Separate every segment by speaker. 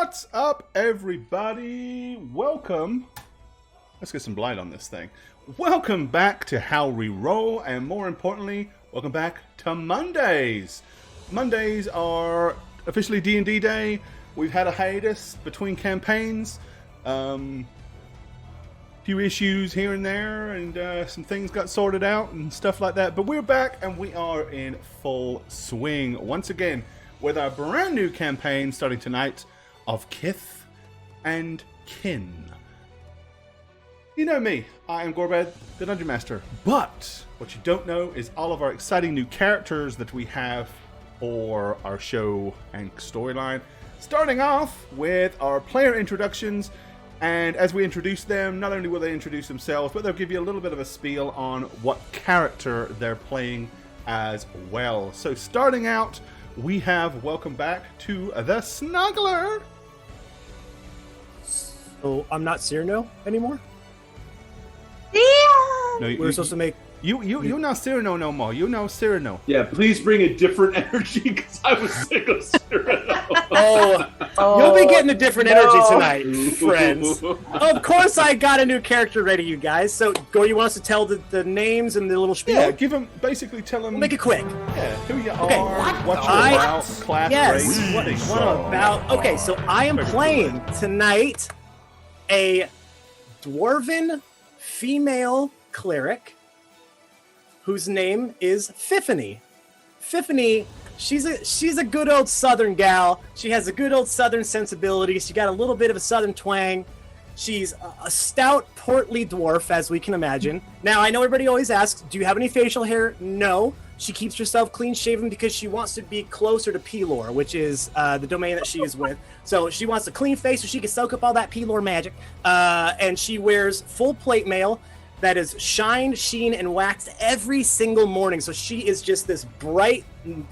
Speaker 1: What's up, everybody? Welcome. Let's get some light on this thing. Welcome back to How Reroll, and more importantly, welcome back to Mondays. Mondays are officially D&D Day. We've had a hiatus between campaigns. Few issues here and there, and some things got sorted out and stuff like that. But we're back, and we are in full swing once again with our brand new campaign starting tonight of Kith and Kin. You know me, I am Gorbed, the Dungeon Master. But what you don't know is all of our exciting new characters that we have for our show and storyline. Starting off with our player introductions, and as we introduce them, not only will they introduce themselves, but they'll give you a little bit of a spiel on what character they're playing as well. So starting out, we have welcome back to the Snuggler.
Speaker 2: So I'm not Cyrano anymore?
Speaker 3: Yeah.
Speaker 1: No,
Speaker 2: We're supposed to make...
Speaker 1: You're not Cyrano no more. You're now Cyrano.
Speaker 4: Yeah, please bring a different energy because I was sick of Cyrano.
Speaker 2: You'll be getting a different energy tonight, friends. Of course I got a new character ready, you guys. So, you want us to tell the names and the little spiel?
Speaker 1: Yeah, basically tell them.
Speaker 2: We'll make it quick.
Speaker 1: Yeah, who you
Speaker 2: Okay.
Speaker 1: are, what you're about, class,
Speaker 2: Yes,
Speaker 1: race.
Speaker 2: what I'm about. Okay, so I am playing tonight a dwarven female cleric whose name is Fiffany. Fiffany, she's a good old southern gal. She has a good old southern sensibility. She got a little bit of a southern twang. She's a stout, portly dwarf, as we can imagine. Now, I know everybody always asks, do you have any facial hair? No. She keeps herself clean-shaven because she wants to be closer to Pelor, which is the domain that she is with. So she wants a clean face so she can soak up all that Pelor magic. And she wears full plate mail that is shined, sheen, and waxed every single morning. So she is just this bright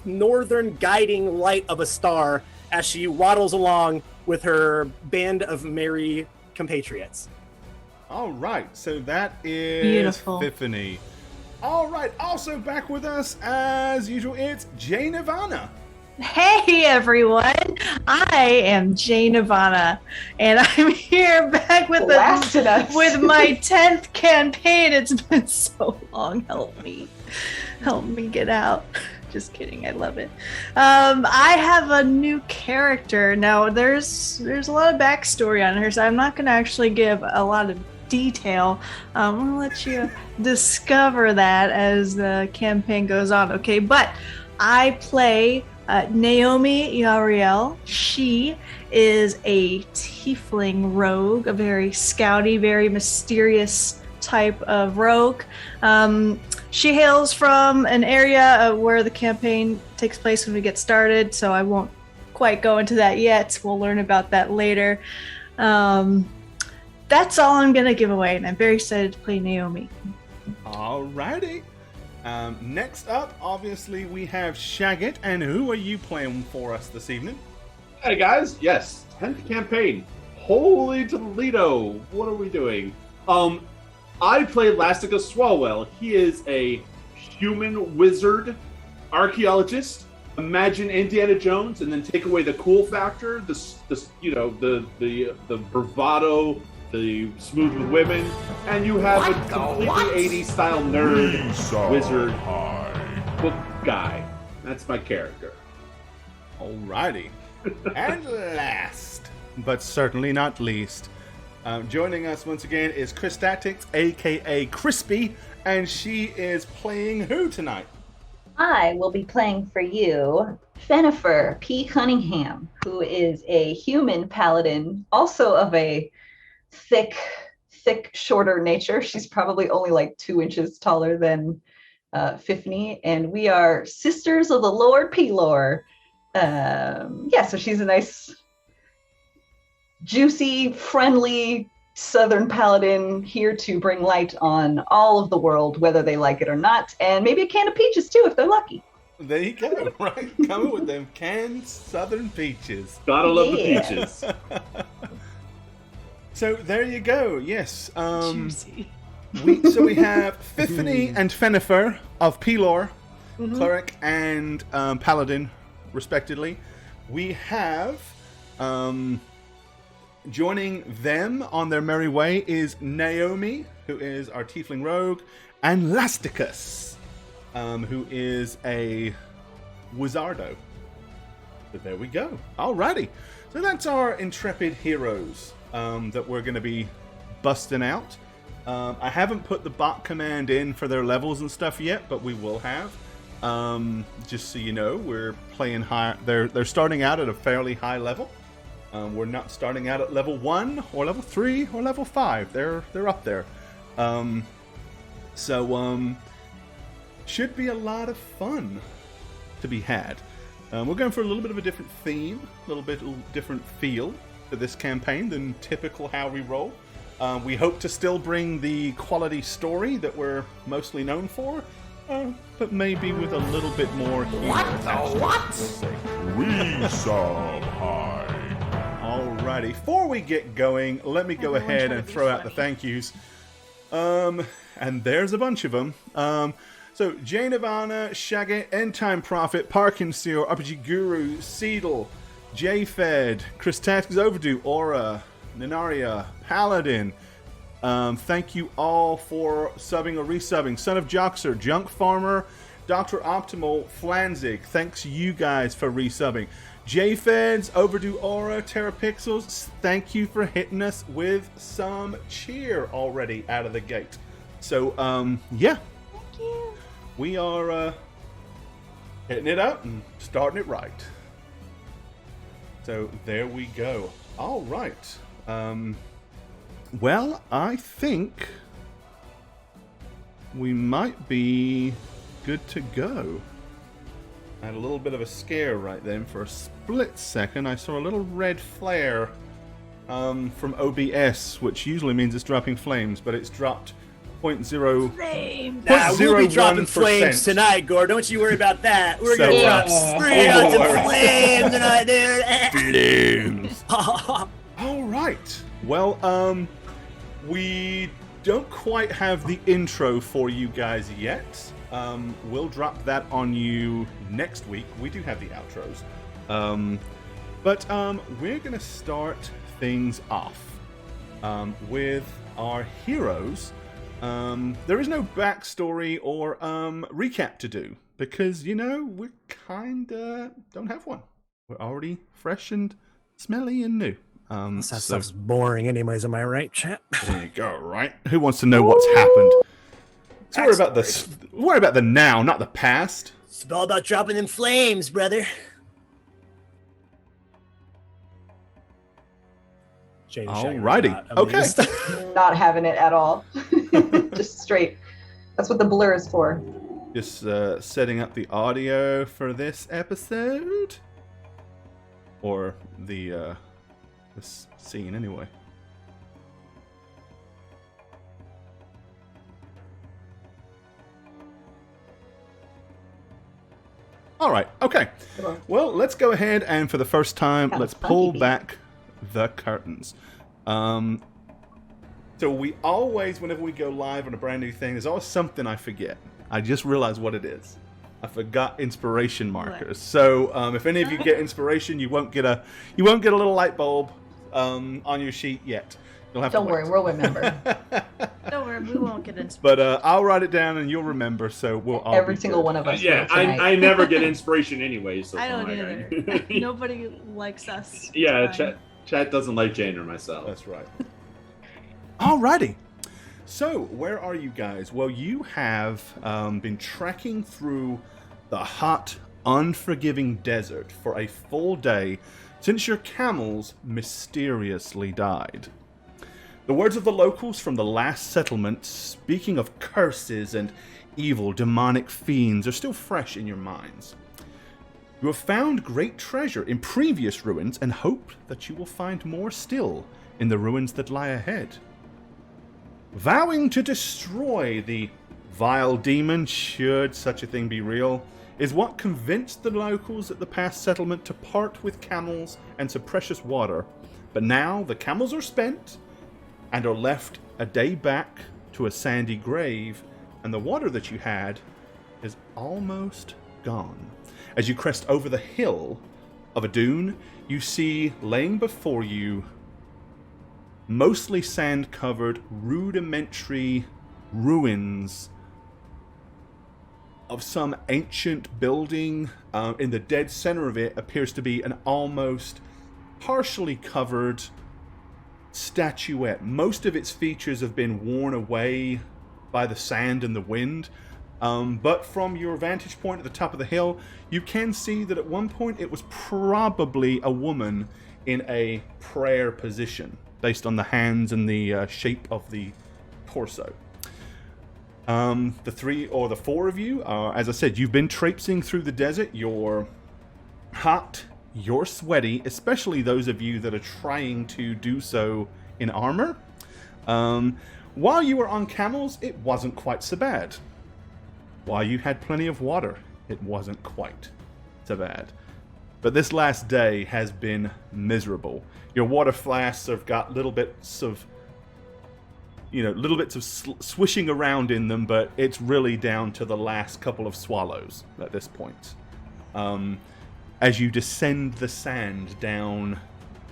Speaker 2: northern guiding light of a star as she waddles along with her band of merry compatriots.
Speaker 1: All right, so that is
Speaker 3: Beautiful.
Speaker 1: Fiffany. All right, also back with us as usual, it's Jay Nirvana.
Speaker 3: Hey everyone, I am Jay Nirvana, and I'm here back with with my 10th campaign. It's been so long. Help me get out. Just kidding. I love it. I have a new character now. There's a lot of backstory on her, so I'm not going to actually give a lot of detail. I'm going to let you discover that as the campaign goes on. Okay, but I play Naomi Yariel. She is a tiefling rogue, a very scouty, very mysterious type of rogue. She hails from an area where the campaign takes place when we get started, so I won't quite go into that yet. We'll learn about that later. That's all I'm going to give away, and I'm very excited to play Naomi.
Speaker 1: Alrighty. Next up, obviously, we have Shagit, and who are you playing for us this evening?
Speaker 4: Hey guys, yes, 10th campaign. Holy Toledo, what are we doing? I play Lastica Swalwell. He is a human wizard archaeologist. Imagine Indiana Jones, and then take away the cool factor, the bravado, the smooth with women, and you have a completely 80s style nerd wizard book guy. That's my character.
Speaker 1: Alrighty. And last, but certainly not least, joining us once again is Christatix, aka Crispy, and she is playing who tonight?
Speaker 5: I will be playing for you Fenifer P. Cunningham, who is a human paladin, also of a thick, shorter nature. She's probably only like 2 inches taller than Fiffany, and we are sisters of the Lord Pelor. So she's a nice, juicy, friendly Southern paladin here to bring light on all of the world, whether they like it or not, and maybe a can of peaches too if they're lucky.
Speaker 1: There you go, right? Coming with them canned Southern peaches.
Speaker 4: Gotta love the peaches.
Speaker 1: So there you go. Yes.
Speaker 3: Juicy.
Speaker 1: We have Fiffany and Fenifer of Pelor, cleric and paladin, respectively. We have Joining them on their merry way is Naomi, who is our tiefling rogue, and Lasticus, who is a wizardo. So there we go. Alrighty. So that's our intrepid heroes that we're going to be busting out. I haven't put the bot command in for their levels and stuff yet, but we will have. Just so you know, we're playing high. They're starting out at a fairly high level. We're not starting out at level 1 or level 3 or level 5. They're up there. Should be a lot of fun to be had. We're going for a little bit of a different theme, a little bit different feel for this campaign than typical how we roll. We hope to still bring the quality story that we're mostly known for, but maybe with a little bit more humor.
Speaker 6: What? We sub high.
Speaker 1: Alrighty, before we get going, let me go ahead and throw out the thank yous. And there's a bunch of them. So, Jane Ivana, Shaggy, End Time Prophet, Parkinseer, RPG Guru, Seedle, J-Fed, Chris Tactics Overdue, Aura, Ninaria, Paladin. Thank you all for subbing or resubbing. Son of Joxer, Junk Farmer, Dr. Optimal, Flanzig. Thanks you guys for resubbing. J-Feds, Overdue Aura, Terrapixels, thank you for hitting us with some cheer already out of the gate. So, yeah.
Speaker 3: Thank you.
Speaker 1: We are hitting it up and starting it right. So there we go. All right. Well, I think we might be good to go. I had a little bit of a scare right then. For a split second, I saw a little red flare from OBS, which usually means it's dropping flames, but it's dropped 0.0.
Speaker 2: Nah, we'll be dropping flames tonight, Gore. Don't you worry about that. We're gonna drop straight out some flames tonight, dude.
Speaker 1: Flames. All right. Well, we don't quite have the intro for you guys yet. We'll drop that on you next week. We do have the outros. But we're gonna start things off with our heroes. There is no backstory or recap to do because, you know, we kinda don't have one. We're already fresh and smelly and new.
Speaker 2: That stuff's boring anyways, am I right, chat?
Speaker 1: There you go, right? Who wants to know what's happened? So worry about the now, not the past.
Speaker 2: It's all about dropping them flames, brother.
Speaker 1: Alrighty. Okay.
Speaker 5: Not having it at all. Just straight. That's what the blur is for.
Speaker 1: Just setting up the audio for this episode, or the this scene anyway. All right. Okay. Well, let's go ahead and for the first time, let's pull back the curtains. So we always, whenever we go live on a brand new thing, there's always something I forget. I just realized what it is. I forgot inspiration markers. So if any of you get inspiration, you won't get a little light bulb on your sheet yet. You'll have
Speaker 5: Don't
Speaker 1: to wait.
Speaker 5: worry, we'll remember.
Speaker 3: Don't worry, we won't get inspiration.
Speaker 1: But I'll write it down and you'll remember. So we'll all
Speaker 5: Every
Speaker 1: be
Speaker 5: single
Speaker 1: good.
Speaker 5: one of us.
Speaker 4: Yeah,
Speaker 5: will tonight.
Speaker 4: I never get inspiration anyway. So
Speaker 3: I don't
Speaker 4: fine.
Speaker 3: either. Nobody likes us.
Speaker 4: Yeah, chat doesn't like Jane or myself.
Speaker 1: That's right. Alrighty. So, where are you guys? Well, you have been trekking through the hot, unforgiving desert for a full day since your camels mysteriously died. The words of the locals from the last settlement, speaking of curses and evil demonic fiends, are still fresh in your minds. You have found great treasure in previous ruins and hope that you will find more still in the ruins that lie ahead. Vowing to destroy the vile demon, should such a thing be real, is what convinced the locals at the past settlement to part with camels and some precious water. But now the camels are spent and are left a day back to a sandy grave, and the water that you had is almost gone. As you crest over the hill of a dune, you see laying before you mostly sand-covered, rudimentary ruins of some ancient building. In the dead center of it appears to be an almost partially covered statuette. Most of its features have been worn away by the sand and the wind. But from your vantage point at the top of the hill, you can see that at one point it was probably a woman in a prayer position, based on the hands and the shape of the torso. The three or the four of you, as I said, you've been traipsing through the desert. You're hot, you're sweaty, especially those of you that are trying to do so in armor. While you were on camels, it wasn't quite so bad. While you had plenty of water, it wasn't quite so bad. But this last day has been miserable. Your water flasks have got little bits of swishing around in them, but it's really down to the last couple of swallows at this point. As you descend the sand down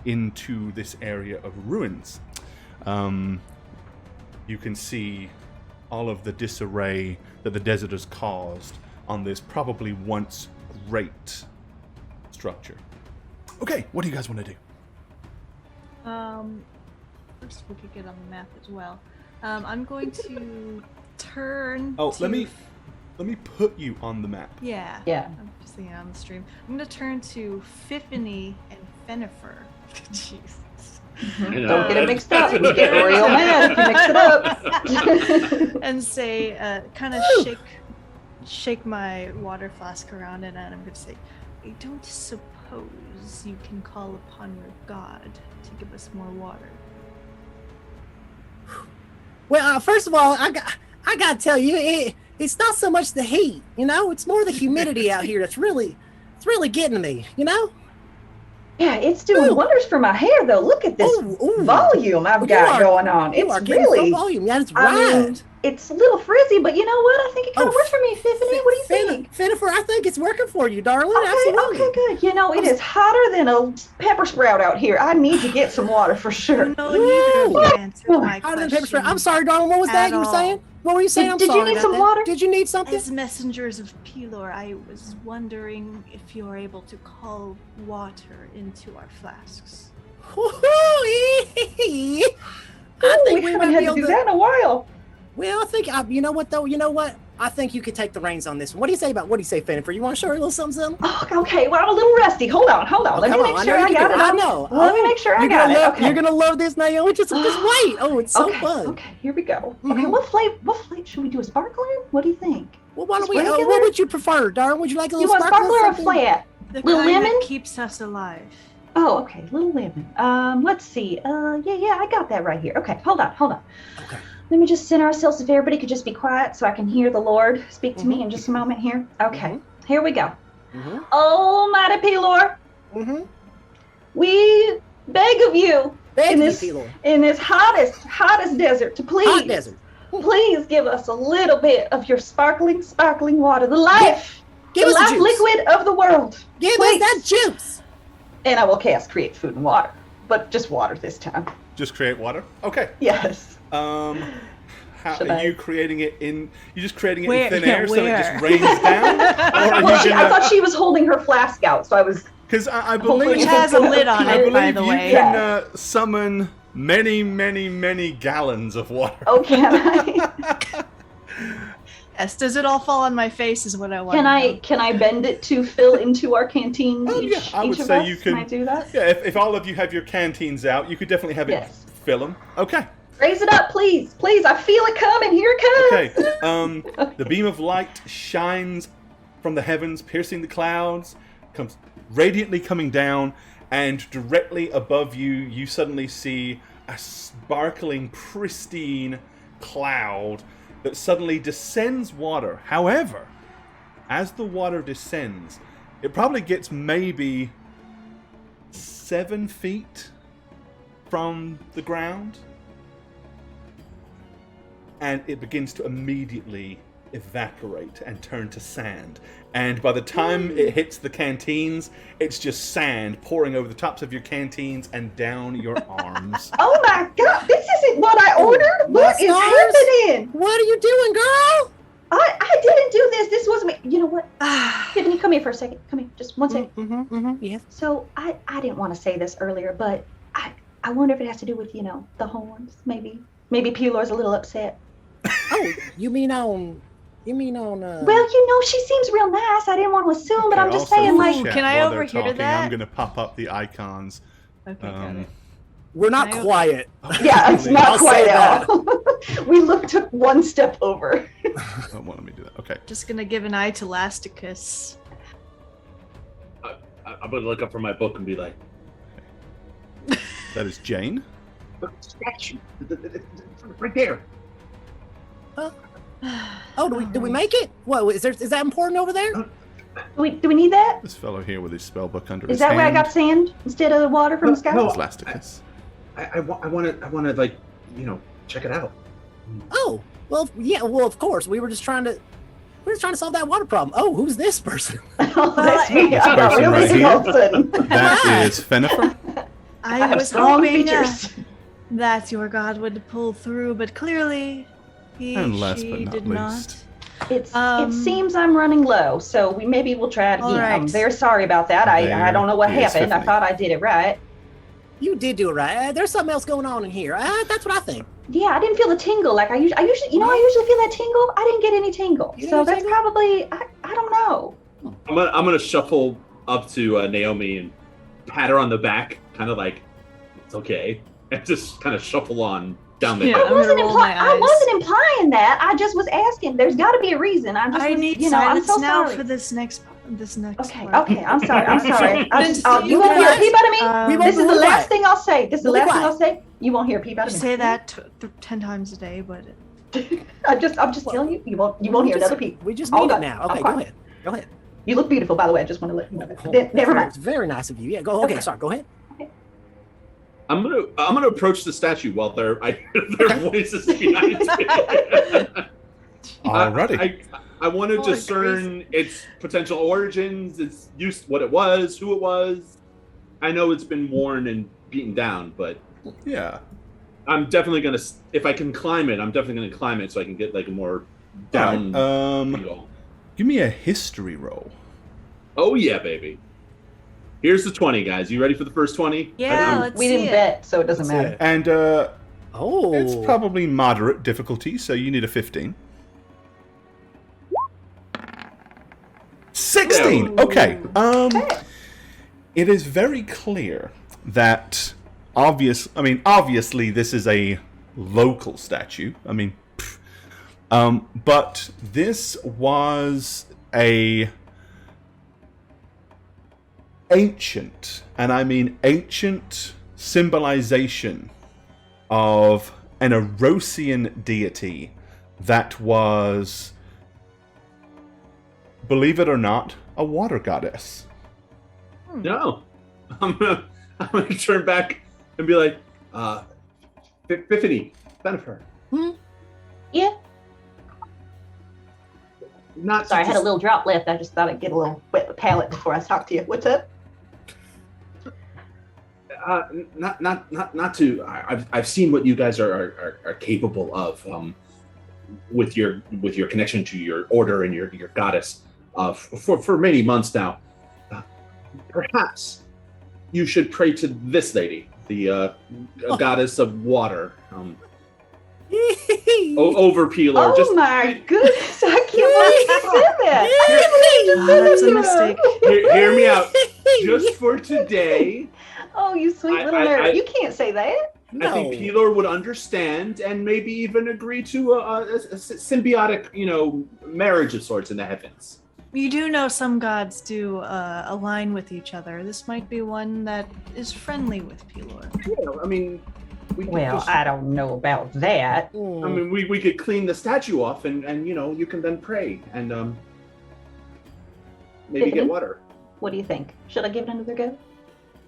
Speaker 1: into this area of ruins, you can see all of the disarray that the desert has caused on this probably once great structure. Okay, what do you guys want to do?
Speaker 3: First we could get on the map as well. I'm going to turn.
Speaker 1: Oh, let me put you on the map.
Speaker 3: Yeah.
Speaker 5: Yeah.
Speaker 3: I'm just thinking on the stream. I'm going to turn to Fiffany and Fenifer. Jesus.
Speaker 5: Don't get it mixed up. You get real mad if you mix it up.
Speaker 3: And say, kind of shake my water flask around it, and I'm going to say, I don't suppose you can call upon your god to give us more water.
Speaker 2: Well, first of all, I got to tell you, it's not so much the heat, it's more the humidity out here that's really getting to me,
Speaker 5: Yeah, it's doing wonders for my hair, though. Look at this volume I've got going on. It's really
Speaker 2: volume. Yeah, it's right.
Speaker 5: It's a little frizzy, but you know what? I think it kind of works for me, Tiffany. What do you think?
Speaker 2: Fenifer, I think it's working for you, darling.
Speaker 5: Okay,
Speaker 2: Absolutely.
Speaker 5: okay, good. It is hotter than a pepper sprout out here. I need to get some water for sure.
Speaker 3: No, neither of you answered my
Speaker 2: Hotter than
Speaker 3: question.
Speaker 2: pepper spray. I'm sorry, darling. What was that you were saying? What were you saying?
Speaker 5: Did you need some water?
Speaker 2: Did you need something?
Speaker 3: As messengers of Pelor, I was wondering if you are able to call water into our flasks.
Speaker 2: I think
Speaker 5: we haven't had to do that in a while.
Speaker 2: Well, I think you know what though. You know what? I think you could take the reins on this one. What do you say, Fenifer? You want to show her a little something?
Speaker 5: Oh, okay. Well, I'm a little rusty. Hold on. Let me make sure I got it.
Speaker 2: I know.
Speaker 5: Let me make sure I got it. Okay.
Speaker 2: You're gonna love this, Naomi. Just wait. Oh, it's so fun.
Speaker 5: Okay, here we go.
Speaker 2: Mm-hmm.
Speaker 5: Okay, what flavor should we do? A sparkling? What do you think?
Speaker 2: Well, why don't we? What would you prefer, darling? Would you like a little
Speaker 5: sparkler or flat?
Speaker 3: The
Speaker 5: little
Speaker 3: kind
Speaker 5: lemon
Speaker 3: that keeps us alive.
Speaker 5: Oh, okay. Little lemon. Let's see. Yeah, I got that right here. Okay, hold on.
Speaker 2: Okay.
Speaker 5: Let me just center ourselves. If everybody could just be quiet so I can hear the Lord speak to me in just a moment here. Okay, here we go. Almighty Pelor, we beg of you in this hottest desert to please give us a little bit of your sparkling water, the life liquid of the world.
Speaker 2: Give us that juice.
Speaker 5: And I will cast create food and water, but just water this time.
Speaker 1: Just create water? Okay.
Speaker 5: Yes.
Speaker 1: How are you creating it in? You're just creating it in thin
Speaker 3: Where?
Speaker 1: air so it just rains down? Or
Speaker 5: I thought she was holding her flask out, so I was.
Speaker 1: Because I believe
Speaker 3: Which has a lid on it, by the
Speaker 1: you
Speaker 3: way.
Speaker 1: can summon many gallons of water.
Speaker 5: Oh, can I?
Speaker 3: Yes. Does it all fall on my face? Is what I want.
Speaker 5: Can I bend it to fill into our canteen?
Speaker 1: I would say you can.
Speaker 5: Can I do that?
Speaker 1: Yeah, if all of you have your canteens out, you could definitely have it fill them. Okay.
Speaker 5: Raise it up, please. I feel it coming. Here it
Speaker 1: comes. Okay. The beam of light shines from the heavens, piercing the clouds, comes radiantly coming down, and directly above you, you suddenly see a sparkling, pristine cloud that suddenly descends water. However, as the water descends, it probably gets maybe 7 feet from the ground. And it begins to immediately evaporate and turn to sand. And by the time it hits the canteens, it's just sand pouring over the tops of your canteens and down your arms.
Speaker 5: Oh my god, this isn't what I ordered. What is happening?
Speaker 2: What are you doing, girl?
Speaker 5: I didn't do this. This wasn't me. You know what? Tiffany, come here for a second. Come here, just 1 second.
Speaker 2: Yes.
Speaker 5: So I didn't want to say this earlier, but I wonder if it has to do with, the horns. Maybe Pilar's a little upset.
Speaker 2: Oh, you mean on
Speaker 5: Well, she seems real nice. I didn't want to assume, but I'm just
Speaker 1: Also,
Speaker 5: saying, like,
Speaker 1: chat
Speaker 3: Can I
Speaker 1: while they're
Speaker 3: overhear
Speaker 1: talking,
Speaker 3: that?
Speaker 1: I'm going to pop up the icons.
Speaker 3: Okay, got it.
Speaker 2: we're not
Speaker 3: Can I-
Speaker 2: quiet.
Speaker 5: yeah, it's not
Speaker 2: I'll
Speaker 5: quite
Speaker 2: say
Speaker 5: at all. We took one step over.
Speaker 1: Don't want me to do that. Okay.
Speaker 3: Just gonna give an eye to Lasticus.
Speaker 4: I'm gonna look up from my book and be like,
Speaker 1: That is Jane.
Speaker 4: statue, right there.
Speaker 2: Oh, do we make it? What is that important over there?
Speaker 5: Do we need that?
Speaker 1: This fellow here with his spell book under
Speaker 5: Is
Speaker 1: his
Speaker 5: that
Speaker 1: hand.
Speaker 5: where I got sand instead of the water from the sky?
Speaker 4: No.
Speaker 1: Is Lasticus.
Speaker 4: I want to like, check it out.
Speaker 2: Oh, well, yeah, well, of course. We were just trying to solve that water problem. Oh, who's this person?
Speaker 5: Oh, that's me.
Speaker 1: This
Speaker 5: I got
Speaker 1: person
Speaker 5: real
Speaker 1: right
Speaker 5: busy
Speaker 1: here.
Speaker 5: all of a sudden.
Speaker 1: That is Fenifer.
Speaker 5: I
Speaker 3: I
Speaker 5: have
Speaker 3: was
Speaker 5: strong
Speaker 3: hoping
Speaker 5: features.
Speaker 3: that your god would pull through, but clearly
Speaker 1: And last
Speaker 3: she
Speaker 1: but not
Speaker 3: did
Speaker 1: least.
Speaker 5: It seems I'm running low, so maybe we'll try it again.
Speaker 3: All right.
Speaker 5: I'm very sorry about that. I don't know what
Speaker 1: There is
Speaker 5: happened. I
Speaker 1: Tiffany.
Speaker 5: thought I did it right.
Speaker 2: You did do it right. There's something else going on in here. That's what I think.
Speaker 5: Yeah, I didn't feel the tingle like I usually. I usually feel that tingle. I didn't get any tingle,
Speaker 2: You
Speaker 5: so
Speaker 2: didn't
Speaker 5: that's
Speaker 2: tingle?
Speaker 5: probably I don't know.
Speaker 4: I'm gonna shuffle up to Naomi and pat her on the back, kind of like it's okay, and just kind of shuffle on down the
Speaker 3: Yeah.
Speaker 4: hill.
Speaker 3: I'm gonna roll my
Speaker 5: I
Speaker 3: eyes.
Speaker 5: wasn't implying that. I just was asking. There's got to be a reason. I
Speaker 3: need
Speaker 5: I'm
Speaker 3: silence
Speaker 5: so
Speaker 3: now
Speaker 5: sorry.
Speaker 3: for this next
Speaker 5: Okay,
Speaker 3: part.
Speaker 5: okay, I'm sorry.
Speaker 3: Then
Speaker 5: You won't hear a peep out of me.
Speaker 2: We won't
Speaker 5: This is
Speaker 2: be
Speaker 5: the last
Speaker 2: quiet.
Speaker 5: thing I'll say. This is the
Speaker 2: We'll be
Speaker 5: last thing
Speaker 2: quiet.
Speaker 5: I'll say. You won't hear a peep out
Speaker 3: You
Speaker 5: of me.
Speaker 3: say that 10 times a day, but
Speaker 5: I'm just telling you. You won't hear another peep.
Speaker 2: We just
Speaker 5: All
Speaker 2: need it
Speaker 5: done.
Speaker 2: now.
Speaker 5: I'm
Speaker 2: Okay,
Speaker 5: quiet.
Speaker 2: go ahead.
Speaker 5: You look beautiful, by the way. I just want to let you know that.
Speaker 2: Oh,
Speaker 5: Never mind.
Speaker 2: It's very nice of you. Yeah, go. Okay, sorry. Go ahead.
Speaker 4: I'm gonna approach the statue while their voices behind me.
Speaker 1: Alrighty.
Speaker 4: I want to
Speaker 3: Oh,
Speaker 4: discern its potential origins, its use, what it was, who it was. I know it's been worn and beaten down, but
Speaker 1: Yeah.
Speaker 4: I'm definitely gonna. If I can climb it, I'm definitely gonna climb it so I can get like a more down. feel.
Speaker 1: Give me a history roll.
Speaker 4: Oh yeah, baby. Here's the 20, guys. You ready for the first 20?
Speaker 3: yeah, let's
Speaker 5: We
Speaker 3: see
Speaker 5: didn't
Speaker 3: it.
Speaker 5: bet, so it doesn't
Speaker 2: Let's see
Speaker 5: matter.
Speaker 2: it.
Speaker 1: And
Speaker 2: Oh,
Speaker 1: it's probably moderate difficulty, so you need a 15. 16. Okay. It is very clear that obviously this is a local statue. But this was a ancient, and I mean ancient, symbolization of an Erosian deity that was, believe it or not, a water goddess.
Speaker 4: No. I'm gonna turn back and be like, Biffany, Bennifer.
Speaker 5: Yeah.
Speaker 4: Not
Speaker 5: Sorry, I had a
Speaker 4: just-
Speaker 5: little drop left. I just thought I'd get a little wet the palate before I talk to you. What's up?
Speaker 4: not to. I've seen what you guys are capable of with your connection to your order and your goddess for many months now. Perhaps you should pray to this lady, the goddess of water. Over Peeler.
Speaker 5: Oh my goodness! I can't believe you said that. I can't believe you
Speaker 3: That's
Speaker 5: said
Speaker 3: a
Speaker 5: that.
Speaker 3: mistake.
Speaker 4: Hear me out. Just for today,
Speaker 5: Oh, you sweet little
Speaker 4: I-
Speaker 5: nerd! You can't say that.
Speaker 2: no.
Speaker 4: I think Peeler would understand and maybe even agree to a symbiotic, marriage of sorts in the heavens.
Speaker 3: You do know some gods do align with each other. This might be one that is friendly with Pelor.
Speaker 4: Yeah, I mean, we could
Speaker 5: Well,
Speaker 4: just-
Speaker 5: I don't know about that.
Speaker 4: I mean, we could clean the statue off and you can then pray and maybe get
Speaker 5: Tiffany?
Speaker 4: water.
Speaker 5: What do you think? Should I give it another go?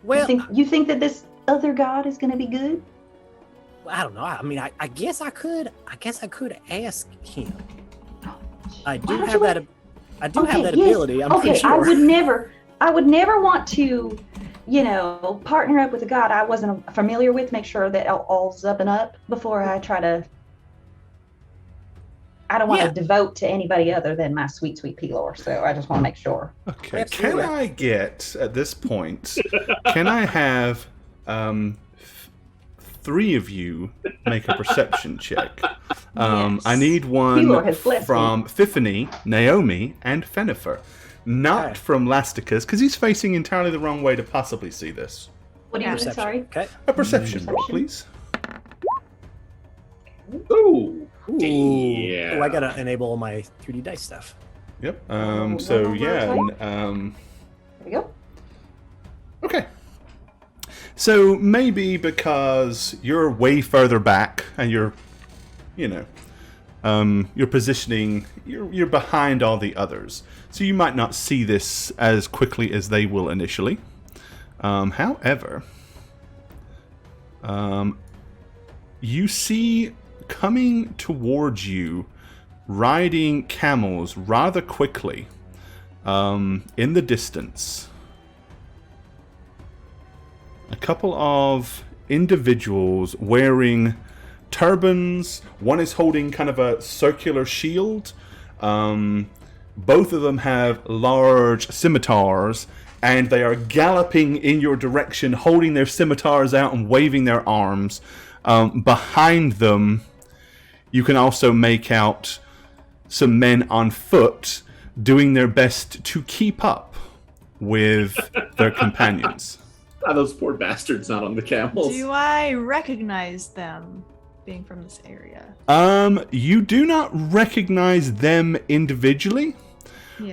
Speaker 2: Well,
Speaker 5: You think that this other god is going to be good?
Speaker 2: I don't know. I mean, I guess I could. I guess I could ask him. I do
Speaker 5: don't
Speaker 2: have
Speaker 5: you
Speaker 2: that. I do have that ability. I'm pretty sure.
Speaker 5: I would never want to, partner up with a god I wasn't familiar with. Make sure that all's up and up before I try to. I don't want to devote to anybody other than my sweet, sweet Pelor, so I just want to make sure.
Speaker 1: Okay, can I get, at this point, can I have 3 of you make a perception check?
Speaker 3: Yes.
Speaker 1: I need one
Speaker 5: Pelor
Speaker 1: from Fiphony, Naomi, and Fenifer. Not from Lasticus, because he's facing entirely the wrong way to possibly see this.
Speaker 5: What do you mean, sorry?
Speaker 2: Okay.
Speaker 1: A perception roll, please.
Speaker 4: Ooh.
Speaker 2: Yeah. Oh, I gotta enable my 3D dice stuff.
Speaker 1: Yep.
Speaker 5: There we go.
Speaker 1: Okay. So maybe because you're way further back and you're positioning, you're behind all the others. So you might not see this as quickly as they will initially. However, you see coming towards you, riding camels rather quickly, in the distance, a couple of individuals wearing turbans. One is holding kind of a circular shield. Both of them have large scimitars, and they are galloping in your direction, holding their scimitars out and waving their arms. Behind them, you can also make out some men on foot doing their best to keep up with their companions.
Speaker 4: Those poor bastards not on the camels.
Speaker 3: Do I recognize them being from this area?
Speaker 1: You do not recognize them individually,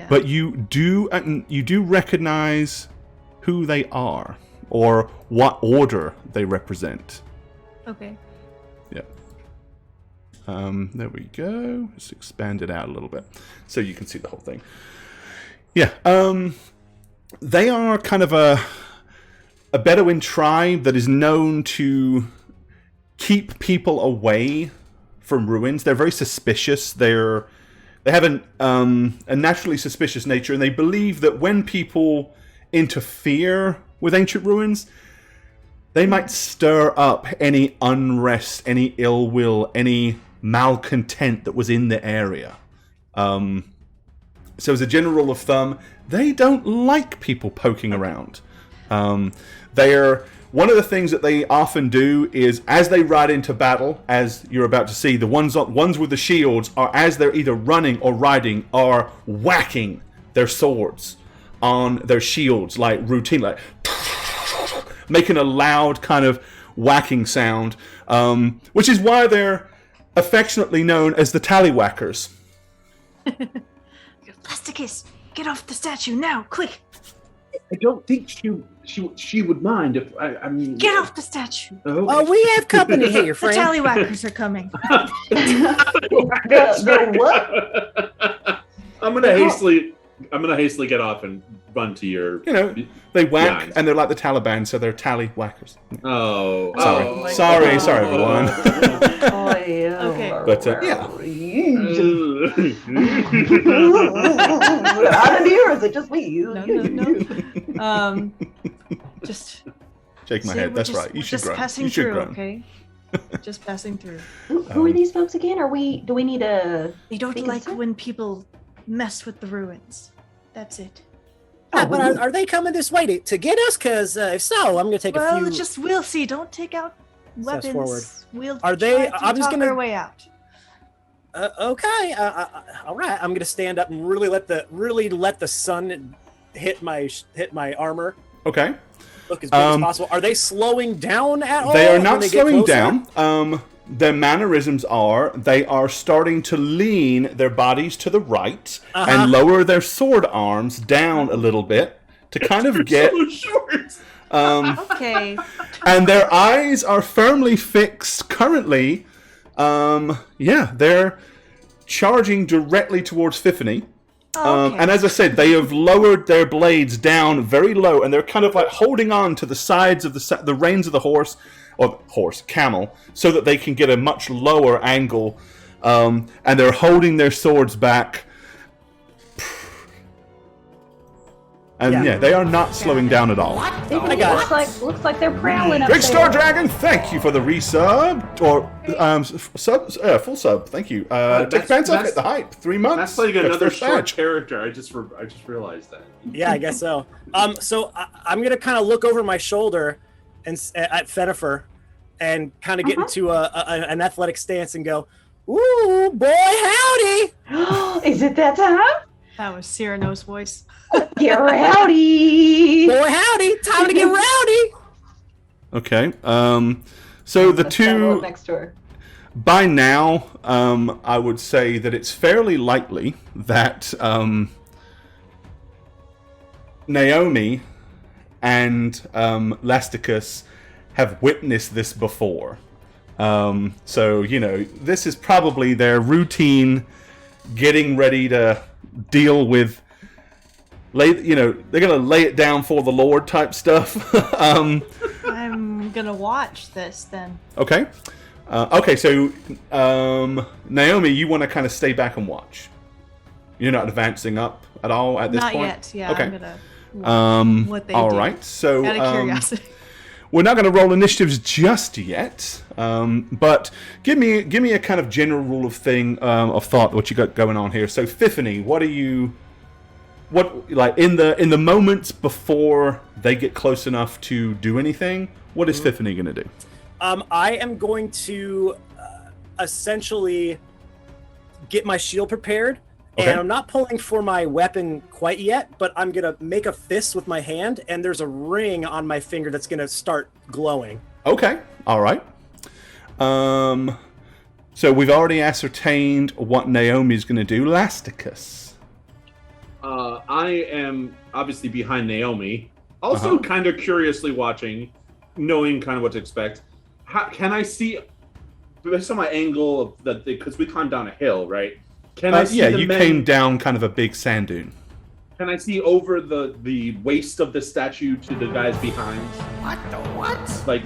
Speaker 1: but you do recognize who they are or what order they represent.
Speaker 3: Okay.
Speaker 1: Yeah. There we go. Just expand it out a little bit so you can see the whole thing. Yeah. They are kind of a Bedouin tribe that is known to keep people away from ruins. They're very suspicious. They have a naturally suspicious nature, and they believe that when people interfere with ancient ruins, they might stir up any unrest, any ill will, any malcontent that was in the area. So as a general rule of thumb, they don't like people poking around. One of the things that they often do is, as they ride into battle, as you're about to see, the ones with the shields are, as they're either running or riding, are whacking their swords on their shields, like routine, like making a loud kind of whacking sound, which is why they're affectionately known as the Tallywhackers.
Speaker 3: Plasticus, get off the statue now, quick!
Speaker 4: I don't think she would mind if I mean.
Speaker 3: Get off the statue!
Speaker 2: Oh, we have company here,
Speaker 3: The
Speaker 2: friend.
Speaker 3: Tallywhackers are coming.
Speaker 5: The what?
Speaker 4: I'm gonna hastily get off and run to your.
Speaker 1: They whack, and they're like the Taliban, so they're Tallywhackers.
Speaker 4: Oh,
Speaker 1: sorry, everyone.
Speaker 3: Okay.
Speaker 1: But yeah.
Speaker 5: Out of here, is it just me?
Speaker 3: No. Just
Speaker 1: shake my head. That's right. You should
Speaker 3: just
Speaker 1: grunt.
Speaker 3: passing
Speaker 1: You should
Speaker 3: through,
Speaker 1: grunt.
Speaker 3: okay? Just passing through.
Speaker 5: Who are these folks again? Do we need a?
Speaker 3: They don't like when people mess with the ruins. That's it.
Speaker 2: But are they coming this way to get us? Because if so, I'm going to take a few.
Speaker 3: Well, we'll see. Don't take out weapons.
Speaker 2: Forward.
Speaker 3: We'll
Speaker 2: Are they?
Speaker 3: I'm just gonna our way out.
Speaker 2: Okay. All right. I'm going to stand up and really let the sun hit my armor.
Speaker 1: Okay.
Speaker 2: Look as big as possible. Are they slowing down at all?
Speaker 1: They are not slowing down. Their mannerisms are, they are starting to lean their bodies to the right and lower their sword arms down a little bit to kind of get.
Speaker 4: So short.
Speaker 3: Okay.
Speaker 1: And their eyes are firmly fixed currently. They're charging directly towards Fiphony.
Speaker 3: Okay.
Speaker 1: And as I said, they have lowered their blades down very low, and they're kind of like holding on to the sides of the reins of the camel, so that they can get a much lower angle. And they're holding their swords back. And yeah, they are not slowing down at all.
Speaker 5: Looks like they're prowling up
Speaker 1: Big Star
Speaker 5: there.
Speaker 1: Dragon, thank you for the resub. Or full sub, thank you. Take pants off at the hype. 3 months.
Speaker 4: That's like another short
Speaker 1: badge.
Speaker 4: character. I just realized that.
Speaker 2: Yeah, I guess so. So I'm gonna kind of look over my shoulder and at Fenifer, and kind of get into an athletic stance and go, "Ooh, boy, howdy!"
Speaker 5: Is it that time?
Speaker 3: That was Cyrano's voice.
Speaker 5: Get rowdy!
Speaker 2: Boy, howdy! Time to get rowdy.
Speaker 1: Okay. So the two
Speaker 5: next door.
Speaker 1: by now, I would say that it's fairly likely that Naomi and Lasticus have witnessed this before. So, you know, this is probably their routine getting ready to deal with, they're going to lay it down for the Lord type stuff.
Speaker 3: I'm going to watch this then.
Speaker 1: Okay. So, Naomi, you want to kind of stay back and watch. You're not advancing up at all at this
Speaker 3: Not
Speaker 1: point?
Speaker 3: Not yet, yeah.
Speaker 1: Okay.
Speaker 3: I'm going to watch what they do.
Speaker 1: All right, so
Speaker 3: out of curiosity.
Speaker 1: we're not going to roll initiatives just yet, but give me a kind of general rule of thought what you got going on here. So, Fiffany, in the moments before they get close enough to do anything, what is Fiffany going to do?
Speaker 2: I am going to essentially get my shield prepared.
Speaker 1: Okay.
Speaker 2: And I'm not pulling for my weapon quite yet, but I'm going to make a fist with my hand, and there's a ring on my finger that's going to start glowing.
Speaker 1: Okay, all right. So we've already ascertained what Naomi's going to do. Lasticus.
Speaker 4: I am obviously behind Naomi, also kind of curiously watching, knowing kind of what to expect. Can I see, based on my angle, because we climbed down a hill, right? Can I see
Speaker 1: you came down kind of a big sand dune.
Speaker 4: Can I see over the waist of the statue to the guys behind?
Speaker 6: What?
Speaker 4: Like,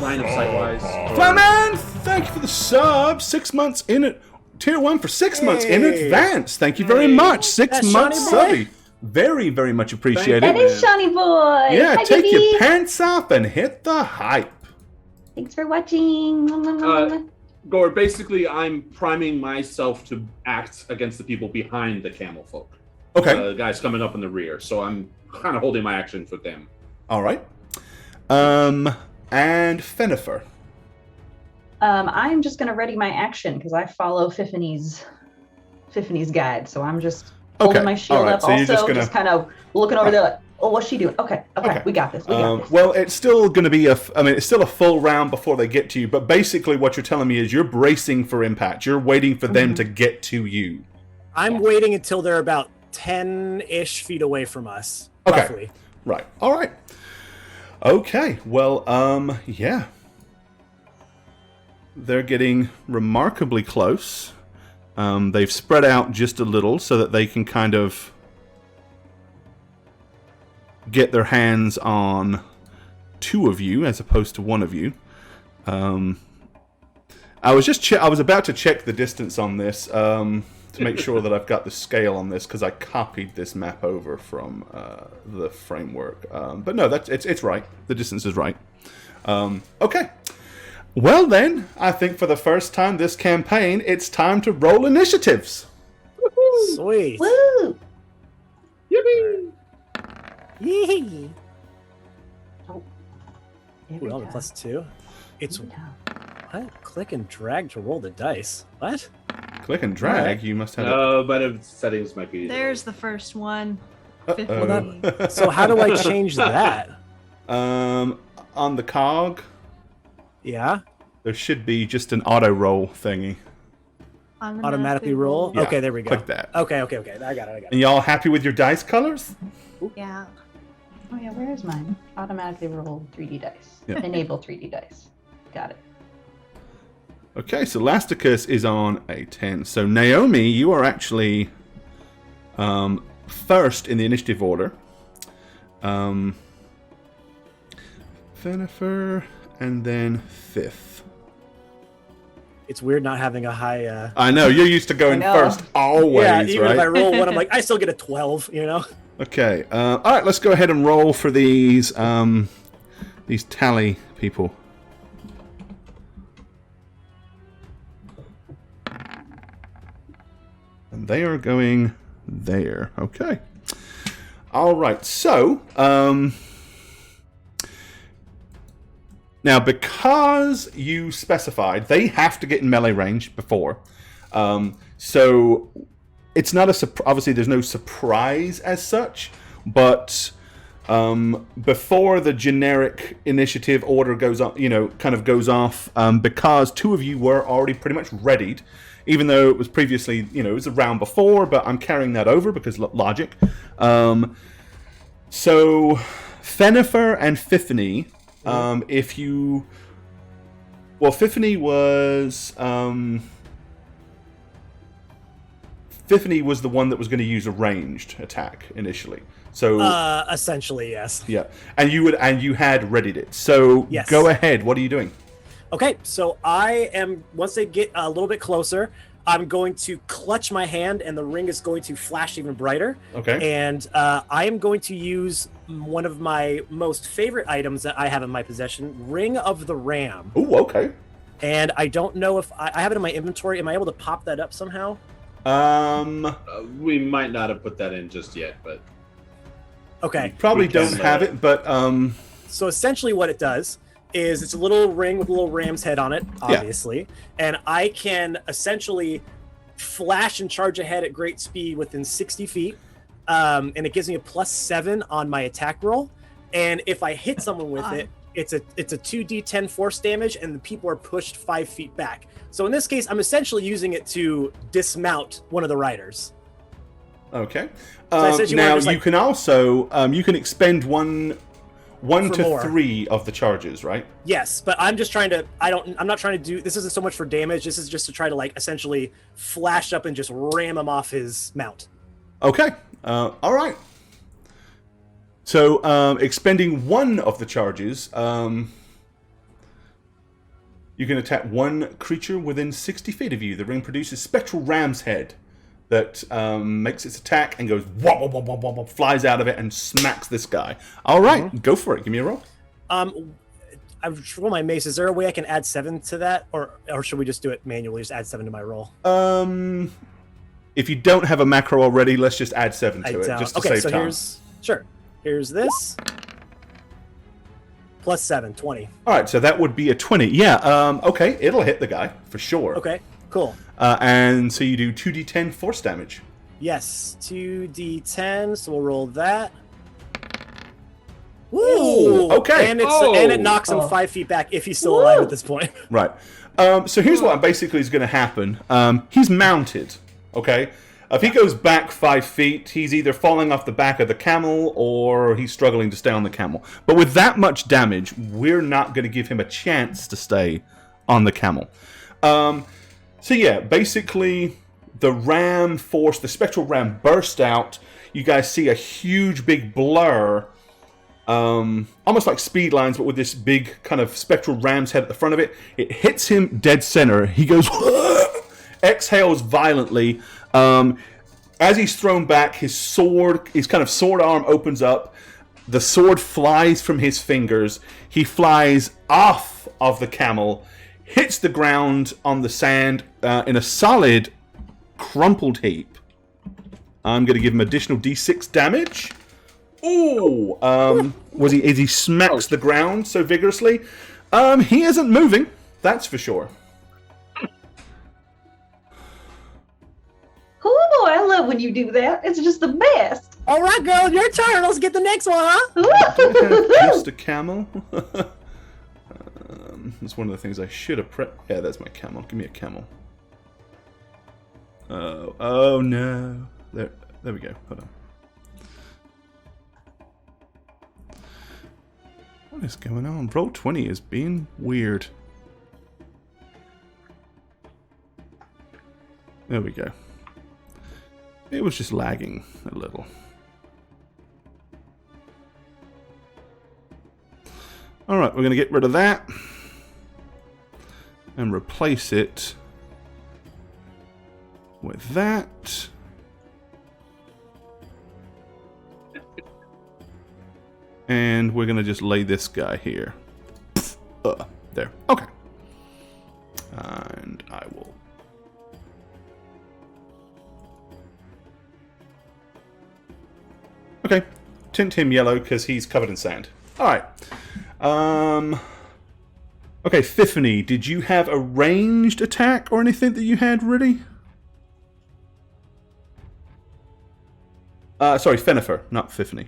Speaker 4: line of sight wise.
Speaker 1: Flyman, thank you for the sub. 6 months in it. Tier 1 for 6 months in advance. Thank you very much. 6 months subby. Very, very much appreciated.
Speaker 5: That is Shawnee Boy.
Speaker 1: Yeah,
Speaker 5: Hi,
Speaker 1: take
Speaker 5: baby.
Speaker 1: your pants off and hit the hype.
Speaker 5: Thanks for watching.
Speaker 4: Gore, basically, I'm priming myself to act against the people behind the camel folk.
Speaker 1: Okay.
Speaker 4: The guys coming up in the rear, so I'm kind of holding my action for them.
Speaker 1: All right. And Fenifer.
Speaker 5: I'm just going to ready my action because I follow Fiffany's guide. So I'm just holding my shield up.
Speaker 1: So you're
Speaker 5: also,
Speaker 1: just
Speaker 5: kind of looking over there. Oh, what's she doing? Okay. We got this.
Speaker 1: Well, it's still going to be it's still a full round before they get to you. But basically, what you're telling me is you're bracing for impact. You're waiting for them to get to you.
Speaker 2: I'm waiting until they're about 10-ish feet away from us.
Speaker 1: Okay.
Speaker 2: Roughly.
Speaker 1: Right. All right. Okay. Well, yeah. They're getting remarkably close. They've spread out just a little so that they can kind of get their hands on two of you as opposed to one of you. I was about to check the distance on this to make sure that I've got the scale on this because I copied this map over from the framework. But no, it's right. The distance is right. Okay. Well then, I think for the first time this campaign, it's time to roll initiatives.
Speaker 2: Woo-hoo. Sweet.
Speaker 5: Woo!
Speaker 4: Yippee!
Speaker 2: Yee.
Speaker 5: Oh.
Speaker 2: Ooh, on the +2. It's what? Click and drag to roll the dice. What?
Speaker 1: Click and drag. You must have.
Speaker 4: No, but settings might be.
Speaker 3: There's the first one.
Speaker 1: Uh-oh.
Speaker 2: So how do I change that?
Speaker 1: On the cog,
Speaker 2: Yeah.
Speaker 1: there should be just an auto roll thingy.
Speaker 2: Automatically roll?
Speaker 1: Yeah,
Speaker 2: Okay, there we go.
Speaker 1: click that.
Speaker 2: Okay. I got it.
Speaker 1: And y'all happy with your dice colors?
Speaker 3: Yeah.
Speaker 5: Oh yeah, where is mine? Automatically roll 3D dice.
Speaker 1: Yeah.
Speaker 5: Enable 3D dice. Got it.
Speaker 1: Okay, so Lasticus is on a 10. So Naomi, you are actually first in the initiative order. Fenifer, and then fifth.
Speaker 2: It's weird not having a high.
Speaker 1: I know, you're used to going first always,
Speaker 2: yeah, even
Speaker 1: right?
Speaker 2: if I roll one, I'm like, I still get a 12, you know?
Speaker 1: Okay. All right. Let's go ahead and roll for these tally people. And they are going there. Okay. All right. So, now because you specified they have to get in melee range before, so it's not obviously there's no surprise as such, but before the generic initiative order goes up, kind of goes off, because two of you were already pretty much readied. Even though it was previously, it was a round before, but I'm carrying that over because logic. So, Fenifer and Fiphony, if you... Well, Fiphony was... Fiphony was the one that was going to use a ranged attack initially. So
Speaker 2: essentially, yes.
Speaker 1: Yeah, and you had readied it. So
Speaker 2: yes.
Speaker 1: Go ahead. What are you doing?
Speaker 2: Okay, so I am, once they get a little bit closer, I'm going to clutch my hand and the ring is going to flash even brighter.
Speaker 1: Okay.
Speaker 2: And I am going to use one of my most favorite items that I have in my possession, Ring of the Ram.
Speaker 1: Ooh, okay.
Speaker 2: And I don't know if I have it in my inventory. Am I able to pop that up somehow?
Speaker 4: We might not have put that in just yet, but...
Speaker 2: Okay.
Speaker 1: You probably don't have it, but...
Speaker 2: So essentially what it does is it's a little ring with a little ram's head on it, obviously. Yeah. And I can essentially flash and charge ahead at great speed within 60 feet. And it gives me a +7 on my attack roll. And if I hit someone with it, it's a 2d10 force damage, and the people are pushed 5 feet back. So in this case, I'm essentially using it to dismount one of the riders.
Speaker 1: Okay.
Speaker 2: So
Speaker 1: now you can also you can expend one to 3 of the charges, right?
Speaker 2: Yes, but I'm just trying to. I'm not trying to do. This isn't so much for damage. This is just to try to essentially flash up and just ram him off his mount.
Speaker 1: Okay. All right. So expending 1 of the charges, you can attack 1 creature within 60 feet of you. The ring produces spectral ram's head that makes its attack and goes wop, wop, wop, wop, wop, flies out of it and smacks this guy. All right, Go for it. Give me a roll.
Speaker 2: I've rolled my mace. Is there a way I can add 7 to that, or should we just do it manually? Just add 7 to my roll.
Speaker 1: If you don't have a macro already, let's just add 7 to it, just to save time.
Speaker 2: Here's this. +7, 20.
Speaker 1: All right, so that would be a 20. Yeah. Okay, it'll hit the guy for sure.
Speaker 2: Okay. Cool.
Speaker 1: And so you do 2d10 force damage.
Speaker 2: Yes, 2d10. So we'll roll that. Woo!
Speaker 1: Okay.
Speaker 2: And it knocks him 5 feet back if he's still alive at this point.
Speaker 1: Right. So here's what basically is going to happen. He's mounted. Okay. If he goes back 5 feet, he's either falling off the back of the camel or he's struggling to stay on the camel. But with that much damage, we're not going to give him a chance to stay on the camel. So yeah, basically the spectral ram burst out. You guys see a huge big blur, almost like speed lines, but with this big kind of spectral ram's head at the front of it. It hits him dead center. He goes, exhales violently. As he's thrown back, his kind of sword arm opens up. The sword flies from his fingers. He flies off of the camel, hits the ground on the sand in a solid, crumpled heap. I'm going to give him additional d6 damage. Ooh! As he smacks the ground so vigorously. He isn't moving, that's for sure.
Speaker 5: Oh, I love when you do that. It's just the best.
Speaker 2: All right, girl, your turn. Let's get the next one, huh?
Speaker 1: Just a camel. That's one of the things I should have prepped. Yeah, that's my camel. Give me a camel. Oh no. There we go. Hold on. What is going on? Roll 20 is being weird. There we go. It was just lagging a little. Alright, we're going to get rid of that. And replace it with that. And we're going to just lay this guy here. There. Okay. And I will... Okay. Tint him yellow because he's covered in sand. Alright. Okay, Fiffany, did you have a ranged attack or anything that you had ready? Sorry, Fenifer, not Fiffany.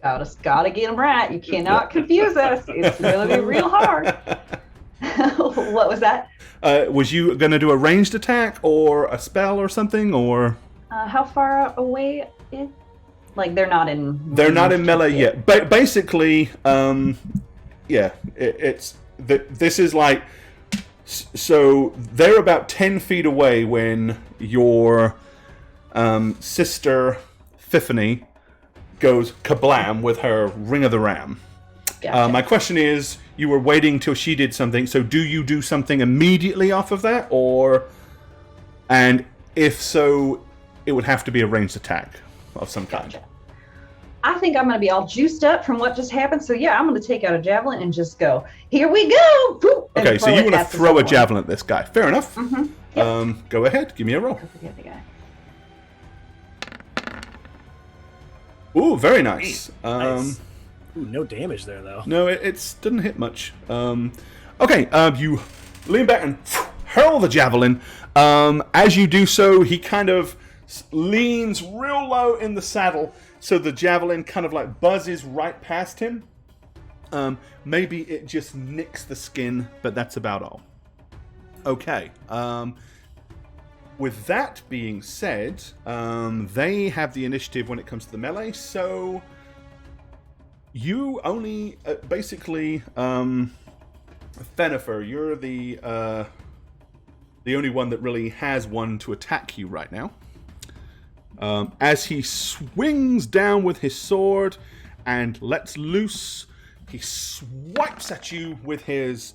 Speaker 5: Gotta get them right. You cannot confuse us. It's going to be real hard. What was that?
Speaker 1: Was you going to do a ranged attack or a spell or something, or?
Speaker 5: How far away is? Like they're not in.
Speaker 1: They're not in melee yet. But basically, yeah, this is like. So they're about 10 feet away when your sister Fiffany goes kablam with her Ring of the Ram.
Speaker 5: Gotcha.
Speaker 1: My question is, you were waiting till she did something, so do you do something immediately off of that, or... And if so, it would have to be a ranged attack of some kind.
Speaker 5: Gotcha. I think I'm going to be all juiced up from what just happened, so yeah, I'm going to take out a javelin and just go, here we go! Boop,
Speaker 1: okay, so you want to throw a javelin at this guy. Fair enough.
Speaker 5: Mm-hmm. Yep.
Speaker 1: Go ahead, give me a roll.
Speaker 5: Go forget the guy.
Speaker 1: Ooh, very nice.
Speaker 2: Nice. Ooh, no damage there, though.
Speaker 1: No, it didn't hit much. Okay, you lean back and hurl the javelin. As you do so, he kind of leans real low in the saddle, so the javelin kind of like buzzes right past him. Maybe it just nicks the skin, but that's about all. Okay. With that being said, they have the initiative when it comes to the melee, so you only basically Fenifer, you're the only one that really has one to attack you right now. As he swings down with his sword and lets loose, he swipes at you with his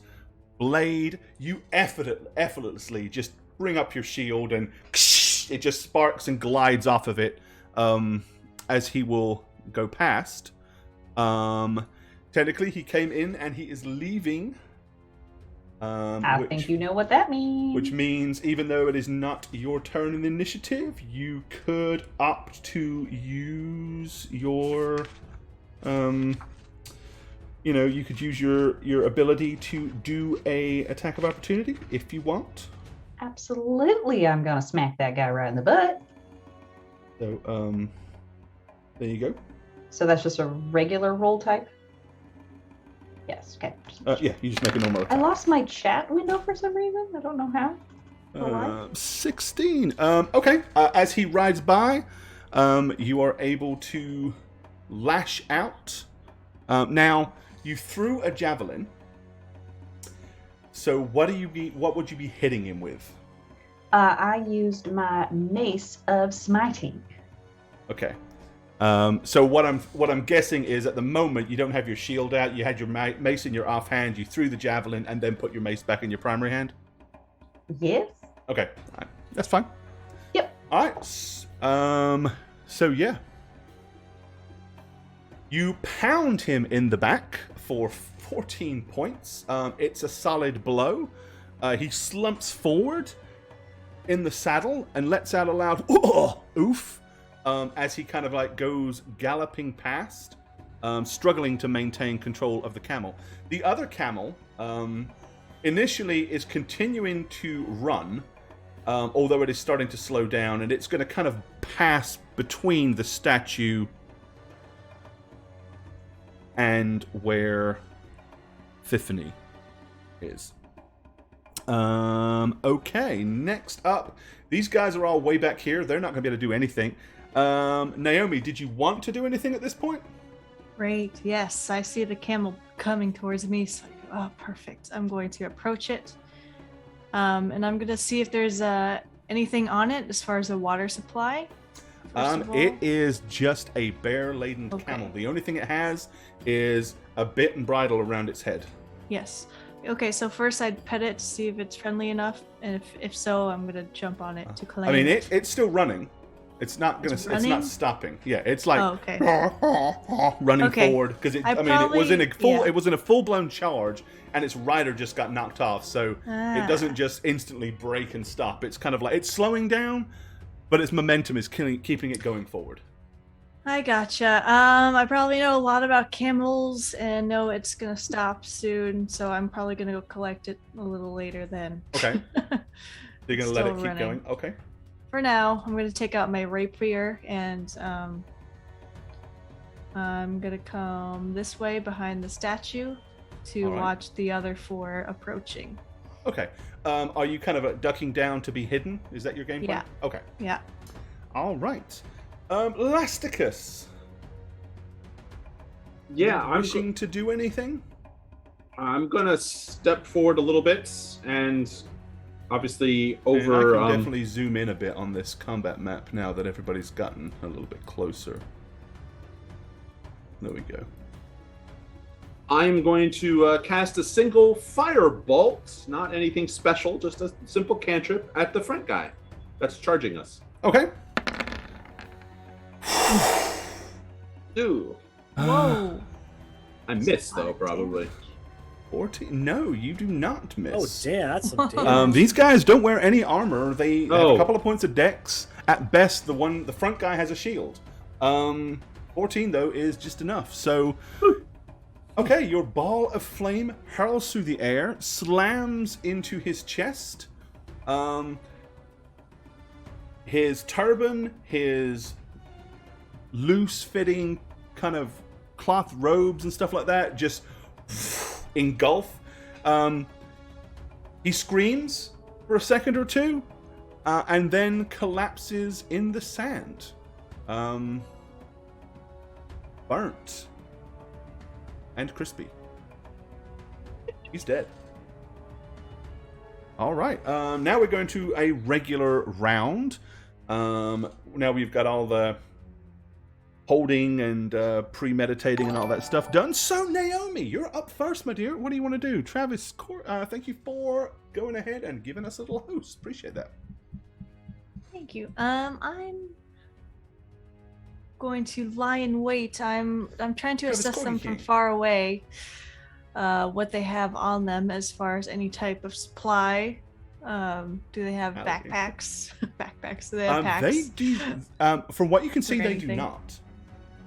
Speaker 1: blade. You effortlessly just bring up your shield and it just sparks and glides off of it as he will go past. Technically, he came in and he is leaving.
Speaker 5: I think you know what that means.
Speaker 1: Which means, even though it is not your turn in the initiative, you could opt to use your, you could use your ability to do a attack of opportunity if you want.
Speaker 5: Absolutely, I'm gonna smack that guy right in the butt.
Speaker 1: So, there you go.
Speaker 5: So that's just a regular roll type? Yes, okay.
Speaker 1: Yeah, you just make a normal attack.
Speaker 5: I lost my chat window for some reason. I don't know how.
Speaker 1: 16. Okay. As he rides by, you are able to lash out. Now, you threw a javelin. So what would you be hitting him with?
Speaker 5: I used my mace of smiting.
Speaker 1: Okay. So what I'm guessing is at the moment you don't have your shield out. You had your mace in your offhand. You threw the javelin and then put your mace back in your primary hand.
Speaker 5: Yes.
Speaker 1: Okay, all right. That's fine.
Speaker 5: Yep.
Speaker 1: All right. So yeah, you pound him in the back for 14 points. It's a solid blow. He slumps forward in the saddle and lets out a loud oof. As he kind of like goes galloping past, struggling to maintain control of the camel. The other camel initially is continuing to run, although it is starting to slow down, and it's going to kind of pass between the statue and where Fiffany is. Okay, next up, these guys are all way back here. They're not going to be able to do anything. Naomi, did you want to do anything at this point?
Speaker 3: Great. Yes, I see the camel coming towards me. So, oh, perfect. I'm going to approach it. And I'm going to see if there's anything on it as far as a water supply.
Speaker 1: It is just a bear-laden camel. The only thing it has is a bit and bridle around its head.
Speaker 3: Yes. Okay, so first I'd pet it to see if it's friendly enough, and if so, I'm going to jump on it to claim.
Speaker 1: I mean, it's still running. It's not gonna. It's
Speaker 3: running?
Speaker 1: not stopping. Yeah, it's like
Speaker 3: okay.
Speaker 1: running
Speaker 3: Okay.
Speaker 1: forward because it.
Speaker 3: I
Speaker 1: I mean, it was in a full.
Speaker 3: yeah.
Speaker 1: It was in a full-blown charge, and its rider just got knocked off. So it doesn't
Speaker 3: Ah.
Speaker 1: just instantly break and stop. It's kind of like it's slowing down, but its momentum is keeping it going forward.
Speaker 3: I gotcha. I probably know a lot about camels and know it's gonna stop soon, so I'm probably gonna go collect it a little later then.
Speaker 1: Okay. You're gonna let it
Speaker 3: Still
Speaker 1: keep
Speaker 3: running.
Speaker 1: going. Okay.
Speaker 3: For now, I'm gonna take out my rapier and I'm gonna come this way behind the statue to
Speaker 1: All right.
Speaker 3: watch the other 4 approaching.
Speaker 1: Okay. Are you kind of ducking down to be hidden? Is that your game plan?
Speaker 3: Yeah.
Speaker 1: Okay.
Speaker 3: Yeah.
Speaker 1: All right. Lasticus.
Speaker 4: Yeah,
Speaker 1: Wishing to do anything?
Speaker 4: I'm gonna step forward a little bit and obviously
Speaker 1: And
Speaker 4: over.
Speaker 1: I can definitely zoom in a bit on this combat map now that everybody's gotten a little bit closer. There we go.
Speaker 4: I'm going to cast a single firebolt, not anything special, just a simple cantrip at the front guy that's charging us.
Speaker 1: Okay.
Speaker 4: Ooh,
Speaker 3: Whoa.
Speaker 4: I missed though, probably.
Speaker 1: 14. No, you do not
Speaker 2: Oh
Speaker 1: miss.
Speaker 2: damn, that's some damage.
Speaker 1: These guys don't wear any armor. They have a
Speaker 4: Oh.
Speaker 1: couple of points of dex. At best, the front guy has a shield. 14 though is just enough. So, okay, your ball of flame hurls through the air, slams into his chest. His turban, his loose-fitting kind of cloth robes and stuff like that just engulf. He screams for a second or two, and then collapses in the sand. Burnt. And crispy. He's dead. Alright, now we're going to a regular round. Now we've got all the holding and premeditating and all that stuff done. So, Naomi, you're up first, my dear. What do you want to do? Travis, thank you for going ahead and giving us a little host. Appreciate that.
Speaker 3: Thank you. I'm going to lie in wait. I'm trying to
Speaker 1: Travis
Speaker 3: assess them
Speaker 1: Corky
Speaker 3: from
Speaker 1: King.
Speaker 3: far away. What they have on them as far as any type of supply. Do they have
Speaker 1: Alligator.
Speaker 3: backpacks? Backpacks. Do they have packs?
Speaker 1: They do. From what you can see,
Speaker 3: Or
Speaker 1: they do
Speaker 3: anything.
Speaker 1: not.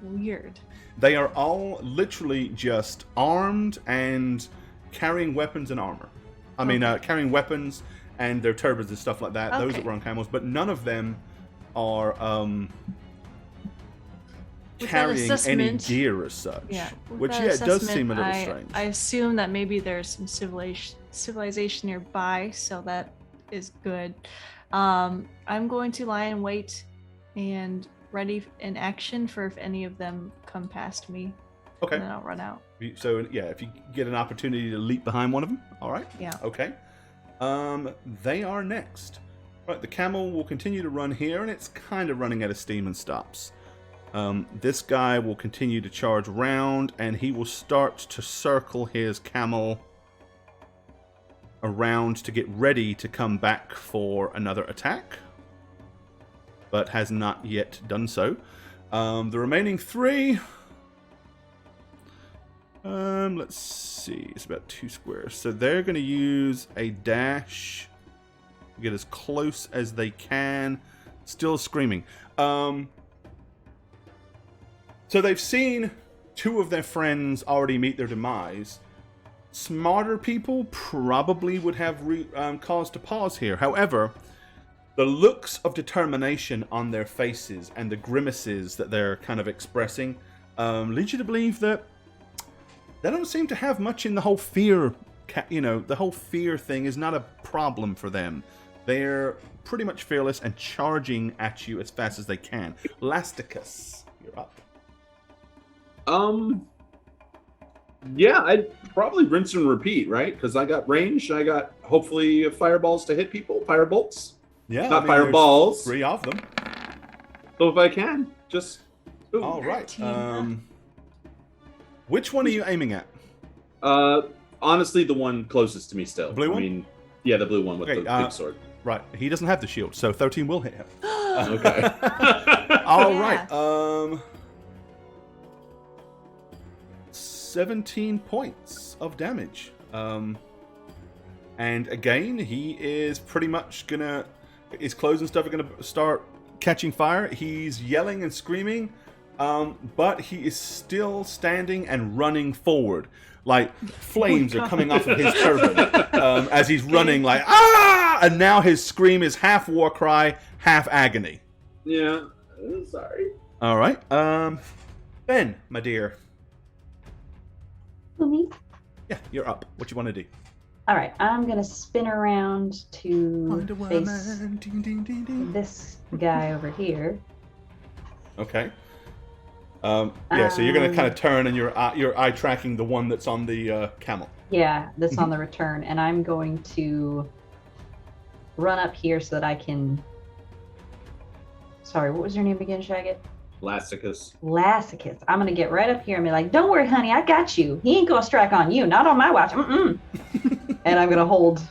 Speaker 3: Weird.
Speaker 1: They are all literally just armed and carrying weapons and armor. I mean, carrying weapons and their turbans and stuff like that. Those
Speaker 3: Okay.
Speaker 1: that were on camels, but none of them are
Speaker 3: With that
Speaker 1: carrying any
Speaker 3: assessment-
Speaker 1: gear as such.
Speaker 3: Yeah. with
Speaker 1: Which,
Speaker 3: that
Speaker 1: yeah, it does seem a
Speaker 3: assessment,
Speaker 1: little
Speaker 3: I
Speaker 1: strange.
Speaker 3: assume that maybe there's some civilization nearby, so that is good. I'm going to lie in wait and ready in action for if any of them come past me.
Speaker 1: Okay.
Speaker 3: And then I'll run out.
Speaker 1: So, yeah, if you get an opportunity to leap behind one of them, all right.
Speaker 3: Yeah.
Speaker 1: Okay. They are next. Right, the camel will continue to run here, and it's kind of running out of steam and stops. This guy will continue to charge round, and he will start to circle his camel around to get ready to come back for another attack, but has not yet done so. The remaining 3... let's see. It's about 2 squares. So they're going to use a dash to get as close as they can. Still screaming. So they've seen 2 of their friends already meet their demise. Smarter people probably would have cause to pause here. However, the looks of determination on their faces and the grimaces that they're kind of expressing lead you to believe that they don't seem to have much in the whole fear, the whole fear thing is not a problem for them. They're pretty much fearless and charging at you as fast as they can. Lasticus, you're up.
Speaker 4: Yeah, I'd probably rinse and repeat, right? Because I got range, I got hopefully fireballs to hit people, firebolts.
Speaker 1: Yeah,
Speaker 4: Not
Speaker 1: there's
Speaker 4: fireballs.
Speaker 1: 3 of them.
Speaker 4: So if I can, just... Ooh.
Speaker 1: All right.
Speaker 3: 13.
Speaker 1: Which one are you aiming at?
Speaker 4: Honestly, the one closest to me still.
Speaker 1: Blue one?
Speaker 4: I mean, yeah, the blue one with
Speaker 1: Okay,
Speaker 4: the big sword.
Speaker 1: Right, he doesn't have the shield, so 13 will hit him.
Speaker 4: Okay.
Speaker 1: All
Speaker 3: Yeah.
Speaker 1: right. 17 points of damage. And again, he is pretty much gonna. His clothes and stuff are gonna start catching fire. He's yelling and screaming, but he is still standing and running forward. Like flames are coming off of his turban as he's running, like ah! And now his scream is half war cry, half agony.
Speaker 4: Yeah. Sorry.
Speaker 1: All right, Ben, my dear.
Speaker 5: Who, me?
Speaker 1: Yeah, you're up. What you want to do?
Speaker 5: All right, I'm gonna spin around to
Speaker 1: Wonder
Speaker 5: face
Speaker 1: Woman. Ding, ding, ding, ding.
Speaker 5: this guy over here.
Speaker 1: Okay. Yeah, so you're going to kind of turn and you're eye tracking the one that's on the camel.
Speaker 5: Yeah, that's on the return, and I'm going to run up here so that I can. Sorry, what was your name again, Shagget?
Speaker 4: Blasticus.
Speaker 5: Lassicus. I'm gonna get right up here and be like, "Don't worry, honey, I got you. He ain't gonna strike on you. Not on my watch." And I'm gonna hold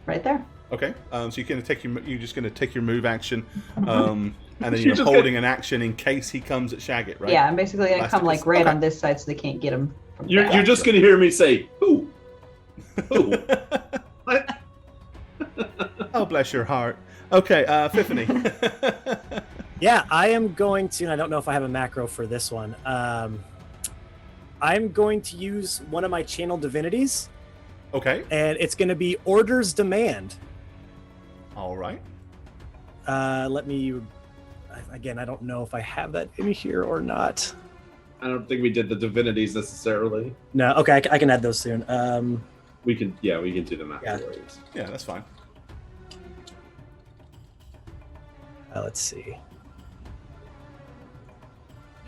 Speaker 5: right there.
Speaker 1: Okay. So you're going to take you're just going to take your move action, and then you're holding an action in case he comes at Shagget, right?
Speaker 5: Yeah, I'm basically gonna come like right
Speaker 1: Okay.
Speaker 5: on this side so they can't get him. From
Speaker 4: You're
Speaker 5: back.
Speaker 4: just gonna hear me say, "Who? Who? What?"
Speaker 1: Oh, bless your heart. Okay, Epiphany.
Speaker 2: Yeah, I am going to. And I don't know if I have a macro for this one. I'm going to use one of my channel divinities,
Speaker 1: Okay.
Speaker 2: and it's going to be Order's Demand.
Speaker 1: All right.
Speaker 2: Let me. Again, I don't know if I have that in here or not.
Speaker 4: I don't think we did the divinities necessarily.
Speaker 2: No, okay, I can add those soon.
Speaker 4: We can do them afterwards.
Speaker 1: Yeah, that's fine.
Speaker 2: Let's see.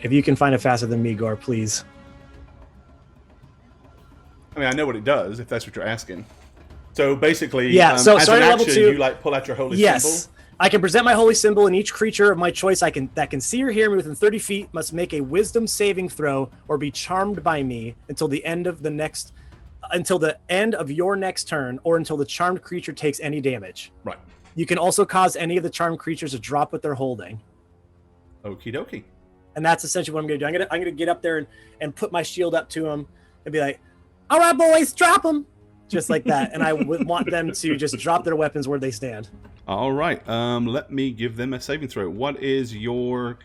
Speaker 2: If you can find it faster than me, Gore, please.
Speaker 1: I mean, I know what it does, if that's what you're asking. So basically,
Speaker 2: Yeah, so
Speaker 1: as
Speaker 2: starting
Speaker 1: an
Speaker 2: level
Speaker 1: action,
Speaker 2: 2,
Speaker 1: you like pull out your holy
Speaker 2: Yes.
Speaker 1: symbol.
Speaker 2: I can present my holy symbol, and each creature of my choice that can see or hear me within 30 feet must make a wisdom saving throw or be charmed by me until the end of your next turn, or until the charmed creature takes any damage.
Speaker 1: Right.
Speaker 2: You can also cause any of the charmed creatures to drop what they're holding.
Speaker 1: Okie dokie.
Speaker 2: And that's essentially what I'm going to do. I'm gonna get up there and put my shield up to them and be like, "All right, boys, drop them," just like that. And I would want them to just drop their weapons where they stand.
Speaker 1: All right. Let me give them a saving throw. What is your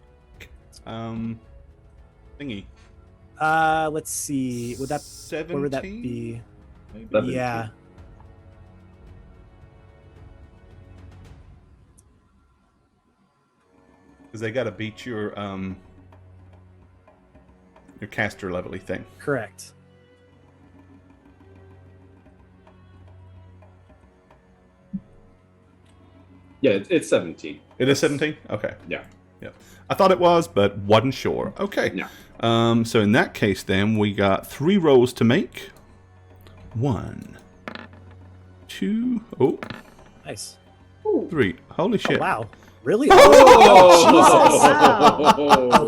Speaker 1: thingy?
Speaker 2: Let's see. Would that
Speaker 1: 17?
Speaker 2: where would that be?
Speaker 1: Maybe?
Speaker 4: 17.
Speaker 2: Yeah.
Speaker 1: Because they got to beat your caster level-y thing.
Speaker 2: Correct.
Speaker 4: Yeah, it's 17.
Speaker 1: It is 17? Okay.
Speaker 4: Yeah.
Speaker 1: I thought it was, but wasn't sure. Okay.
Speaker 4: Yeah.
Speaker 1: So in that case, then, we got 3 rolls to make. 1, 2,
Speaker 2: Nice.
Speaker 1: 3. Holy shit.
Speaker 2: Oh, wow. Really?
Speaker 4: Oh!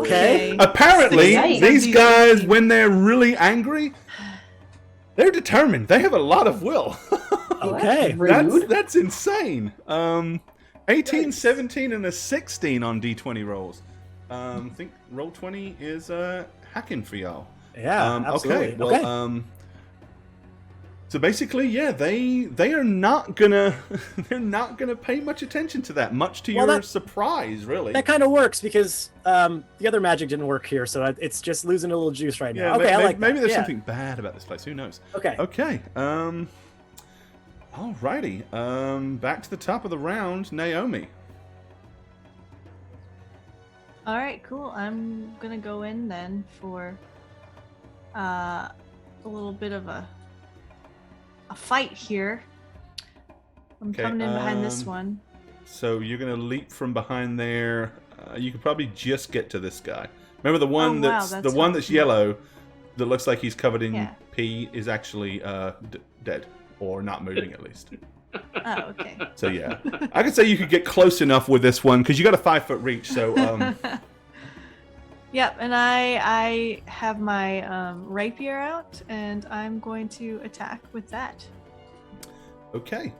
Speaker 2: Okay.
Speaker 1: Apparently,
Speaker 5: Yikes.
Speaker 1: these guys, when they're really angry, they're determined. They have a lot of will.
Speaker 2: Okay.
Speaker 5: Rude.
Speaker 1: That's insane. 18, 17, and a 16 on D20 rolls. I think roll 20 is hacking for y'all.
Speaker 2: Yeah, absolutely.
Speaker 1: Okay. Well, so basically, yeah, they are not gonna pay much attention to that. Much to your surprise, really.
Speaker 2: That kind of works because the other magic didn't work here, so it's just losing a little juice right now.
Speaker 1: Yeah,
Speaker 2: Okay, I like
Speaker 1: maybe
Speaker 2: that.
Speaker 1: there's
Speaker 2: Yeah.
Speaker 1: something bad about this place. Who knows?
Speaker 2: Okay.
Speaker 1: Okay. Alrighty. Back to the top of the round, Naomi.
Speaker 3: All right, cool. I'm gonna go in then for a little bit of a fight here. I'm
Speaker 1: Okay,
Speaker 3: coming in behind this one.
Speaker 1: So you're gonna leap from behind there. You could probably just get to this guy. Remember the one
Speaker 3: Oh, wow,
Speaker 1: that's
Speaker 3: that's
Speaker 1: the one that's
Speaker 3: helpful.
Speaker 1: yellow, that looks like he's covered in
Speaker 3: Yeah.
Speaker 1: pee, is actually dead or not moving at least.
Speaker 3: Oh, okay.
Speaker 1: So yeah, I could say you could get close enough with this one because you got a 5-foot reach. So
Speaker 3: Yep, and I have my rapier out, and I'm going to attack with that.
Speaker 1: okay.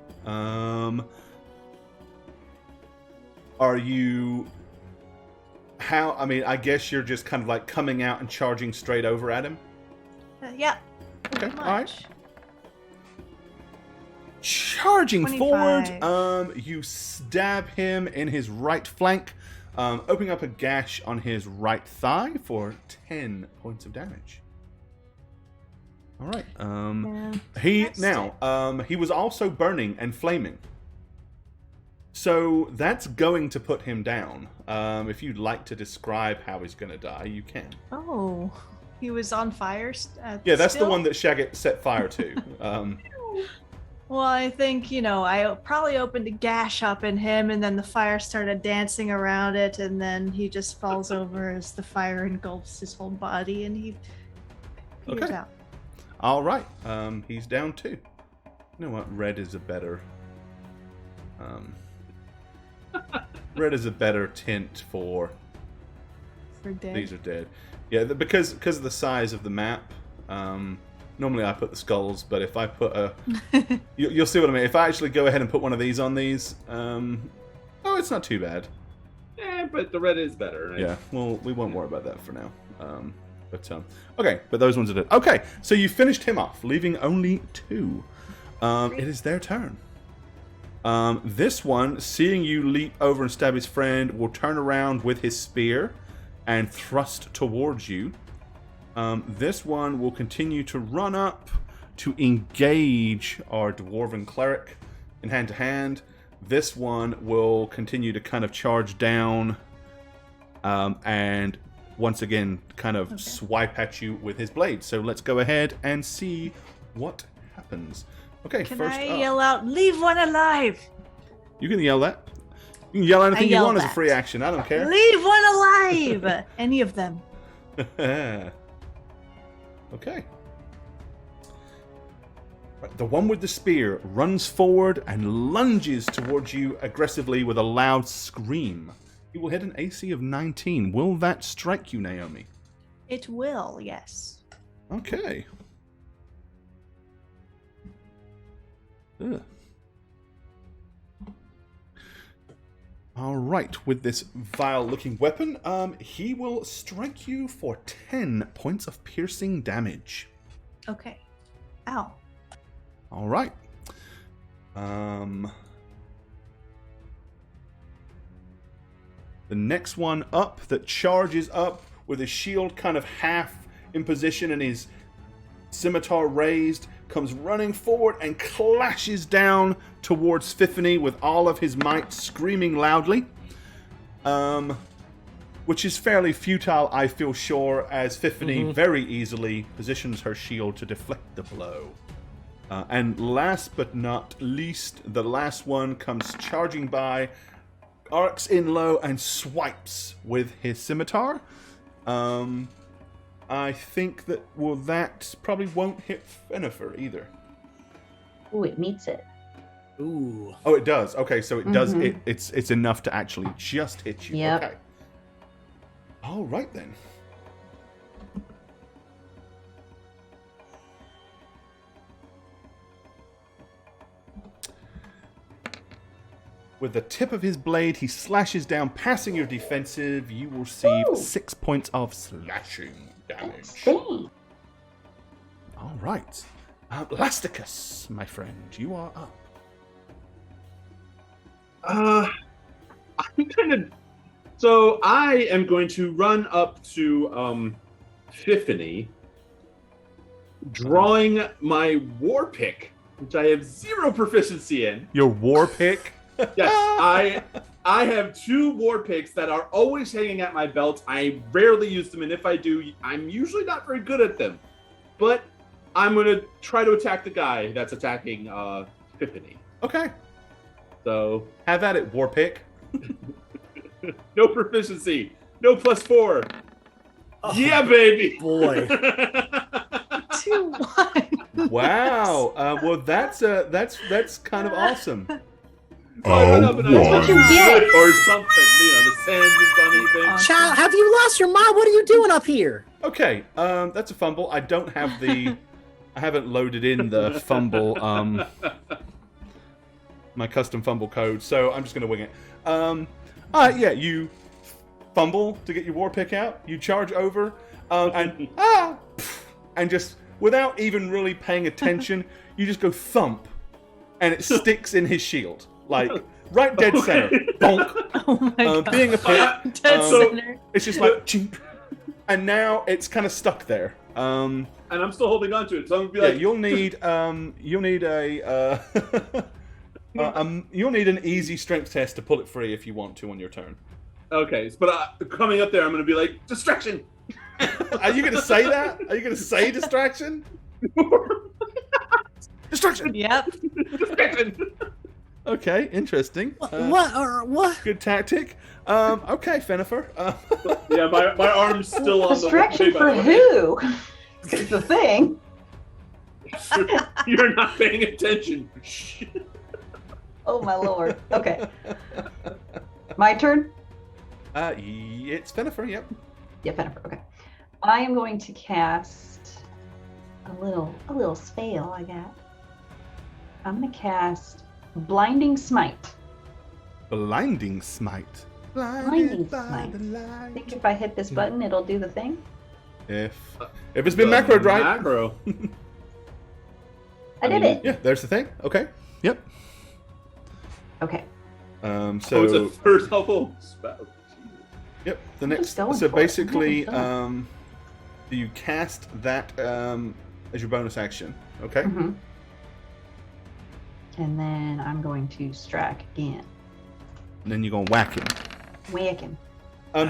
Speaker 1: Are you... I mean, I guess you're just kind of like coming out and charging straight over at him?
Speaker 3: Yeah.
Speaker 1: Okay,
Speaker 3: Much.
Speaker 1: alright. Charging
Speaker 3: 25.
Speaker 1: forward, you stab him in his right flank, opening up a gash on his right thigh for 10 points of damage. Alright, he was also burning and flaming. So that's going to put him down. If you'd like to describe how he's going to die, you can.
Speaker 3: Oh, he was on fire.
Speaker 1: Yeah, that's the one that Shagget set fire to.
Speaker 3: Well, I think, I probably opened a gash up in him, and then the fire started dancing around it, and then he just falls over as the fire engulfs his whole body, and he peters out.
Speaker 1: All right, he's down too. You know what? Red is a better tint for
Speaker 3: dead.
Speaker 1: These are dead. Yeah, because of the size of the map. Normally I put the skulls, but if I put you'll see what I mean. If I actually go ahead and put one of these on these, it's not too bad.
Speaker 4: Yeah, but the red is better. Right?
Speaker 1: Yeah, well, we won't worry about that for now. Okay, but those ones are dead. Okay, so you finished him off, leaving only 2. It is their turn. This one, seeing you leap over and stab his friend, will turn around with his spear and thrust towards you. This one will continue to run up to engage our Dwarven Cleric in hand-to-hand. This one will continue to kind of charge down and once again kind of swipe at you with his blade. So let's go ahead and see what happens. Okay,
Speaker 3: Can
Speaker 1: first
Speaker 3: I
Speaker 1: up.
Speaker 3: yell out, "Leave one alive"?
Speaker 1: You can yell that. You can yell anything you want as a
Speaker 3: that.
Speaker 1: free action. I don't care.
Speaker 3: Leave one alive! Any of them.
Speaker 1: Okay. Right, the one with the spear runs forward and lunges towards you aggressively with a loud scream. He will hit an AC of 19. Will that strike you, Naomi?
Speaker 3: It will, yes.
Speaker 1: Okay. Ugh. All right, with this vile-looking weapon, he will strike you for 10 points of piercing damage.
Speaker 3: Okay. Ow.
Speaker 1: All right. The next one up that charges up with his shield kind of half in position and his scimitar raised, comes running forward and clashes down towards Fiffany with all of his might, screaming loudly. Which is fairly futile, I feel sure, as Fiffany very easily positions her shield to deflect the blow. And last but not least, the last one comes charging by, arcs in low, and swipes with his scimitar. I think that, that probably won't hit Fenifer either.
Speaker 5: Ooh, it meets it.
Speaker 2: Ooh.
Speaker 1: Oh, it does. Okay, so it does. It's enough to actually just hit you.
Speaker 5: Yep.
Speaker 1: Okay. All right then. With the tip of his blade, he slashes down, passing your defensive. You will receive 6 points of slashing damage.
Speaker 5: Insane.
Speaker 1: All right. Elasticus, my friend, you are up.
Speaker 4: I'm kind of... So I am going to run up to Fiffany, drawing my war pick, which I have 0 proficiency in.
Speaker 1: Your war pick?
Speaker 4: Yes, I have 2 war picks that are always hanging at my belt. I rarely use them, and if I do, I'm usually not very good at them. But I'm going to try to attack the guy that's attacking Fiffany.
Speaker 1: Okay.
Speaker 4: So
Speaker 1: have at it, war pick.
Speaker 4: No proficiency. No +4. Oh, yeah, baby.
Speaker 2: Boy.
Speaker 3: 2-1.
Speaker 1: Wow. Well, that's kind of awesome.
Speaker 6: Oh,
Speaker 5: What you get?
Speaker 4: Or something. The sand is uneven.
Speaker 2: Child, have you lost your mind? What are you doing up here?
Speaker 1: Okay. That's a fumble. I don't have the. I haven't loaded in the fumble. My custom fumble code, so I'm just going to wing it. Yeah, you fumble to get your war pick out. You charge over, and just without even really paying attention, you just go thump, and it sticks in his shield, like right dead center. Bonk.
Speaker 3: Oh my god.
Speaker 1: Being a pit,
Speaker 3: Dead center.
Speaker 1: it's just like, chink, and now it's kind of stuck there.
Speaker 4: And I'm still holding on to it, so I'm gonna be like,
Speaker 1: you'll need you'll need an easy strength test to pull it free if you want to on your turn.
Speaker 4: okay, but coming up there, I'm gonna be like, distraction.
Speaker 1: Are you gonna say that? Are you gonna say distraction? Distraction.
Speaker 3: Yep.
Speaker 4: Distraction.
Speaker 1: Okay, interesting.
Speaker 2: What?
Speaker 1: Good tactic. Okay, Fenifer.
Speaker 4: Yeah, my arm's still on
Speaker 5: Distraction
Speaker 4: the
Speaker 5: for who? It's the thing.
Speaker 4: You're not paying attention.
Speaker 5: Oh my lord. Okay. My turn?
Speaker 1: It's Fenifer, yep.
Speaker 5: Yeah, Fenifer, okay. I am going to cast a little spell I got. I'm gonna cast Blinding Smite.
Speaker 1: Blinding Smite.
Speaker 5: Blinding
Speaker 1: by
Speaker 5: Smite.
Speaker 1: the light.
Speaker 5: I think if I hit this button, it'll do the thing.
Speaker 1: If it's been macroed right.
Speaker 4: Macro.
Speaker 5: I did it.
Speaker 1: Yeah, there's the thing. Okay. Yep.
Speaker 5: Okay.
Speaker 1: So
Speaker 4: it's a third level spell.
Speaker 1: Yep. The
Speaker 5: I'm
Speaker 1: next.
Speaker 5: just going
Speaker 1: So
Speaker 5: for it.
Speaker 1: basically,
Speaker 5: I'm having
Speaker 1: you cast that as your bonus action. Okay.
Speaker 5: Mm-hmm. And then I'm going to strike again.
Speaker 1: And then you're gonna whack him.
Speaker 5: Whack him.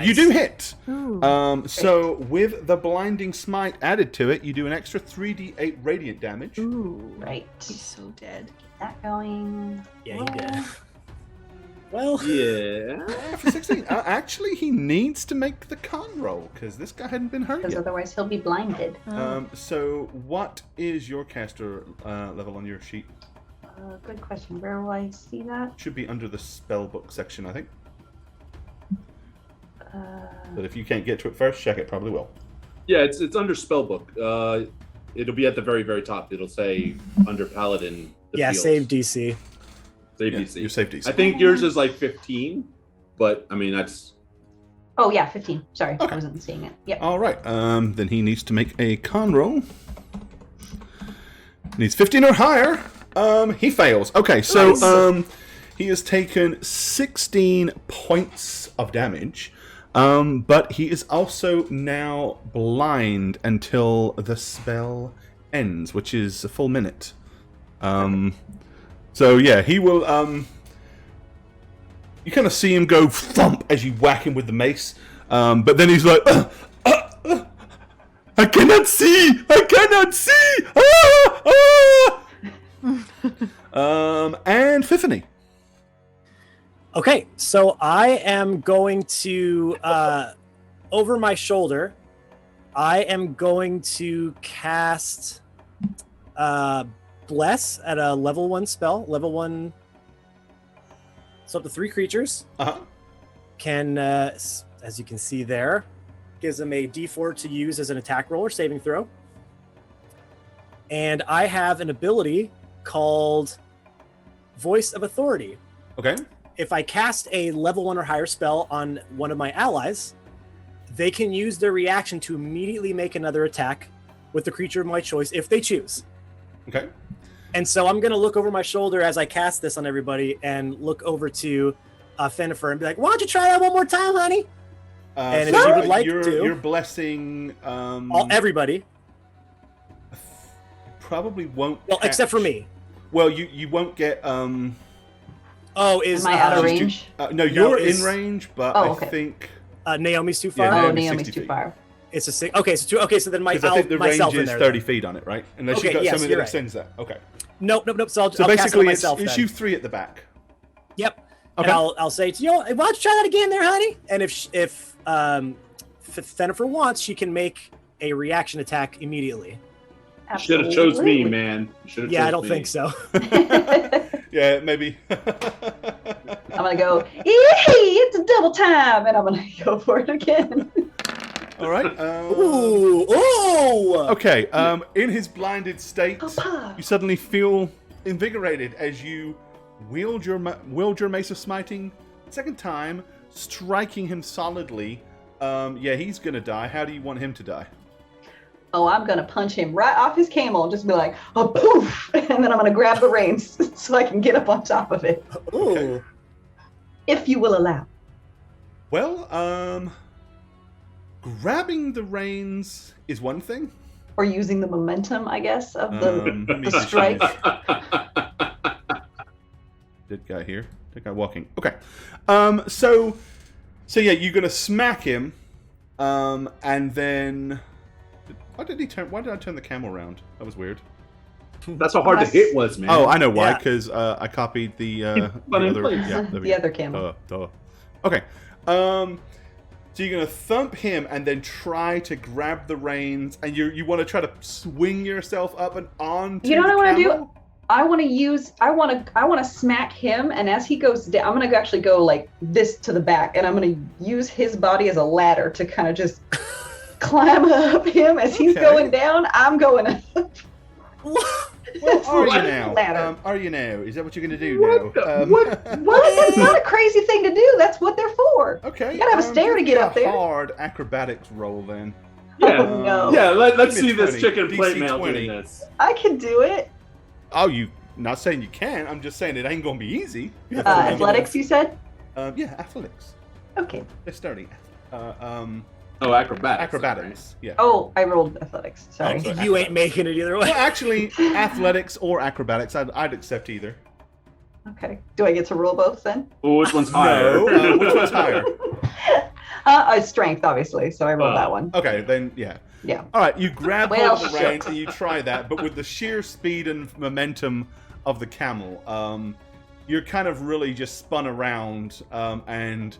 Speaker 1: You do hit.
Speaker 3: Ooh.
Speaker 1: So with the blinding smite added to it, you do an extra 3d8 radiant damage.
Speaker 3: Ooh.
Speaker 5: Right.
Speaker 3: He's so dead.
Speaker 5: Get that going.
Speaker 2: Yeah, he did. Well,
Speaker 4: Yeah.
Speaker 1: For 16. Actually, he needs to make the con roll because this guy hadn't been hurt
Speaker 5: Because
Speaker 1: yet.
Speaker 5: otherwise he'll be blinded.
Speaker 1: So what is your caster level on your sheet?
Speaker 5: Good question. Where will I see that?
Speaker 1: Should be under the spell book section, I think.
Speaker 5: Uh,
Speaker 1: But if you can't get to it first, check it. Probably will.
Speaker 4: Yeah, it's under spellbook. It'll be at the very, very top. It'll say under paladin. The
Speaker 2: yeah,
Speaker 4: fields.
Speaker 2: save DC.
Speaker 4: Save
Speaker 1: Yeah,
Speaker 4: DC.
Speaker 1: your save DC.
Speaker 4: I think yours is like 15, but I mean that's.
Speaker 5: oh yeah, 15. Sorry,
Speaker 1: Okay.
Speaker 5: I wasn't seeing it. Yep.
Speaker 1: All right. Then he needs to make a con roll. Needs 15 or higher. He fails. Okay, so
Speaker 2: Nice.
Speaker 1: he has taken 16 points of damage. But he is also now blind until the spell ends, which is a full minute. So yeah, he will. You kind of see him go thump as you whack him with the mace, but then he's like, "I cannot see! I cannot see!" And Fiffany.
Speaker 2: Okay, so I am going to, over my shoulder, I am going to cast Bless at a level 1 spell. Level 1. So up to 3 creatures.
Speaker 1: Uh-huh.
Speaker 2: Can, as you can see there, gives them a d4 to use as an attack roll or saving throw. And I have an ability called Voice of Authority.
Speaker 1: Okay.
Speaker 2: If I cast a level 1 or higher spell on one of my allies, they can use their reaction to immediately make another attack with the creature of my choice if they choose.
Speaker 1: Okay.
Speaker 2: And so I'm going to look over my shoulder as I cast this on everybody and look over to Fenifer and be like, why don't you try that one more time, honey? And if she would like
Speaker 1: you're,
Speaker 2: to-
Speaker 1: you're blessing.
Speaker 2: Everybody.
Speaker 1: Probably won't.
Speaker 2: Well, except for me.
Speaker 1: Well, you won't get.
Speaker 2: Oh, is
Speaker 5: Am I out of
Speaker 1: she's
Speaker 5: range?
Speaker 1: No, you're
Speaker 2: is-
Speaker 1: in range, but
Speaker 5: Oh,
Speaker 1: I
Speaker 5: okay.
Speaker 1: think
Speaker 2: Naomi's too far?
Speaker 1: Yeah,
Speaker 5: Oh,
Speaker 1: Naomi's
Speaker 5: Naomi's
Speaker 1: 60
Speaker 5: too
Speaker 1: feet.
Speaker 5: far.
Speaker 2: It's a 6. Okay, so then
Speaker 1: because I think the range
Speaker 2: myself in
Speaker 1: is
Speaker 2: there.
Speaker 1: 30 feet on it, right? Unless
Speaker 2: Okay,
Speaker 1: you've got
Speaker 2: yes,
Speaker 1: something
Speaker 2: you're
Speaker 1: that
Speaker 2: right.
Speaker 1: extends that. Okay.
Speaker 2: Nope. So I'll
Speaker 1: So
Speaker 2: cast it on
Speaker 1: basically,
Speaker 2: myself
Speaker 1: it's
Speaker 2: then.
Speaker 1: you 3 at the back.
Speaker 2: Yep.
Speaker 1: Okay.
Speaker 2: And I'll say to you, why don't you try that again there, honey? And if Fenifer wants, she can make a reaction attack immediely.
Speaker 4: Should have chose me,
Speaker 5: Absolutely.
Speaker 4: man. Should've
Speaker 2: Yeah, I
Speaker 4: chose
Speaker 2: don't
Speaker 4: me.
Speaker 2: think so.
Speaker 1: Yeah, maybe.
Speaker 5: I'm gonna go, yay, it's a double time, and I'm gonna go for it again.
Speaker 1: All right.
Speaker 2: Ooh!
Speaker 1: Okay. In his blinded state,
Speaker 5: Papa.
Speaker 1: you suddenly feel invigorated as you wield your mace of smiting second time, striking him solidly. Yeah, he's gonna die. How do you want him to die?
Speaker 5: Oh, I'm gonna punch him right off his camel and just be like, oh, poof, and then I'm gonna grab the reins so I can get up on top of it.
Speaker 2: Ooh.
Speaker 1: Okay.
Speaker 5: If you will allow.
Speaker 1: Well, grabbing the reins is one thing.
Speaker 5: Or using the momentum, I guess, of the
Speaker 1: see.
Speaker 5: strike.
Speaker 1: Dead guy here. Dead guy walking. Okay. So yeah, you're gonna smack him, and then why did I turn the camel around? That was weird.
Speaker 4: That's how hard the hit was, man.
Speaker 1: Oh, I know why.
Speaker 2: Yeah.
Speaker 1: Because I copied the
Speaker 4: Fun in
Speaker 1: other.
Speaker 4: place.
Speaker 1: Yeah, there we
Speaker 5: The
Speaker 1: go.
Speaker 5: other camel.
Speaker 1: Duh. Okay. So you're gonna thump him and then try to grab the reins, and you want to try to swing yourself up and onto.
Speaker 5: You know what I want to
Speaker 1: camel?
Speaker 5: do? I want to smack him, and as he goes down, I'm gonna actually go like this to the back, and I'm gonna use his body as a ladder to kind of just climb up him as he's
Speaker 1: Okay.
Speaker 5: going down. I'm going up.
Speaker 1: Well, are you
Speaker 5: Like
Speaker 1: now?
Speaker 5: ladder.
Speaker 1: Are you now? Is that what you're gonna do
Speaker 4: What
Speaker 1: now?
Speaker 4: the- what?
Speaker 5: Well, that's not a crazy thing to do. That's what they're for.
Speaker 1: Okay.
Speaker 5: You gotta have a stair to
Speaker 1: give
Speaker 5: get
Speaker 1: me
Speaker 5: up there.
Speaker 1: Hard acrobatics roll then.
Speaker 4: Yeah.
Speaker 5: Oh, no.
Speaker 4: Yeah, let's
Speaker 1: Give me
Speaker 4: see this
Speaker 1: 20.
Speaker 4: chicken
Speaker 1: DC
Speaker 4: plate mail
Speaker 1: 20.
Speaker 4: doing this.
Speaker 5: I can do it.
Speaker 1: Oh, you? Not saying you can. I'm just saying it ain't gonna be easy.
Speaker 5: Athletics, you said?
Speaker 1: Yeah, athletics.
Speaker 5: Okay.
Speaker 1: Dexterity.
Speaker 4: Oh, acrobatics.
Speaker 1: Acrobatics. Yeah.
Speaker 5: Oh, I rolled athletics. Sorry.
Speaker 1: Oh,
Speaker 2: You ain't making it either way.
Speaker 1: Well, actually, athletics or acrobatics, I'd accept either.
Speaker 5: Okay. Do I get to roll both then?
Speaker 4: Oh, which one's higher?
Speaker 1: No, which one's higher?
Speaker 5: Strength, obviously. So I rolled that one.
Speaker 1: Okay, then yeah.
Speaker 5: Yeah.
Speaker 1: All right, you grab
Speaker 5: Well,
Speaker 1: hold of the
Speaker 5: shit.
Speaker 1: reins and you try that, but with the sheer speed and momentum of the camel, you're kind of really just spun around and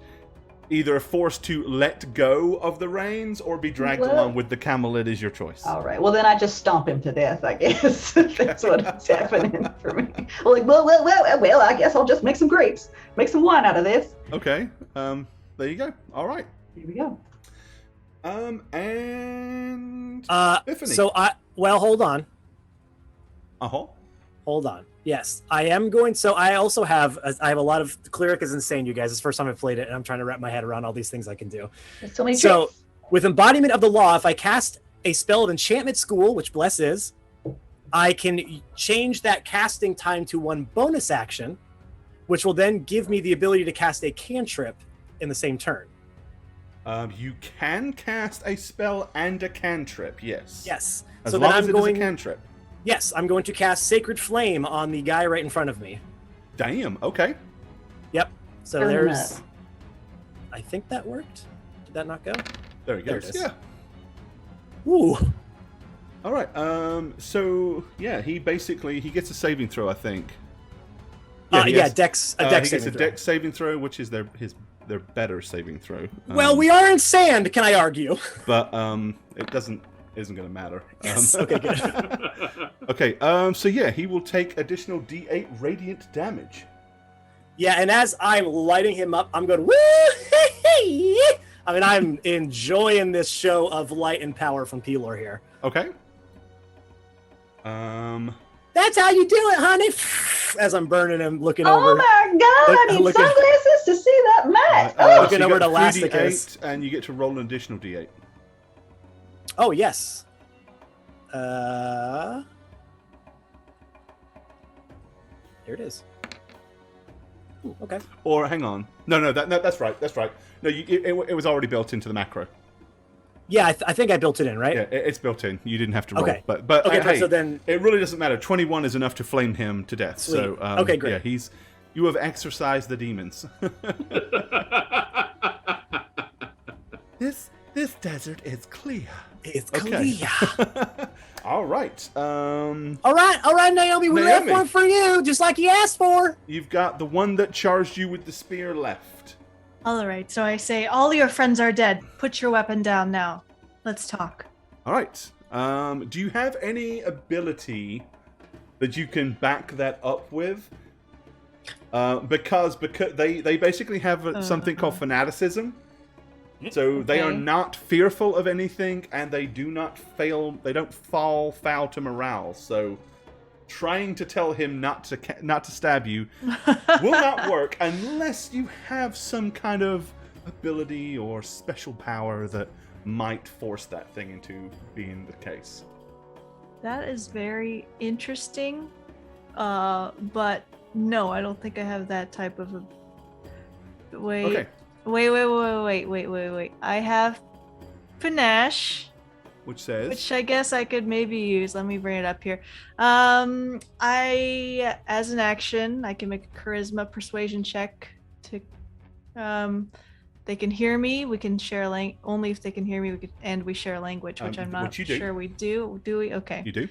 Speaker 1: either forced to let go of the reins or be dragged
Speaker 5: What?
Speaker 1: along with the camel. It is your choice.
Speaker 5: All right. Well, then I just stomp him to death, I guess. That's what's happening for me. Like, well, I guess I'll just make some grapes. Make some wine out of this.
Speaker 1: Okay, there you go. All right.
Speaker 5: Here we go.
Speaker 1: And Tiffany.
Speaker 2: So hold on.
Speaker 1: Uh-huh.
Speaker 2: Hold on. Yes, I am going. So I also have a lot of cleric is insane, you guys. It's the first time I've played it, and I'm trying to wrap my head around all these things I can do.
Speaker 5: There's so many
Speaker 2: So
Speaker 5: tricks.
Speaker 2: with embodiment of the law, if I cast a spell of enchantment school, which bless is, I can change that casting time to one bonus action, which will then give me the ability to cast a cantrip in the same turn.
Speaker 1: You can cast a spell and a cantrip, yes.
Speaker 2: Yes.
Speaker 1: As
Speaker 2: so
Speaker 1: long
Speaker 2: then
Speaker 1: as
Speaker 2: I'm
Speaker 1: it is
Speaker 2: going.
Speaker 1: a cantrip.
Speaker 2: Yes, I'm going to cast Sacred Flame on the guy right in front of me.
Speaker 1: Damn, okay.
Speaker 2: Yep. So
Speaker 5: Turn
Speaker 2: there's.
Speaker 5: that.
Speaker 2: I think that worked. Did that not go?
Speaker 1: There he
Speaker 2: There
Speaker 1: goes.
Speaker 2: it is.
Speaker 1: Yeah.
Speaker 2: Ooh.
Speaker 1: All right. So yeah, he gets a saving throw, I think.
Speaker 2: Yeah,
Speaker 1: he gets-
Speaker 2: Dex. A
Speaker 1: he
Speaker 2: Dex
Speaker 1: gets
Speaker 2: saving
Speaker 1: a
Speaker 2: throw.
Speaker 1: Dex saving throw, which is their better saving throw.
Speaker 2: Well, we are in sand. Can I argue?
Speaker 1: But it isn't going to matter.
Speaker 2: Yes. Okay. Good.
Speaker 1: Okay. So yeah, he will take additional D8 radiant damage.
Speaker 2: Yeah, and as I'm lighting him up, I'm going, woo! I mean, I'm enjoying this show of light and power from Pelor here.
Speaker 1: Okay.
Speaker 2: That's how you do it, honey. As I'm burning him, looking
Speaker 5: Oh
Speaker 2: over.
Speaker 5: my God! I need
Speaker 2: Look at-
Speaker 5: sunglasses to see that match.
Speaker 2: Looking
Speaker 1: you
Speaker 2: over
Speaker 1: got
Speaker 2: to
Speaker 1: 3d8,
Speaker 2: Elasticus.
Speaker 1: and you get to roll an additional D8.
Speaker 2: Oh, yes. Here it is. Ooh, okay.
Speaker 1: Or hang on, no, that's right. No, it was already built into the macro.
Speaker 2: Yeah, I think I built it in, right?
Speaker 1: Yeah, it's built in. You didn't have to roll.
Speaker 2: Okay.
Speaker 1: But
Speaker 2: Okay,
Speaker 1: hey,
Speaker 2: so then-
Speaker 1: it really doesn't matter. 21 is enough to flame him to death.
Speaker 2: Sweet.
Speaker 1: So
Speaker 2: Okay, great.
Speaker 1: Yeah, you have exorcised the demons. This desert is clear.
Speaker 2: It's
Speaker 1: Okay.
Speaker 2: clear.
Speaker 1: All right.
Speaker 2: All right, Naomi, we left
Speaker 1: Naomi.
Speaker 2: one for you, just like you asked for.
Speaker 1: You've got the one that charged you with the spear left.
Speaker 3: All right, so I say, all your friends are dead. Put your weapon down now. Let's talk.
Speaker 1: All right. Do you have any ability that you can back that up with? Because they basically have something called fanaticism. So they are
Speaker 3: Okay.
Speaker 1: not fearful of anything, and they don't fall foul to morale. So trying to tell him not to stab you will not work unless you have some kind of ability or special power that might force that thing into being the case.
Speaker 3: That is very interesting. But no, I don't think I have that type of a...
Speaker 1: Okay.
Speaker 3: Wait. I have panache,
Speaker 1: Which says?
Speaker 3: which I guess I could maybe use. Let me bring it up here. As an action, I can make a charisma persuasion check to, they can hear me. We can share only if they can hear me. We share language, which I'm not
Speaker 1: which you do.
Speaker 3: sure we do. Do we? Okay.
Speaker 1: You do?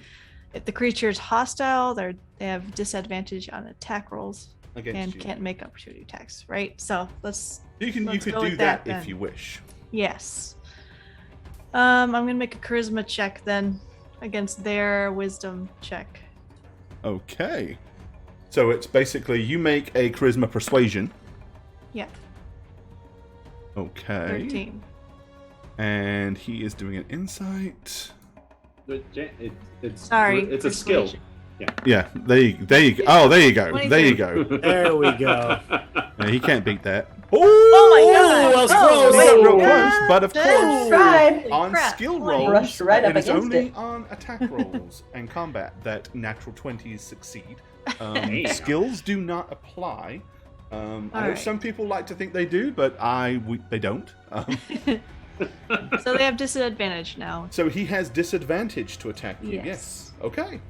Speaker 3: If the creature is hostile, they have disadvantage on attack rolls
Speaker 1: Against
Speaker 3: and
Speaker 1: you.
Speaker 3: can't make opportunity attacks. Right. So let's.
Speaker 1: You could
Speaker 3: go
Speaker 1: do
Speaker 3: with
Speaker 1: that
Speaker 3: then.
Speaker 1: if you wish.
Speaker 3: Yes. I'm gonna make a charisma check then against their wisdom check.
Speaker 1: Okay. So it's basically you make a charisma persuasion.
Speaker 3: Yeah.
Speaker 1: Okay.
Speaker 3: 13.
Speaker 1: And he is doing an insight.
Speaker 4: It's a skill.
Speaker 3: persuasion.
Speaker 1: Yeah, there you go. Oh, there you go. There you go.
Speaker 2: There we go.
Speaker 1: Yeah, he can't beat that.
Speaker 3: Oh my god!
Speaker 2: that was
Speaker 3: Oh,
Speaker 2: close.
Speaker 1: He got real close, but of
Speaker 3: Damn.
Speaker 1: course,
Speaker 5: Tried.
Speaker 1: on
Speaker 3: crap,
Speaker 1: skill
Speaker 3: 20.
Speaker 1: rolls,
Speaker 5: Rushed right up
Speaker 1: it is
Speaker 5: against
Speaker 1: only
Speaker 5: it.
Speaker 1: on attack rolls and combat that natural 20s succeed.
Speaker 4: Damn.
Speaker 1: Skills do not apply. I know
Speaker 3: Alright.
Speaker 1: some people like to think they do, but they don't.
Speaker 3: So they have disadvantage now.
Speaker 1: So he has disadvantage to attack you.
Speaker 3: Yes.
Speaker 1: Yes. Okay.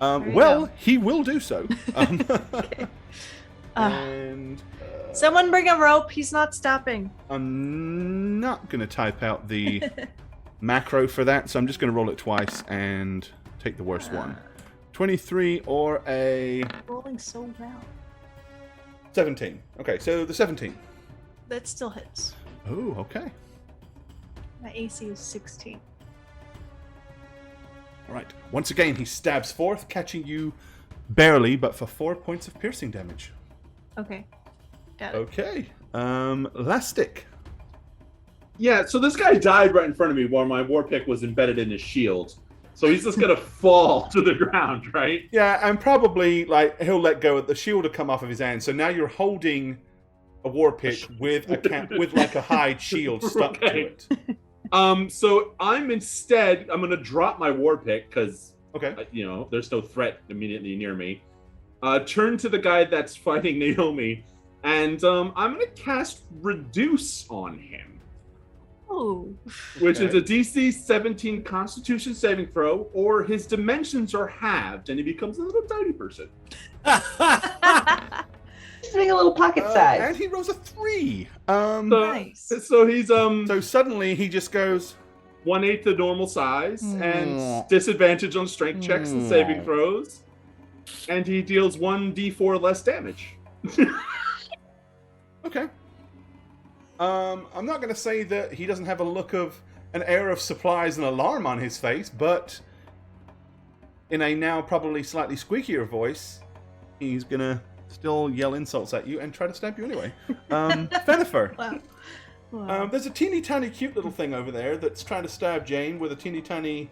Speaker 3: you
Speaker 1: Well,
Speaker 3: go.
Speaker 1: he will do so.
Speaker 3: Ah.
Speaker 1: And
Speaker 3: Someone bring a rope. He's not stopping.
Speaker 1: I'm not going to type out the macro for that, so I'm just going to roll it twice and take the worst one. 23 or a
Speaker 3: Rolling so well.
Speaker 1: 17. Okay, so the 17.
Speaker 3: That still hits.
Speaker 1: Oh, okay.
Speaker 3: My AC is 16.
Speaker 1: All right. Once again, he stabs forth, catching you barely, but for 4 points of piercing damage.
Speaker 3: Okay. Got it.
Speaker 1: Okay. Lastic.
Speaker 4: Yeah, so this guy died right in front of me while my war pick was embedded in his shield. So he's just gonna fall to the ground, right?
Speaker 1: Yeah, and probably like he'll let go. The shield will come off of his hand. So now you're holding a war pick with with like a hide shield stuck to
Speaker 4: Okay.
Speaker 1: it.
Speaker 4: So I'm gonna drop my war pick because
Speaker 1: Okay.
Speaker 4: there's no threat immediately near me. Turn to the guy that's fighting Naomi, and I'm gonna cast Reduce on him.
Speaker 3: Oh.
Speaker 4: Which is
Speaker 1: Okay.
Speaker 4: a DC 17 Constitution saving throw, or his dimensions are halved and he becomes a little tiny person.
Speaker 5: Just make a little pocket
Speaker 1: And
Speaker 5: size.
Speaker 1: he rolls a 3.
Speaker 3: Nice.
Speaker 4: So he's
Speaker 1: So suddenly he just goes.
Speaker 4: 1/8 the normal size and disadvantage on strength checks and saving throws, and he deals 1d4 less damage.
Speaker 1: Okay. I'm not going to say that he doesn't have an air of surprise and alarm on his face, but in a now probably slightly squeakier voice, he's going to still yell insults at you and try to stab you anyway. Fenifer.
Speaker 3: Wow.
Speaker 1: There's a teeny tiny cute little thing over there that's trying to stab Jane with a teeny tiny...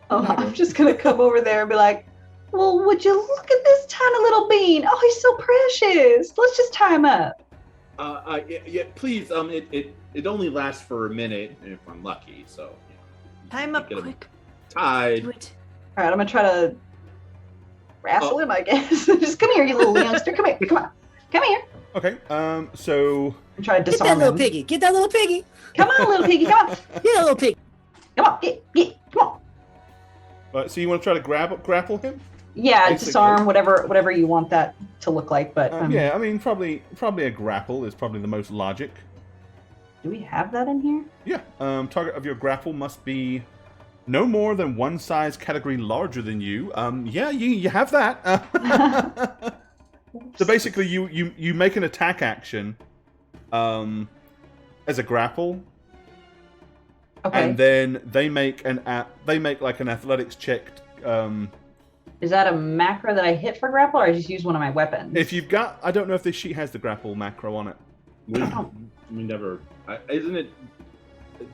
Speaker 5: Oh, I'm just gonna come over there and be like, well, would you look at this tiny little bean? Oh, he's so precious. Let's just tie him up.
Speaker 4: Yeah, please. It only lasts for a minute if I'm lucky. So
Speaker 3: Time up
Speaker 4: get him
Speaker 3: quick.
Speaker 4: tied.
Speaker 3: Do it.
Speaker 5: All right, I'm gonna try to wrestle him, I guess. Just come here, you little youngster. Come here. Come on. Come here.
Speaker 1: Okay, so...
Speaker 5: I'm trying to
Speaker 2: Get that
Speaker 5: disarm
Speaker 2: little
Speaker 5: him.
Speaker 2: piggy. Get that little piggy.
Speaker 5: Come on, little piggy. Come on.
Speaker 2: Get that little pig.
Speaker 5: Come on. Get. Come on.
Speaker 1: So you want to try to grapple him?
Speaker 5: Yeah,
Speaker 1: Basically.
Speaker 5: disarm whatever you want that to look like. But
Speaker 1: Yeah, I mean, probably a grapple is probably the most logic.
Speaker 5: do we have that in here?
Speaker 1: Yeah, target of your grapple must be no more than one size category larger than you. Yeah, you have that. So basically, you make an attack action as a grapple,
Speaker 5: Okay.
Speaker 1: and then they make like an athletics check.
Speaker 5: Is that a macro that I hit for grapple, or I just use one of my weapons?
Speaker 1: If you've got, I don't know if this sheet has the grapple macro on it.
Speaker 4: We never. Isn't it?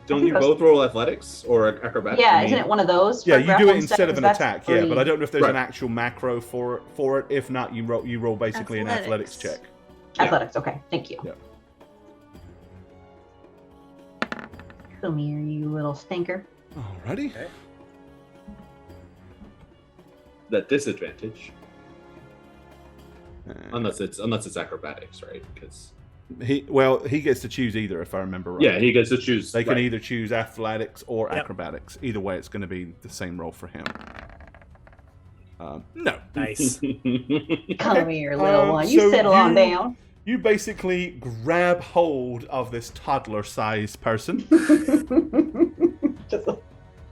Speaker 4: Don't you both roll athletics or acrobatics?
Speaker 5: Yeah, isn't it one of those? for
Speaker 1: Yeah, you do
Speaker 5: grapple
Speaker 1: it instead of an
Speaker 5: 'Cause that's
Speaker 1: attack. Yeah,
Speaker 5: free.
Speaker 1: but I don't know if there's an
Speaker 4: Right.
Speaker 1: actual macro for it. If not, you roll basically an athletics check.
Speaker 5: Athletics. Okay, thank you.
Speaker 1: Yeah.
Speaker 5: Come here, you little stinker.
Speaker 1: Alrighty.
Speaker 2: Okay.
Speaker 4: That disadvantage, unless it's acrobatics, right? Because
Speaker 1: He gets to choose either, if I remember right.
Speaker 4: yeah, he gets to choose.
Speaker 1: They can
Speaker 4: right.
Speaker 1: either choose athletics or acrobatics. Either way, it's going to be the same roll for him. No.
Speaker 2: Nice.
Speaker 5: Come here, little one. You
Speaker 1: so
Speaker 5: settle on down.
Speaker 1: You basically grab hold of this toddler-sized person.
Speaker 5: Just,
Speaker 1: All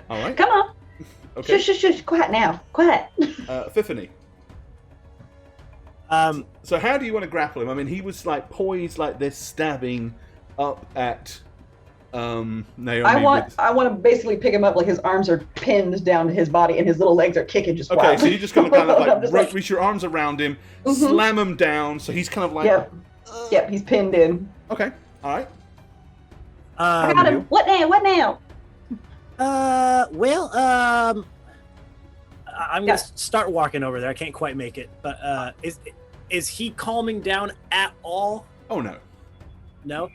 Speaker 1: right.
Speaker 5: come on.
Speaker 1: Okay.
Speaker 5: Shush. Quiet now. Quiet.
Speaker 1: Epiphany. So how do you want to grapple him? I mean, he was like poised like this, stabbing up at Naomi.
Speaker 5: I want to basically pick him up like his arms are pinned down to his body and his little legs are kicking just
Speaker 1: Okay,
Speaker 5: wild.
Speaker 1: so you just kind of
Speaker 5: I'm just
Speaker 1: like reach your arms around him, slam him down, so he's kind of like...
Speaker 5: Yep, he's pinned in.
Speaker 1: Okay, all right.
Speaker 5: I got him. What now?
Speaker 2: I'm gonna start walking over there. I can't quite make it, but is he calming down at all?
Speaker 1: Oh no.
Speaker 2: No.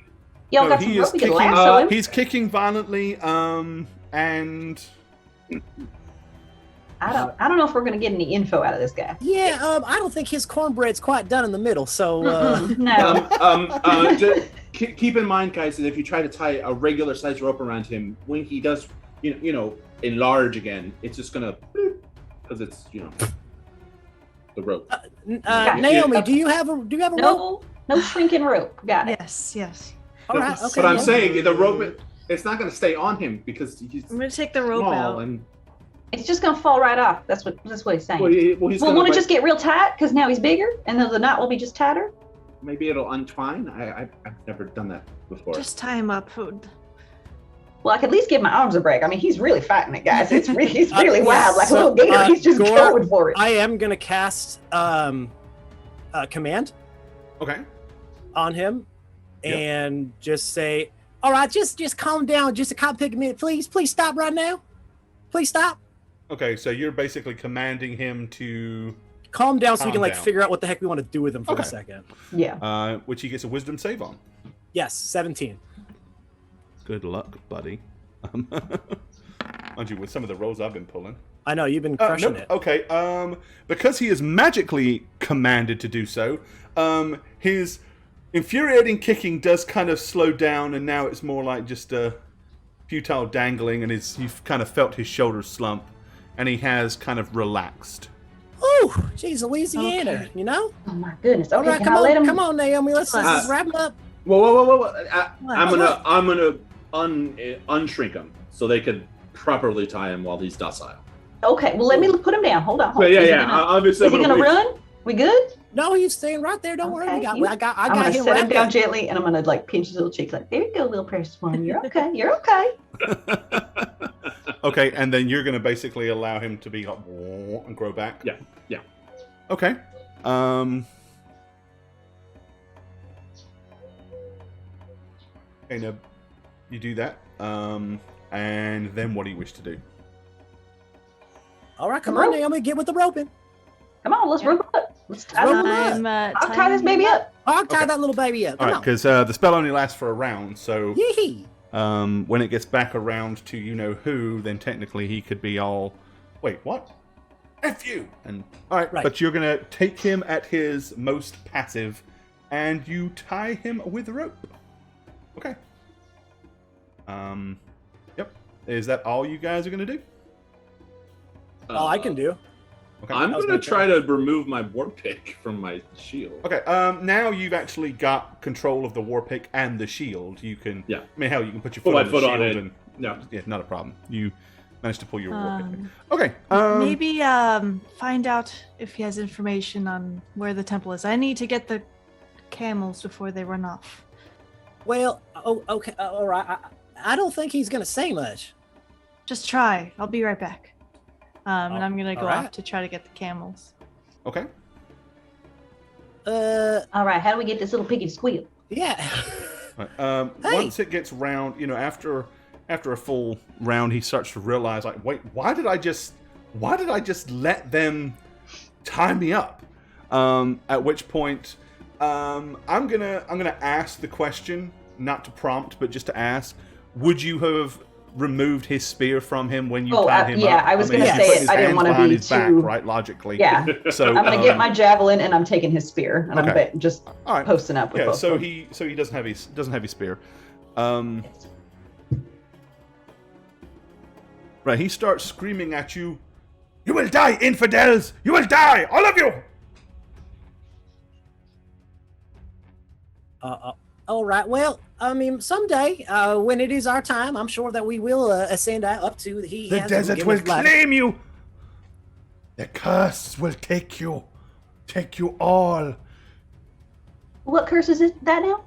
Speaker 5: Y'all
Speaker 1: No,
Speaker 5: got some
Speaker 1: he
Speaker 5: rope
Speaker 1: is
Speaker 5: we can
Speaker 1: kicking.
Speaker 5: lasso him.
Speaker 1: He's kicking violently, and
Speaker 5: I don't know if we're gonna get any info out of this guy.
Speaker 2: Yeah. I don't think his cornbread's quite done in the middle. So.
Speaker 5: No.
Speaker 4: Just keep in mind, guys, that if you try to tie a regular size rope around him, when he does, enlarge again, it's just gonna, because it's the rope.
Speaker 2: Naomi, do you have a rope?
Speaker 5: No shrinking rope. Got it.
Speaker 3: Yes.
Speaker 2: All right. Okay.
Speaker 4: But I'm saying the rope, it's not gonna stay on him because he's
Speaker 3: I'm gonna take the rope
Speaker 4: small
Speaker 3: out.
Speaker 4: and.
Speaker 5: It's just gonna fall right off. That's what he's saying.
Speaker 4: Well, he's
Speaker 5: Well, won't it just get real tight because now he's bigger, and then the knot will be just tighter?
Speaker 4: Maybe it'll untwine. I've never done that before.
Speaker 3: Just tie him up.
Speaker 5: Well, I could at least give my arms a break. I mean, he's really fighting it, guys. He's really wild, like a
Speaker 2: so,
Speaker 5: little gator. He's just
Speaker 2: Gore,
Speaker 5: going for it.
Speaker 2: I am gonna cast command
Speaker 1: okay.
Speaker 2: on him,
Speaker 1: Yep.
Speaker 2: and just say, "All right, just calm down. Just take a minute, please. Please stop right now. Please stop.
Speaker 1: Okay, so you're basically commanding him to,
Speaker 2: Calm down, so we
Speaker 1: Calm
Speaker 2: can
Speaker 1: down.
Speaker 2: figure out what the heck we want to do with him for
Speaker 1: Okay.
Speaker 2: a second."
Speaker 5: Yeah.
Speaker 1: which he gets a wisdom save on.
Speaker 2: Yes, 17.
Speaker 1: Good luck, buddy. Mind you, with some of the rolls I've been pulling.
Speaker 2: I know you've been crushing it.
Speaker 1: Okay, because he is magically commanded to do so, his infuriating kicking does kind of slow down, and now it's more like just a futile dangling, and you've kind of felt his shoulders slump, and he has kind of relaxed.
Speaker 2: Oh, geez, Louisiana,
Speaker 3: Okay.
Speaker 2: you know?
Speaker 5: Oh my goodness.
Speaker 2: All
Speaker 5: Okay,
Speaker 2: right,
Speaker 5: can I let him?
Speaker 2: come on, Naomi. Let's wrap him up.
Speaker 4: Whoa! I'm gonna unshrink him so they could properly tie him while he's docile.
Speaker 5: Okay, well let me put him down. Hold on.
Speaker 4: But yeah. Obviously,
Speaker 5: Is he gonna run? We good?
Speaker 2: No, he's staying right there. Don't worry.
Speaker 5: Okay,
Speaker 2: I got
Speaker 5: I'm gonna
Speaker 2: him
Speaker 5: set him
Speaker 2: wrapped
Speaker 5: down
Speaker 2: up.
Speaker 5: gently, and I'm gonna like pinch his little cheeks. Like, there you go, little precious one. You're okay. You're okay.
Speaker 1: Okay, and then you're going to basically allow him to be up and grow back?
Speaker 4: Yeah.
Speaker 1: Okay. Okay, now you do that. And then what do you wish to do?
Speaker 2: All right, come on, Naomi. Get with the roping.
Speaker 5: Come on, let's rope up. Let's tie him up. I'll tie this baby up.
Speaker 2: I'll tie that little baby up.
Speaker 1: All
Speaker 2: Come
Speaker 1: right, because the spell only lasts for a round, so
Speaker 2: Yee.
Speaker 1: when it gets back around to you-know-who, then technically he could be all, wait, what? F you! And, all right, but you're going to take him at his most passive, and you tie him with rope. Okay. Yep. Is that all you guys are going to do?
Speaker 2: All I can do.
Speaker 1: Okay.
Speaker 4: I'm going to try to remove my war pick from my shield.
Speaker 1: Okay, now you've actually got control of the war pick and the shield. You can, I mean, hell, you can put your foot on the shield
Speaker 4: on it.
Speaker 1: and yeah, not a problem. You managed to pull your war pick. Okay.
Speaker 3: Maybe find out if he has information on where the temple is. I need to get the camels before they run off.
Speaker 2: Well, okay, all right. I don't think he's gonna say much.
Speaker 3: Just try. I'll be right back. And I'm gonna go
Speaker 2: right.
Speaker 3: off to try to get the camels.
Speaker 1: Okay.
Speaker 5: All right, how do we get this little piggy to squeal?
Speaker 2: Yeah.
Speaker 1: Right. Once it gets round, after a full round, he starts to realize, like, wait, why did I just let them tie me up? At which point, I'm gonna ask the question, not to prompt, but just to ask. Would you have removed his spear from him when you tied him up?
Speaker 5: Yeah, I was gonna
Speaker 1: he's
Speaker 5: say
Speaker 1: putting
Speaker 5: it.
Speaker 1: his
Speaker 5: I didn't
Speaker 1: hands
Speaker 5: want to
Speaker 1: behind
Speaker 5: be
Speaker 1: his back,
Speaker 5: too.
Speaker 1: right? Logically.
Speaker 5: Yeah.
Speaker 1: So
Speaker 5: I'm gonna get my javelin and I'm taking his spear and
Speaker 1: Okay.
Speaker 5: I'm just
Speaker 1: all right.
Speaker 5: posting up with
Speaker 1: Yeah.
Speaker 5: both
Speaker 1: So
Speaker 5: of them.
Speaker 1: he doesn't have his spear. Right. He starts screaming at you. You will die, infidels! You will die, all of you!
Speaker 2: All right. Well, I mean, someday, when it is our time, I'm sure that we will ascend up to
Speaker 1: The desert will claim you. The curse will take you all.
Speaker 5: What curse is it that now?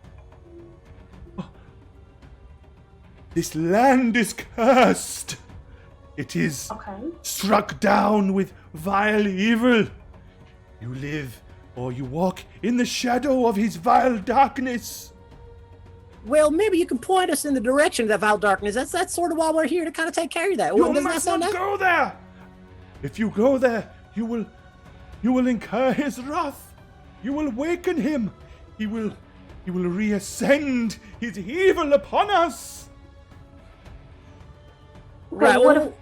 Speaker 1: This land is cursed. It is struck down with vile evil. You live or you walk in the shadow of his vile darkness.
Speaker 2: Well, maybe you can point us in the direction of that vile darkness. That's sort of why we're here, to kind of take care of that.
Speaker 1: You
Speaker 2: Doesn't that
Speaker 1: must
Speaker 2: sound
Speaker 1: not
Speaker 2: nice?
Speaker 1: go there. If you go there, you will incur his wrath. You will awaken him. He will reascend his evil upon us.
Speaker 2: Right.
Speaker 5: What
Speaker 2: Well,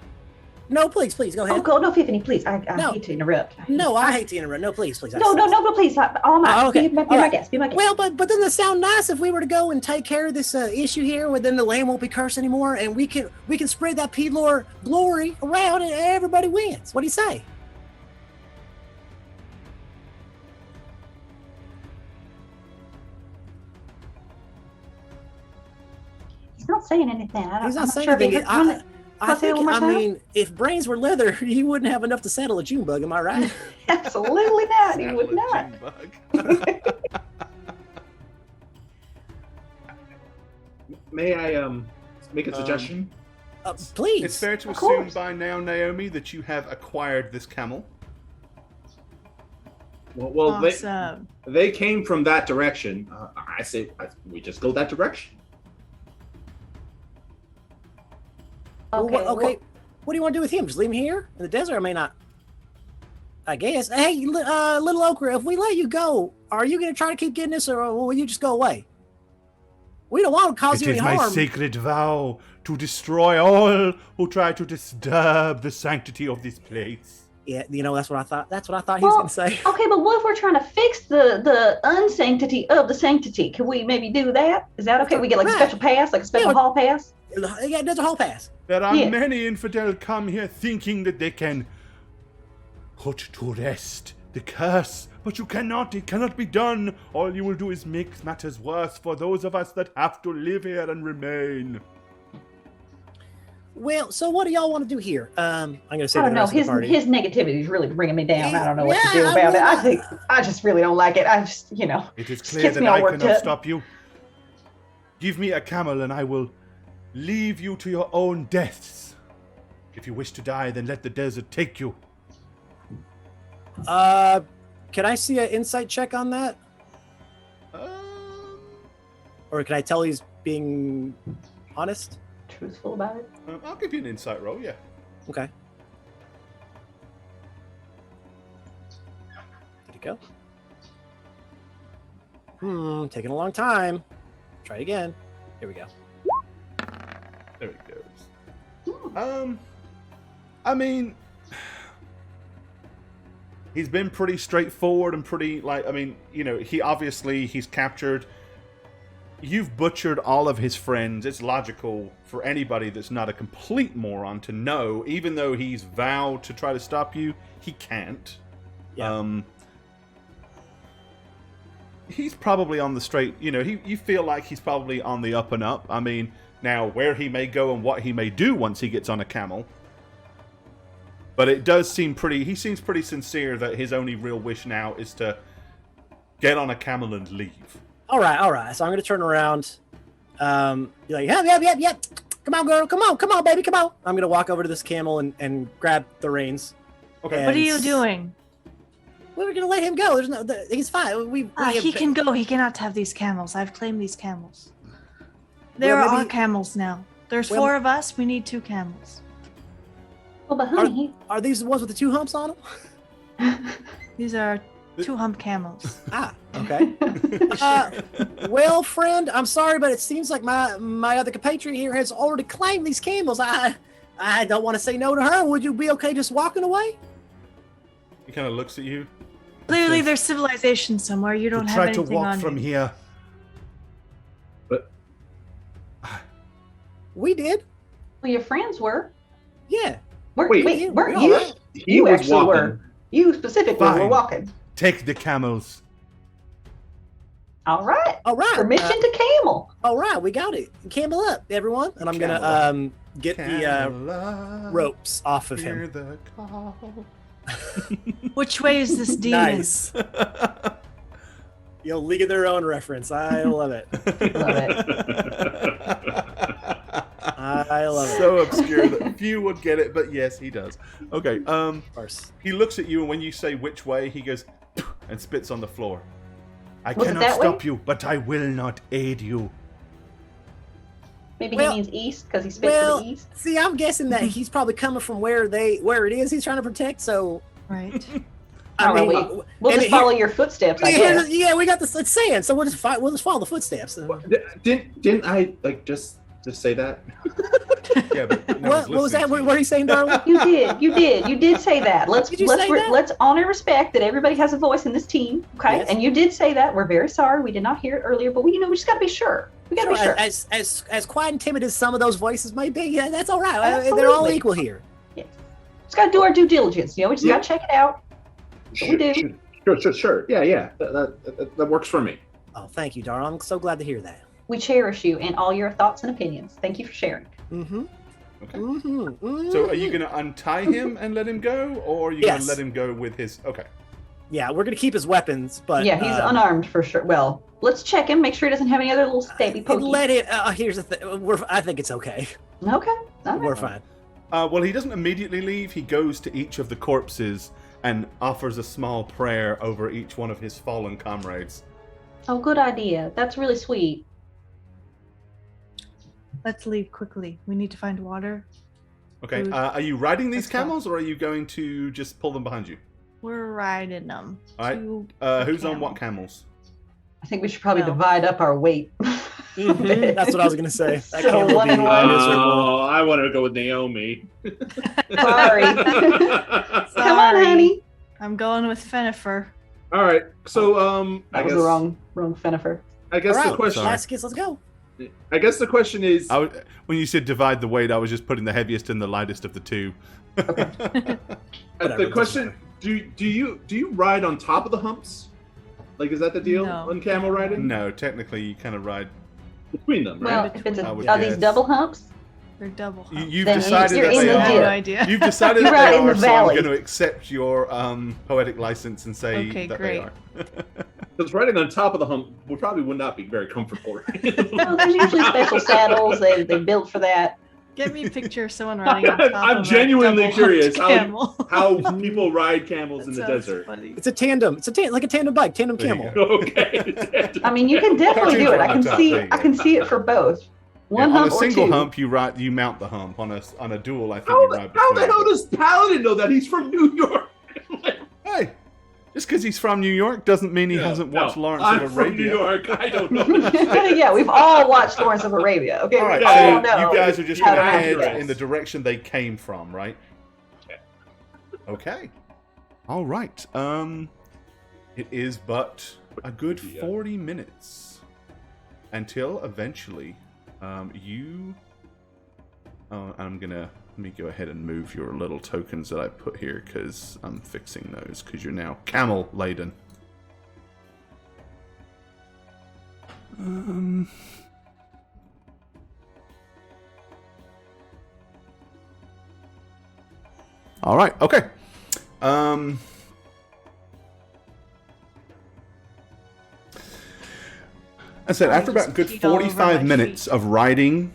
Speaker 2: no, please, go ahead.
Speaker 5: Oh, no, Tiffany, please. I
Speaker 2: No.
Speaker 5: hate to interrupt.
Speaker 2: No, I hate to interrupt. No, please.
Speaker 5: No, please. All my,
Speaker 2: okay.
Speaker 5: be my
Speaker 2: All right.
Speaker 5: guest. Be my guest.
Speaker 2: Well, but doesn't it sound nice if we were to go and take care of this issue here, where then the land won't be cursed anymore, and we can spread that P-Lore glory around, and everybody wins. What do you say?
Speaker 5: He's not saying anything.
Speaker 2: He's not
Speaker 5: I'm
Speaker 2: saying
Speaker 5: sure
Speaker 2: anything.
Speaker 5: I
Speaker 2: mean, if brains were leather, he wouldn't have enough to settle a June bug. Am I right?
Speaker 5: Absolutely not. He would not.
Speaker 4: May I make a suggestion?
Speaker 2: Please.
Speaker 1: It's fair to
Speaker 5: Of
Speaker 1: assume
Speaker 5: course.
Speaker 1: by now, Naomi, that you have acquired this camel.
Speaker 4: Well,
Speaker 3: Awesome.
Speaker 4: they came from that direction. I say we just go that direction.
Speaker 2: Okay. What do you want to do with him? Just leave him here in the desert? I mean, I guess. Hey, little Okra, if we let you go, are you going to try to keep getting this, or will you just go away? We don't want to cause
Speaker 1: It
Speaker 2: you
Speaker 1: is
Speaker 2: any
Speaker 1: my
Speaker 2: harm.
Speaker 1: sacred vow to destroy all who try to disturb the sanctity of this place.
Speaker 2: Yeah, that's what I thought. That's what I thought he was going to say.
Speaker 5: Okay, but what if we're trying to fix the unsanctity of the sanctity? Can we maybe do that? Is that okay? We get like a special pass, like a special hall pass?
Speaker 2: Yeah, there's a whole pass.
Speaker 1: There are many infidels come here thinking that they can put to rest the curse, but you cannot. It cannot be done. All you will do is make matters worse for those of us that have to live here and remain.
Speaker 2: Well, so what do y'all want to do here? I'm going to say
Speaker 5: I don't
Speaker 2: the
Speaker 5: know.
Speaker 2: rest of the party.
Speaker 5: His negativity is really bringing me down. I don't know what to do
Speaker 2: Yeah,
Speaker 5: about it.
Speaker 2: well,
Speaker 5: I just really don't like it. I just,
Speaker 1: It is
Speaker 5: just
Speaker 1: clear
Speaker 5: gets
Speaker 1: that
Speaker 5: me all
Speaker 1: I
Speaker 5: worked
Speaker 1: cannot
Speaker 5: up.
Speaker 1: stop you. Give me a camel and I will leave you to your own deaths. If you wish to die, then let the desert take you.
Speaker 2: Can I see an insight check on that? Or can I tell he's being honest?
Speaker 5: Truthful about it.
Speaker 1: I'll give you an insight roll, yeah.
Speaker 2: Okay. Did it go? Taking a long time. Try it again. Here we go.
Speaker 1: There it goes. I mean, he's been pretty straightforward and pretty, he's captured. You've butchered all of his friends. It's logical for anybody that's not a complete moron to know, even though he's vowed to try to stop you, he can't.
Speaker 2: Yeah.
Speaker 1: He's probably on the straight, you feel like he's probably on the up and up. I mean, now where he may go and what he may do once he gets on a camel. But it does seem he seems pretty sincere that his only real wish now is to get on a camel and leave.
Speaker 2: All right. So I'm going to turn around. Be like, yep. Come on, girl. Come on, baby. Come on. I'm going to walk over to this camel and grab the reins.
Speaker 1: Okay.
Speaker 3: What are you doing?
Speaker 2: We're going to let him go. He's fine.
Speaker 3: He can go. He cannot have these camels. I've claimed these camels. There
Speaker 2: Well,
Speaker 3: are
Speaker 2: maybe-
Speaker 3: camels now. There's
Speaker 2: Well-
Speaker 3: 4 of us. We need 2 camels.
Speaker 5: Well, but honey,
Speaker 2: Are these the ones with the 2 humps on them?
Speaker 3: These are 2 hump camels.
Speaker 2: Okay. Well, friend, I'm sorry, but it seems like my other compatriot here has already claimed these camels. I don't want to say no to her. Would you be okay just walking away?
Speaker 1: He kind of looks at you.
Speaker 3: Clearly, there's civilization somewhere. You don't have
Speaker 1: Try
Speaker 3: anything
Speaker 1: to walk
Speaker 3: on
Speaker 1: from
Speaker 3: you.
Speaker 1: here.
Speaker 2: We did.
Speaker 5: Well, your friends were.
Speaker 2: Yeah.
Speaker 4: Wait,
Speaker 5: weren't
Speaker 2: no,
Speaker 5: you?
Speaker 2: right?
Speaker 4: He
Speaker 5: You
Speaker 4: was
Speaker 5: actually
Speaker 4: walking.
Speaker 5: were. You specifically were
Speaker 1: Fine.
Speaker 5: walking.
Speaker 1: Take the camels.
Speaker 5: All right.
Speaker 2: All right.
Speaker 5: Permission to camel.
Speaker 2: All right, we got it. Camel up, everyone. And I'm gonna get the ropes off of
Speaker 1: Hear
Speaker 2: him.
Speaker 1: the call.
Speaker 3: Which way is this demon?
Speaker 2: Nice. You'll League of Their Own reference. I love it.
Speaker 5: Love
Speaker 2: I love it.
Speaker 1: So obscure that few would get it, but yes, he does. Okay,
Speaker 2: Of course.
Speaker 1: he looks at you, and when you say which way, he goes and spits on the floor. I
Speaker 5: Was it
Speaker 1: cannot
Speaker 5: that way?
Speaker 1: stop you, but I will not aid you.
Speaker 5: Maybe
Speaker 2: Well-
Speaker 5: he means east because he spits to
Speaker 2: Well,
Speaker 5: the east.
Speaker 2: see, I'm guessing that he's probably coming from where it is he's trying to protect. So,
Speaker 3: Right.
Speaker 2: I mean,
Speaker 5: We'll
Speaker 2: and
Speaker 5: just follow your footsteps, I guess.
Speaker 2: yeah, we got this. It's sand, so we'll just follow the footsteps.
Speaker 4: Didn't I like just say that?
Speaker 1: Yeah, but no
Speaker 2: What
Speaker 1: one's
Speaker 2: was that?
Speaker 1: listening to
Speaker 2: What are you saying, Darwin?
Speaker 5: You did say that.
Speaker 2: Did you say that?
Speaker 5: Let's honor and respect that everybody has a voice in this team, okay?
Speaker 2: Yes.
Speaker 5: And you did say that. We're very sorry. We did not hear it earlier, but we just got to be sure. We got to be sure.
Speaker 2: As quiet and timid as some of those voices may be, yeah, that's all right. They're all
Speaker 5: Absolutely.
Speaker 2: equal here.
Speaker 5: Yes. Just got to do our due diligence. We just
Speaker 4: Yeah.
Speaker 5: got to check it out. We do.
Speaker 4: Sure. Yeah. That works for me.
Speaker 2: Oh, thank you, Darwin. I'm so glad to hear that.
Speaker 5: We cherish you and all your thoughts and opinions. Thank you for sharing.
Speaker 2: Mm-hmm.
Speaker 1: Okay.
Speaker 2: Mm-hmm.
Speaker 1: So are you going to untie him and let him go, or are you going
Speaker 2: Yes.
Speaker 1: to let him go with his... Okay.
Speaker 2: Yeah, we're gonna keep his weapons, but
Speaker 5: Yeah, he's unarmed for sure. Well, let's check him. Make sure he doesn't have any other little stabby
Speaker 2: and
Speaker 5: pokey.
Speaker 2: let it. Here's the thing. I think it's okay.
Speaker 5: Okay. All
Speaker 2: We're
Speaker 5: right.
Speaker 2: fine.
Speaker 1: Well, he doesn't immediately leave. He goes to each of the corpses and offers a small prayer over each one of his fallen comrades.
Speaker 5: Oh, good idea. That's really sweet.
Speaker 3: Let's leave quickly. We need to find water.
Speaker 1: Okay,
Speaker 3: Food.
Speaker 1: are you riding these
Speaker 3: Let's go.
Speaker 1: camels, or are you going to just pull them behind you?
Speaker 3: We're riding them.
Speaker 1: All right.
Speaker 3: to
Speaker 1: Who's
Speaker 3: camel.
Speaker 1: on what camels?
Speaker 5: I think we should probably
Speaker 3: No.
Speaker 5: divide up our weight.
Speaker 2: Mhm, that's what I was gonna say. That
Speaker 5: So
Speaker 2: camel
Speaker 5: one
Speaker 2: would
Speaker 5: and
Speaker 2: be
Speaker 5: one.
Speaker 2: miserable.
Speaker 4: Oh, I want to go with Naomi.
Speaker 5: Sorry. Come on, honey.
Speaker 3: I'm going with Fenifer.
Speaker 4: All right. So
Speaker 5: That
Speaker 4: I
Speaker 5: was
Speaker 4: guess
Speaker 5: the wrong Fenifer.
Speaker 4: I guess
Speaker 2: All
Speaker 4: the
Speaker 2: right,
Speaker 4: question.
Speaker 2: Laskis, let's go.
Speaker 4: I guess the question is.
Speaker 1: When you said divide the weight, I was just putting the heaviest and the lightest of the two.
Speaker 2: Whatever,
Speaker 4: The question: Do you ride on top of the humps? Like, is that the deal
Speaker 3: No.
Speaker 4: on camel riding?
Speaker 1: No, technically you kind of ride.
Speaker 4: Between them,
Speaker 5: Well,
Speaker 4: right?
Speaker 5: if it's
Speaker 1: I would
Speaker 5: are these
Speaker 1: guess.
Speaker 5: double humps?
Speaker 3: They're double. humps.
Speaker 1: You've
Speaker 5: Then
Speaker 1: decided
Speaker 5: you're
Speaker 1: that
Speaker 5: in
Speaker 1: they
Speaker 5: the
Speaker 3: I have
Speaker 5: deal.
Speaker 1: are.
Speaker 3: no idea.
Speaker 1: You've decided
Speaker 5: You're
Speaker 1: that
Speaker 5: right
Speaker 1: they
Speaker 5: in the
Speaker 1: are, so I'm
Speaker 5: valley.
Speaker 1: going to accept your poetic license and say
Speaker 3: Okay,
Speaker 1: that
Speaker 3: great.
Speaker 1: they are.
Speaker 4: Because riding on top of the hump would not be very comfortable.
Speaker 5: No, there's usually special saddles. They built for that.
Speaker 3: Get me a picture of someone riding on top
Speaker 4: I'm
Speaker 3: of
Speaker 4: genuinely
Speaker 3: a double-humped
Speaker 4: curious
Speaker 3: camel.
Speaker 4: how people ride camels in
Speaker 3: That
Speaker 4: the
Speaker 3: sounds
Speaker 4: desert.
Speaker 3: funny.
Speaker 2: It's a tandem. It's like a tandem bike, tandem
Speaker 1: There you
Speaker 2: camel.
Speaker 4: Okay.
Speaker 5: I mean, you can definitely do it. I can
Speaker 1: There
Speaker 5: see.
Speaker 1: you
Speaker 5: I
Speaker 1: go.
Speaker 5: can see it for both. One
Speaker 1: Yeah, on
Speaker 5: hump
Speaker 1: a
Speaker 5: or
Speaker 1: single
Speaker 5: two.
Speaker 1: hump, you mount the hump. On a dual, I think
Speaker 4: How
Speaker 1: you
Speaker 4: the
Speaker 1: ride
Speaker 4: how the
Speaker 1: between.
Speaker 4: hell does Paladin know that he's from New York?
Speaker 1: Hey, just because he's from New York doesn't mean he hasn't watched Lawrence
Speaker 4: I'm
Speaker 1: of
Speaker 4: from New
Speaker 1: Arabia.
Speaker 4: York. I don't know.
Speaker 5: Yeah, we've all watched Lawrence of Arabia. Okay,
Speaker 1: All right,
Speaker 5: we
Speaker 1: so
Speaker 5: all know.
Speaker 1: you guys are just
Speaker 5: how
Speaker 1: going to
Speaker 5: to
Speaker 1: head
Speaker 5: dress.
Speaker 1: in the direction they came from, right? Okay. All right. It is but a good 40 minutes until eventually you. Oh, let me go ahead and move your little tokens that I put here because I'm fixing those because you're now camel laden. All right. Okay. I said after about a good
Speaker 3: peed all over
Speaker 1: 45
Speaker 3: my
Speaker 1: minutes of riding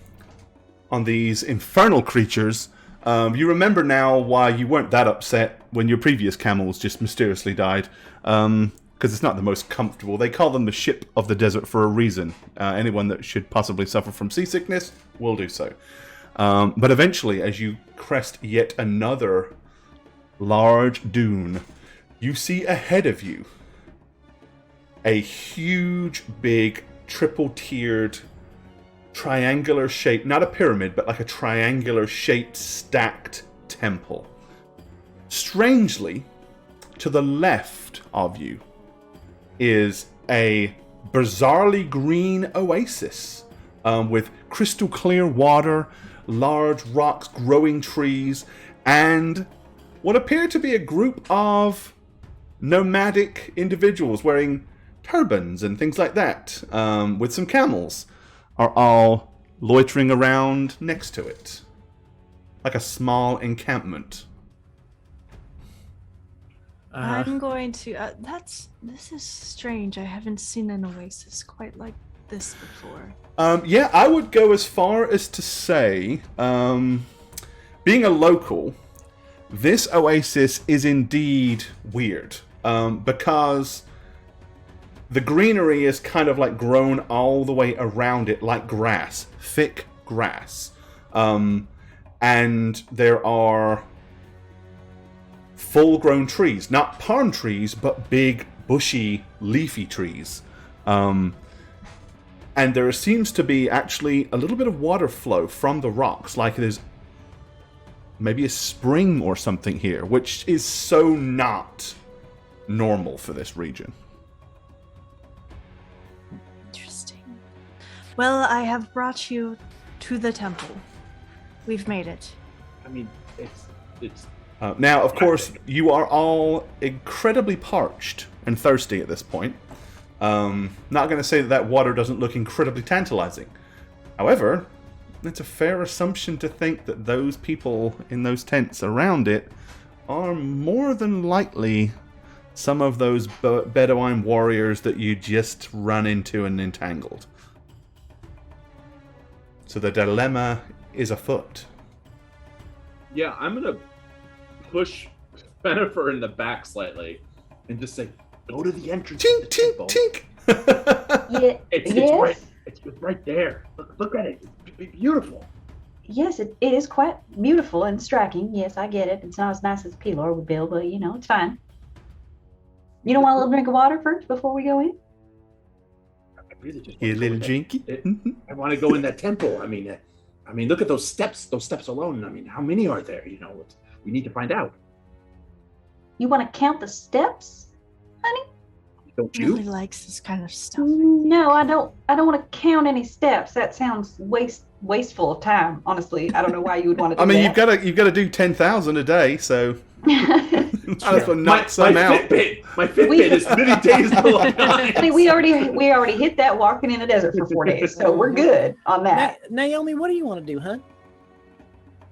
Speaker 1: on these infernal creatures, you remember now why you weren't that upset when your previous camels just mysteriously died. Because it's not the most comfortable. They call them the ship of the desert for a reason. Anyone that should possibly suffer from seasickness will do so. But eventually, as you crest yet another large dune, you see ahead of you a huge, big, triple-tiered, triangular shape, not a pyramid, but like a triangular shaped, stacked temple. Strangely, to the left of you is a bizarrely green oasis with crystal clear water, large rocks, growing trees, and what appear to be a group of nomadic individuals wearing turbans and things like that, with some camels, are all loitering around next to it. Like a small encampment.
Speaker 3: I'm going to. This is strange. I haven't seen an oasis quite like this before.
Speaker 1: Yeah, I would go as far as to say, being a local, this oasis is indeed weird. Because the greenery is kind of like grown all the way around it like grass, thick grass. And there are full-grown trees, not palm trees, but big, bushy, leafy trees. And there seems to be actually a little bit of water flow from the rocks, like there's maybe a spring or something here, which is so not normal for this region.
Speaker 3: Interesting. Well, I have brought you to the temple. We've made it.
Speaker 4: I mean, it's.
Speaker 1: Now, of course, you are all incredibly parched and thirsty at this point. Not going to say that water doesn't look incredibly tantalizing. However, it's a fair assumption to think that those people in those tents around it are more than likely some of those Bedouin warriors that you just run into and entangled. So the dilemma is afoot.
Speaker 4: Yeah, I'm gonna push Jennifer in the back slightly and just say, "Go to the entrance."
Speaker 1: Tink, tink, tink.
Speaker 5: Yeah,
Speaker 4: It's right there. Look at it. It's beautiful.
Speaker 5: Yes, it is quite beautiful and striking. Yes, I get it. It's not as nice as Pelor would build, but it's fine. You don't want a little drink of water first before we go in?
Speaker 4: I really just
Speaker 1: You a little drinky?
Speaker 4: I want to go in that temple. I mean, look at those steps. Those steps alone. I mean, how many are there? We need to find out.
Speaker 5: You want to count the steps, honey?
Speaker 4: Don't you?
Speaker 3: Really likes this kind of stuff.
Speaker 5: No, I don't. I don't want to count any steps. That sounds wasteful of time. Honestly, I don't know why you would want to do
Speaker 1: I mean,
Speaker 5: that.
Speaker 1: you've got to do 10,000 a day, so that's what knocks
Speaker 4: my
Speaker 1: some out.
Speaker 4: Fitbit is many days long.
Speaker 5: I mean, we already hit that walking in the desert for 4 days, so we're good on that.
Speaker 2: Naomi, what do you want to do, huh?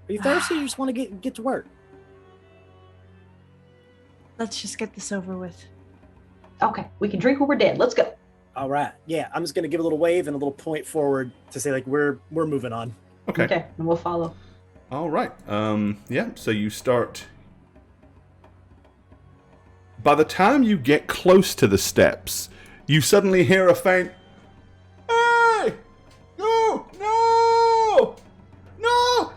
Speaker 2: Are you thirsty or you just want to get to work?
Speaker 3: Let's just get this over with.
Speaker 5: Okay, we can drink when we're dead. Let's go.
Speaker 2: All right. Yeah, I'm just gonna give a little wave and a little point forward to say like we're moving on.
Speaker 1: Okay,
Speaker 5: and we'll follow.
Speaker 1: All right. Yeah, so you start. By the time you get close to the steps, you suddenly hear a faint, "Hey! No! No! No!"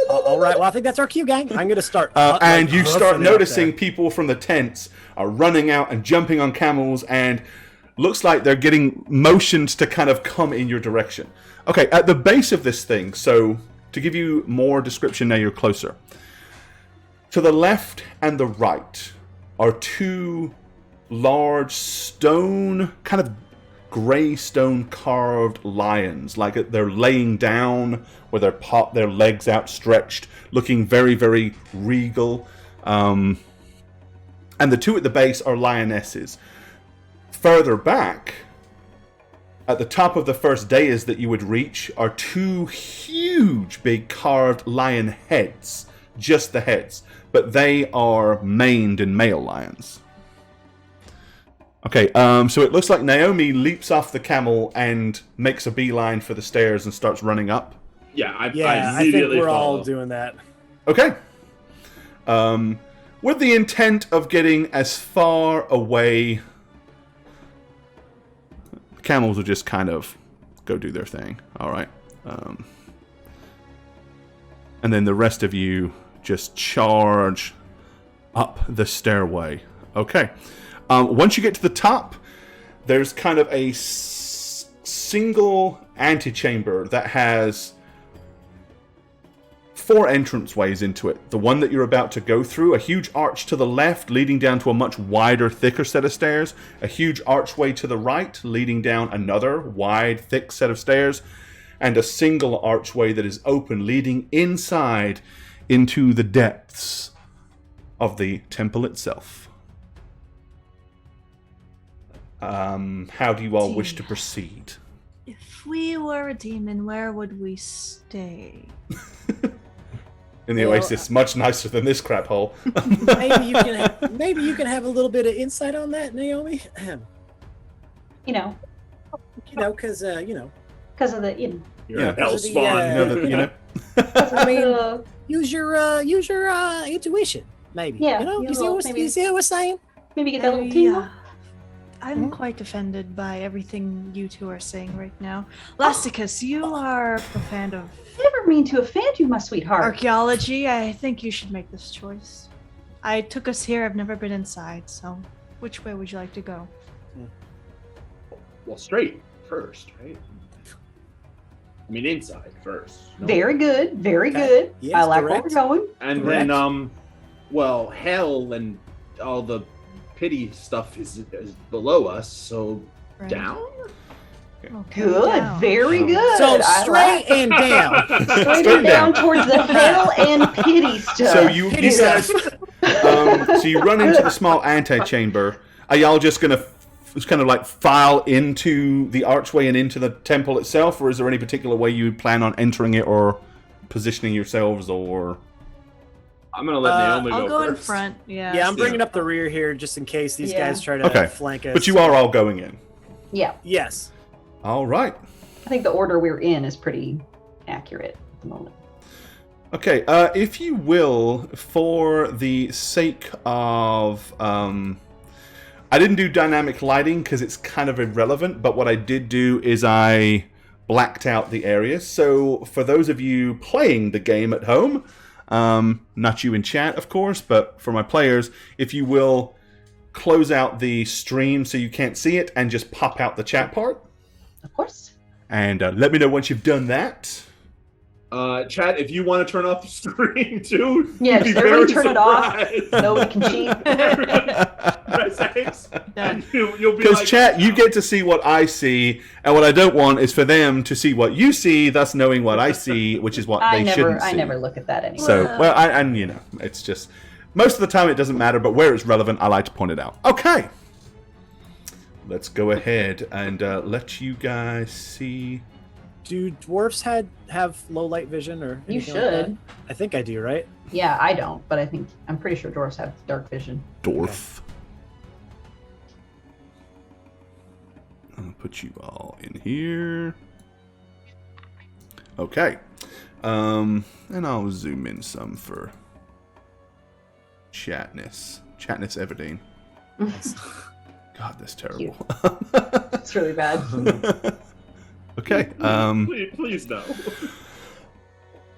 Speaker 2: All right. Well, I think that's our cue, gang. I'm gonna start.
Speaker 1: And you start noticing people from the tents are running out and jumping on camels, and looks like they're getting motioned to kind of come in your direction. Okay, at the base of this thing, so to give you more description now you're closer. To the left and the right are two large stone, kind of gray stone carved lions, like they're laying down with their legs outstretched, looking very, very regal. And the two at the base are lionesses. Further back, at the top of the first dais that you would reach, are two huge, big carved lion heads. Just the heads. But they are maned and male lions. Okay, so it looks like Naomi leaps off the camel and makes a beeline for the stairs and starts running up.
Speaker 4: Yeah, I
Speaker 2: think we're
Speaker 4: follow.
Speaker 2: all doing that.
Speaker 1: Okay. With the intent of getting as far away, camels will just kind of go do their thing. All right. And then the rest of you just charge up the stairway. Okay. Once you get to the top, there's kind of a single antechamber that has 4 entranceways into it. The one that you're about to go through, a huge arch to the left leading down to a much wider, thicker set of stairs, a huge archway to the right leading down another wide, thick set of stairs, and a single archway that is open leading inside into the depths of the temple itself. How do you all wish to proceed?
Speaker 3: If we were a demon, where would we stay?
Speaker 1: In the Oasis, much nicer than this crap hole.
Speaker 2: maybe you can have a little bit of insight on that, Naomi.
Speaker 5: Because
Speaker 2: Because
Speaker 5: of the
Speaker 4: You're
Speaker 1: Yeah.
Speaker 4: hell spawn.
Speaker 2: I mean, use your intuition, maybe.
Speaker 5: Yeah,
Speaker 2: You see what we're saying?
Speaker 5: maybe get that little tingle.
Speaker 3: I'm quite offended by everything you two are saying right now. Lasticus, you are a fan of
Speaker 5: Never mean to offend you, my sweetheart.
Speaker 3: archaeology. I think you should make this choice. I took us here. I've never been inside, so which way would you like to go?
Speaker 4: Well, straight first, right? I mean, inside first. No?
Speaker 5: Very good, very
Speaker 2: Okay.
Speaker 5: good.
Speaker 2: Yes,
Speaker 5: I like
Speaker 2: correct.
Speaker 5: where we're going.
Speaker 4: And
Speaker 2: Correct.
Speaker 4: then, well, hell and all the pity stuff is below us, so
Speaker 3: Right.
Speaker 4: down?
Speaker 3: Okay,
Speaker 5: Good,
Speaker 3: down.
Speaker 5: very good.
Speaker 2: So
Speaker 5: I
Speaker 2: straight and down.
Speaker 5: straight
Speaker 1: Straight
Speaker 5: and down
Speaker 1: down.
Speaker 5: towards the hell and pity stuff.
Speaker 1: So you
Speaker 2: Pity
Speaker 1: guys, so you run into the small antechamber. Are y'all just gonna kind of like file into the archway and into the temple itself, or is there any particular way you plan on entering it or positioning yourselves, or?
Speaker 4: I'm gonna let Naomi
Speaker 3: I'll go in
Speaker 4: first.
Speaker 3: front. Yeah.
Speaker 2: Yeah, I'm bringing up the rear here just in case these
Speaker 5: Yeah.
Speaker 2: guys try to
Speaker 1: Okay.
Speaker 2: flank us.
Speaker 1: But you are all going in.
Speaker 5: Yeah,
Speaker 2: Yes.
Speaker 1: All right.
Speaker 5: I think the order we're in is pretty accurate at the moment.
Speaker 1: Okay, if you will, for the sake of, I didn't do dynamic lighting because it's kind of irrelevant, but what I did do is I blacked out the areas. So for those of you playing the game at home, not you in chat, of course, but for my players, if you will close out the stream so you can't see it and just pop out the chat part.
Speaker 5: Of course.
Speaker 1: And let me know once you've done that.
Speaker 4: Chat, if you want to turn off the screen too,
Speaker 5: Yes,
Speaker 4: you'd be
Speaker 5: everybody
Speaker 4: very
Speaker 5: turn it off.
Speaker 4: surprised.
Speaker 5: Nobody can cheat.
Speaker 4: Press X,
Speaker 3: Done.
Speaker 4: and you'll be
Speaker 1: Because
Speaker 4: like,
Speaker 1: chat, you get to see what I see, and what I don't want is for them to see what you see, thus knowing what I see, which is what they shouldn't see.
Speaker 5: I never look at that anymore.
Speaker 1: So, well, and you know, it's just most of the time it doesn't matter, but where it's relevant, I like to point it out. Okay, let's go ahead and let you guys see.
Speaker 2: Do dwarfs have low light vision or
Speaker 5: You
Speaker 2: anything like that?
Speaker 5: should.
Speaker 2: I think I do, right?
Speaker 5: Yeah, I don't, but I'm pretty sure dwarves have dark vision.
Speaker 1: Dwarf. I'll put you all in here. Okay. And I'll zoom in some for chatness. Chatness Everdeen. God, that's terrible.
Speaker 5: It's really bad.
Speaker 1: Okay.
Speaker 4: please no.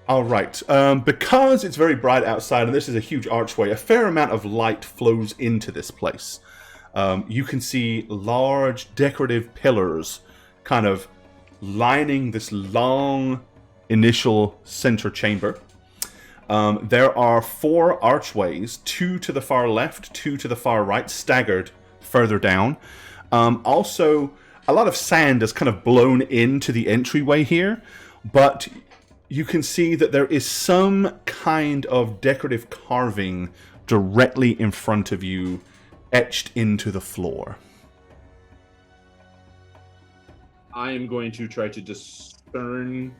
Speaker 1: All right. Because it's very bright outside, and this is a huge archway, a fair amount of light flows into this place. You can see large decorative pillars kind of lining this long initial center chamber. There are 4 archways, 2 to the far left, 2 to the far right, staggered further down. Also, a lot of sand is kind of blown into the entryway here, but you can see that there is some kind of decorative carving directly in front of you, etched into the floor.
Speaker 4: I am going to try to discern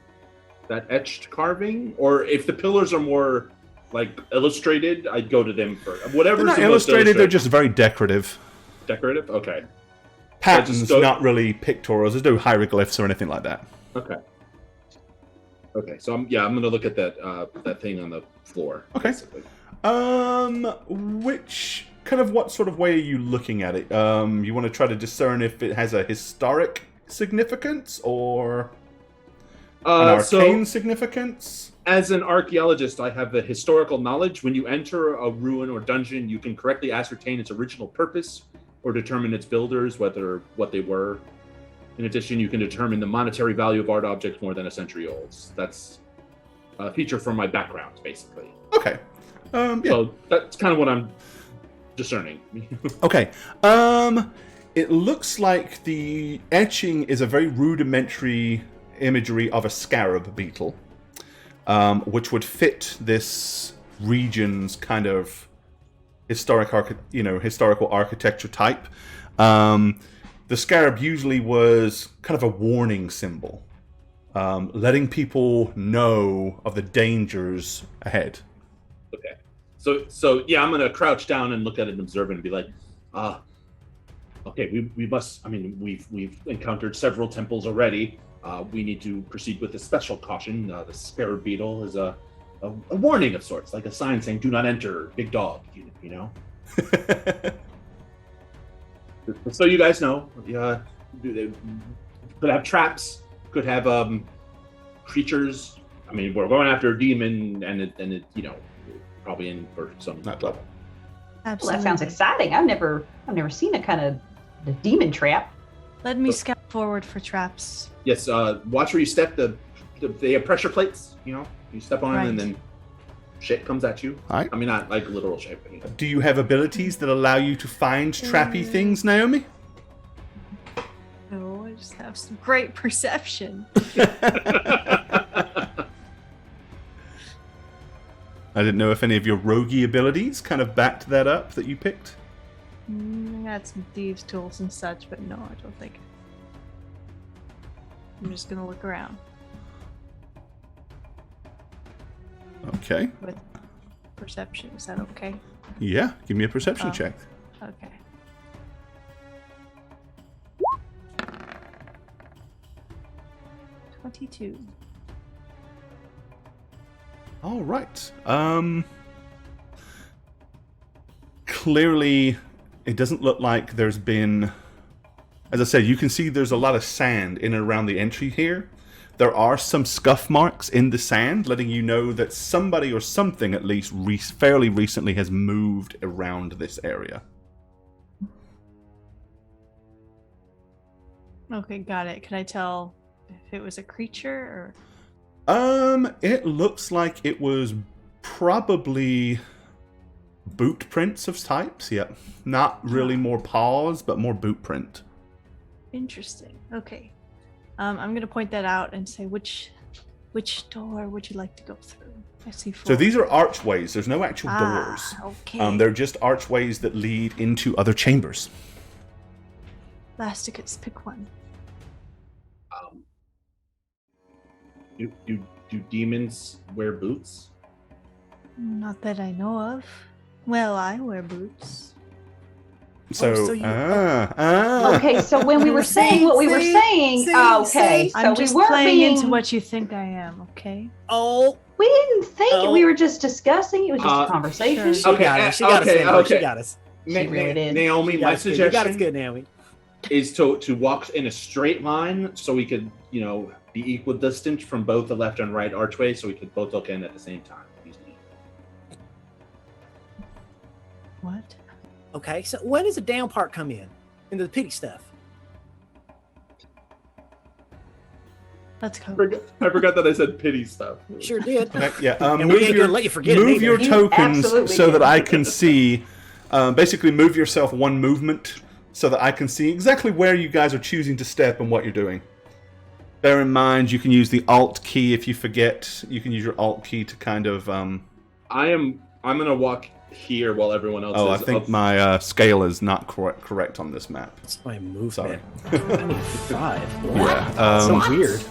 Speaker 4: that etched carving, or if the pillars are more like illustrated, I'd go to them first. Whatever's
Speaker 1: They're not
Speaker 4: the most
Speaker 1: illustrated, they're just very decorative.
Speaker 4: decorative. Okay.
Speaker 1: Patterns,
Speaker 4: go-
Speaker 1: not really pictorials. There's no hieroglyphs or anything like that.
Speaker 4: Okay. Okay. So I'm gonna look at that thing on the floor.
Speaker 1: Okay.
Speaker 4: Basically.
Speaker 1: What sort of way are you looking at it? You want to try to discern if it has a historic significance or an arcane significance?
Speaker 4: As an archaeologist, I have the historical knowledge. When you enter a ruin or dungeon, you can correctly ascertain its original purpose or determine its builders, what they were. In addition, you can determine the monetary value of art objects more than a century old. That's a feature from my background, basically.
Speaker 1: Okay. Yeah.
Speaker 4: So that's kind of what I'm discerning.
Speaker 1: Okay. It looks like the etching is a very rudimentary imagery of a scarab beetle, which would fit this region's kind of historical architecture type. The scarab usually was kind of a warning symbol, letting people know of the dangers ahead.
Speaker 4: Okay. So yeah, I'm gonna crouch down and look at it and observe it and be like, okay, we must. I mean, we've encountered several temples already. We need to proceed with a special caution. The scarab beetle is a warning of sorts, like a sign saying "Do not enter, big dog." You know. So you guys know, could have traps, could have creatures. I mean, we're going after a demon, and it probably in for some trouble.
Speaker 5: Well, that sounds exciting. I've never seen a kind of the demon trap.
Speaker 3: Let me scout forward for traps.
Speaker 4: Yes, watch where you step. They have pressure plates. You step on them and then shit comes at you.
Speaker 1: All right.
Speaker 4: I mean, not like literal shit. But,
Speaker 1: Do you have abilities that allow you to find trappy things, Naomi?
Speaker 3: No, I just have some great perception.
Speaker 1: I didn't know if any of your roguey abilities kind of backed that up that you picked.
Speaker 3: I got some thieves' tools and such, but no, I don't think. I'm just gonna look around.
Speaker 1: Okay.
Speaker 3: With perception, is that okay?
Speaker 1: Yeah, give me a perception check.
Speaker 3: Okay. $22.
Speaker 1: All right. Clearly, it doesn't look like there's been... As I said, you can see there's a lot of sand in and around the entry here. There are some scuff marks in the sand, letting you know that somebody or something, at least fairly recently, has moved around this area.
Speaker 3: Okay, got it. Can I tell if it was a creature or...
Speaker 1: It looks like it was probably boot prints of types. Yep. Not really more paws, but more boot print.
Speaker 3: Interesting. Okay. I'm going to point that out and say, which door would you like to go through? I see four.
Speaker 1: So these are archways. There's no actual doors.
Speaker 3: Okay.
Speaker 1: They're just archways that lead into other chambers.
Speaker 3: Lasticus, pick one.
Speaker 4: Do demons wear boots?
Speaker 3: Not that I know of. Well, I wear boots.
Speaker 1: So,
Speaker 5: Okay, so when we were saying what we were saying, okay, so
Speaker 3: I'm just
Speaker 5: we weren't
Speaker 3: playing
Speaker 5: being
Speaker 3: into what you think I am, okay?
Speaker 2: Oh,
Speaker 5: We didn't think we were just discussing. It was just a conversation.
Speaker 2: she got us. She got us. Naomi. She got us.
Speaker 5: She really did.
Speaker 4: Naomi, my
Speaker 2: You got us
Speaker 4: suggestion
Speaker 2: good, Naomi.
Speaker 4: is to walk in a straight line so we could, be equidistant from both the left and right archway, so we could both look in at the same time.
Speaker 3: What?
Speaker 2: Okay, so when does the down part come in? Into the pity stuff?
Speaker 3: Let's go.
Speaker 4: I forgot that I said pity stuff.
Speaker 2: Sure did.
Speaker 1: okay, yeah.
Speaker 2: And we ain't gonna let you forget it
Speaker 1: move
Speaker 2: either.
Speaker 1: your tokens
Speaker 5: absolutely
Speaker 1: so
Speaker 5: did.
Speaker 1: that I can see. Basically, move yourself one movement so that I can see exactly where you guys are choosing to step and what you're doing. Bear in mind, you can use the Alt key if you forget. You can use your Alt key to kind of.
Speaker 4: I'm gonna walk here while everyone else
Speaker 1: Oh,
Speaker 4: is
Speaker 1: I think
Speaker 4: up.
Speaker 1: my scale is not correct on this map.
Speaker 2: That's my movement.
Speaker 1: Sorry.
Speaker 2: I need 5.
Speaker 1: Yeah.
Speaker 2: So weird.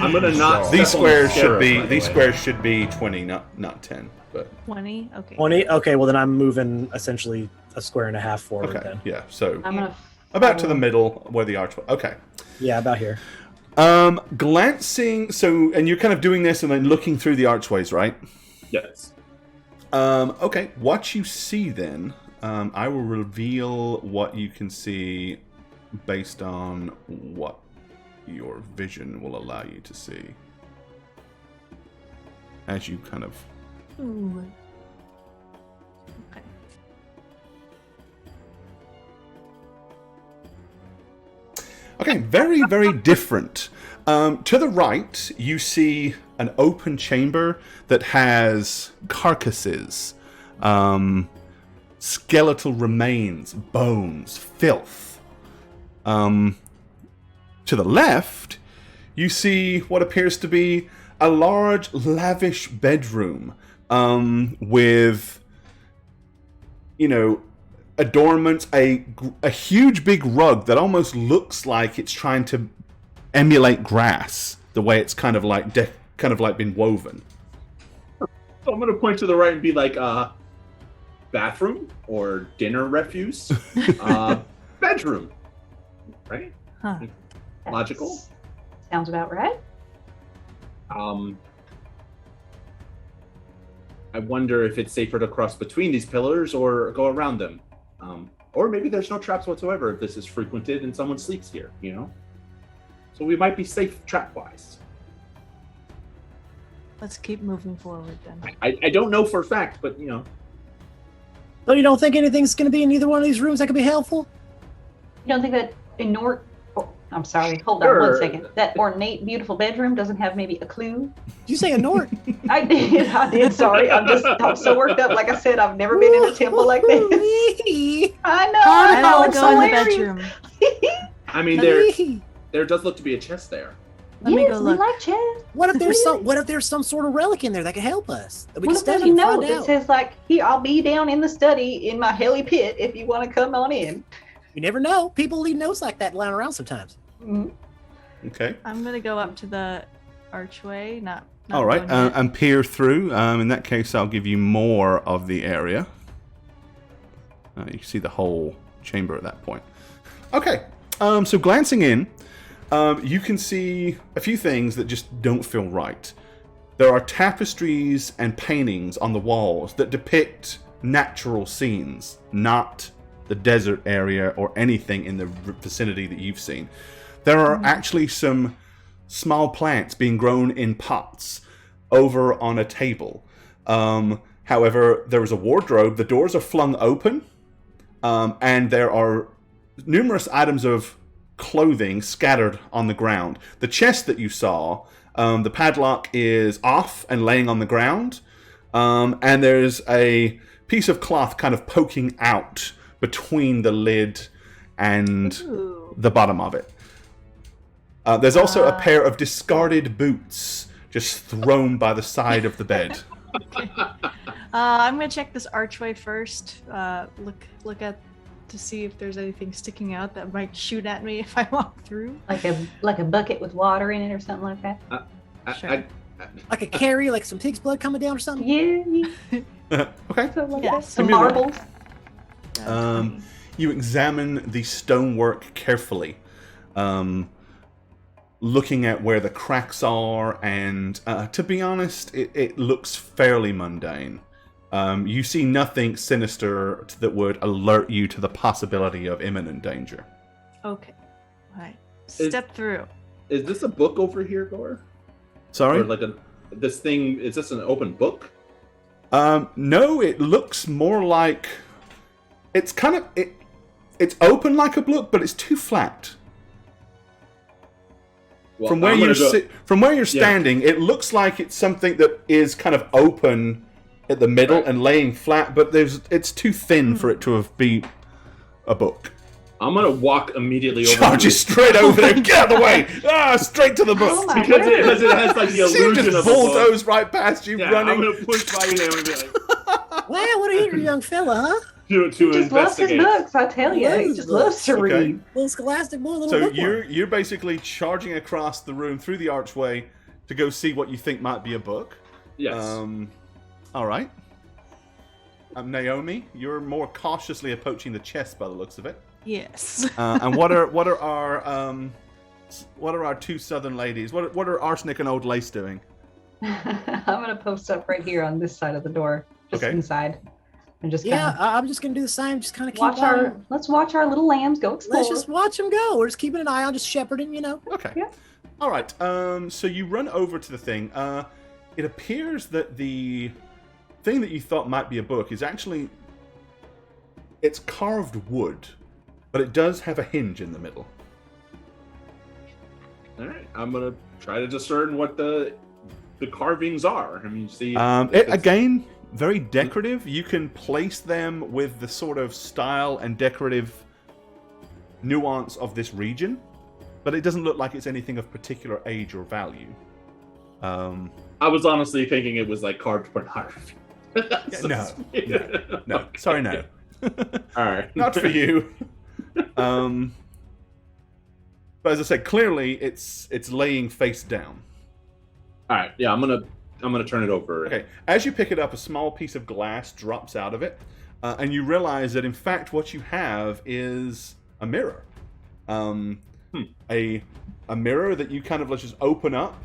Speaker 4: I'm gonna not.
Speaker 1: These
Speaker 4: step on the
Speaker 1: squares should
Speaker 4: scarab,
Speaker 1: be
Speaker 4: by the way.
Speaker 1: squares should be 20, not 10. But
Speaker 3: 20? Okay.
Speaker 2: 20? Okay, well then I'm moving essentially a square and a half forward
Speaker 1: okay,
Speaker 2: then.
Speaker 1: yeah. So
Speaker 5: I'm gonna.
Speaker 1: about to the middle where the archway. Okay.
Speaker 2: Yeah, about here.
Speaker 1: Glancing. So, and you're kind of doing this and then looking through the archways, right?
Speaker 4: Yes.
Speaker 1: Okay. What you see then, I will reveal what you can see based on what your vision will allow you to see. As you kind of...
Speaker 3: Ooh. Okay.
Speaker 1: Okay, very, very different. To the right, you see an open chamber that has carcasses, skeletal remains, bones, filth. To the left, you see what appears to be a large, lavish bedroom with, adornments, a huge big rug that almost looks like it's trying to emulate grass, the way it's kind of like been woven.
Speaker 4: So I'm gonna point to the right and be like, bathroom or dinner refuse, bedroom, right?
Speaker 3: Huh.
Speaker 4: Logical.
Speaker 5: Sounds about right.
Speaker 4: I wonder if it's safer to cross between these pillars or go around them. Or maybe there's no traps whatsoever if this is frequented and someone sleeps here, So we might be safe trap-wise.
Speaker 3: Let's keep moving forward then.
Speaker 4: I don't know for a fact, but,
Speaker 2: So you don't think anything's going to be in either one of these rooms that could be helpful?
Speaker 5: You don't think that I'm sorry, hold
Speaker 4: Sure.
Speaker 5: on one second. That ornate, beautiful bedroom doesn't have maybe a clue?
Speaker 2: Did you say a Nort?
Speaker 5: I did, sorry. I'm so worked up. Like I said, I've never been in a temple like this. I know,
Speaker 3: I'll
Speaker 5: it's
Speaker 3: go in the
Speaker 5: hilarious.
Speaker 3: bedroom.
Speaker 4: I mean, there does look to be a chest there.
Speaker 3: Let me
Speaker 5: Yes,
Speaker 3: go
Speaker 5: we
Speaker 3: look.
Speaker 5: like chess.
Speaker 2: What if there's some sort of relic in there that could help us? That we
Speaker 5: What
Speaker 2: can
Speaker 5: if there's
Speaker 2: study
Speaker 5: a
Speaker 2: and
Speaker 5: note
Speaker 2: find
Speaker 5: that
Speaker 2: out?
Speaker 5: says like, "Here, I'll be down in the study in my helly pit if you want to come on in."
Speaker 2: You never know. People leave notes like that lying around sometimes.
Speaker 5: Mhm.
Speaker 1: Okay.
Speaker 3: I'm gonna go up to the archway, not
Speaker 1: All right,
Speaker 3: going yet.
Speaker 1: and peer through. In that case, I'll give you more of the area. You see the whole chamber at that point. Okay, so glancing in, you can see a few things that just don't feel right. There are tapestries and paintings on the walls that depict natural scenes, not the desert area or anything in the vicinity that you've seen. There are actually some small plants being grown in pots over on a table. However, there is a wardrobe. The doors are flung open, and there are numerous items of clothing scattered on the ground. The chest that you saw, the padlock is off and laying on the ground, and there's a piece of cloth kind of poking out between the lid and the bottom of it. There's also a pair of discarded boots just thrown by the side of the bed.
Speaker 3: I'm gonna check this archway first. Look at to see if there's anything sticking out that might shoot at me if I walk through.
Speaker 5: Like a bucket with water in it or something like that.
Speaker 3: Sure.
Speaker 2: Like a carry, like some pig's blood coming down or something?
Speaker 5: Yeah,
Speaker 1: Okay.
Speaker 5: something like
Speaker 3: Yeah,
Speaker 5: that. Some
Speaker 1: give me a roll.
Speaker 5: marbles.
Speaker 1: You examine the stonework carefully, looking at where the cracks are, and to be honest, it looks fairly mundane. You see nothing sinister that would alert you to the possibility of imminent danger.
Speaker 3: Okay. All right. Step through.
Speaker 4: Is this a book over here, Gore?
Speaker 1: Sorry?
Speaker 4: Or like this thing, is this an open book?
Speaker 1: No, it looks more like it's kind of it's open like a book, but it's too flat.
Speaker 4: Well,
Speaker 1: From where
Speaker 4: I'm gonna
Speaker 1: you're
Speaker 4: go-
Speaker 1: from where you're standing, it looks like it's something that is kind of open at the middle and laying flat, but it's too thin for it to have been a book.
Speaker 4: I'm gonna walk immediately over.
Speaker 1: Charges straight over there. Get out of the way! Straight to the book.
Speaker 5: Oh my
Speaker 4: because it has like the
Speaker 1: So you
Speaker 4: illusion
Speaker 1: just
Speaker 4: of a book.
Speaker 1: bulldoze right past you,
Speaker 4: Yeah,
Speaker 1: running.
Speaker 4: I'm gonna push by you there and be like,
Speaker 2: Wow, what a eager young fella, huh?
Speaker 4: to
Speaker 5: He just loves his
Speaker 4: investigate.
Speaker 5: books, I tell you. He
Speaker 2: Loves
Speaker 5: just
Speaker 2: books.
Speaker 5: loves to
Speaker 1: Okay.
Speaker 5: read.
Speaker 2: Little scholastic boy, little
Speaker 1: So
Speaker 2: bookworm.
Speaker 1: you're basically charging across the room through the archway to go see what you think might be a book.
Speaker 4: Yes.
Speaker 1: All right. Naomi, you're more cautiously approaching the chest by the looks of it.
Speaker 3: Yes.
Speaker 1: And what are our two southern ladies? What are Arsenic and Old Lace doing?
Speaker 5: I'm gonna post up right here on this side of the door, just
Speaker 1: Okay.
Speaker 5: inside, and just
Speaker 2: Yeah,
Speaker 5: kinda
Speaker 2: I'm just gonna do the same. Just kind of keep
Speaker 5: let's watch our little lambs go explore.
Speaker 2: Let's just watch them go. We're just keeping an eye on, just shepherding, you know.
Speaker 1: Okay.
Speaker 5: Yeah.
Speaker 1: All right. So you run over to the thing. It appears that the thing that you thought might be a book is actually it's carved wood, but it does have a hinge in the middle.
Speaker 4: All right, I'm gonna try to discern what the carvings are. I mean, see.
Speaker 1: Again, very decorative. You can place them with the sort of style and decorative nuance of this region, but it doesn't look like it's anything of particular age or value.
Speaker 4: I was honestly thinking it was like carved pornography.
Speaker 1: No. Sorry, no.
Speaker 4: All right,
Speaker 1: not for you. But as I said, clearly it's laying face down.
Speaker 4: All right, yeah, I'm gonna turn it over.
Speaker 1: Okay, as you pick it up, a small piece of glass drops out of it, and you realize that in fact what you have is a mirror. A mirror that you kind of let's just open up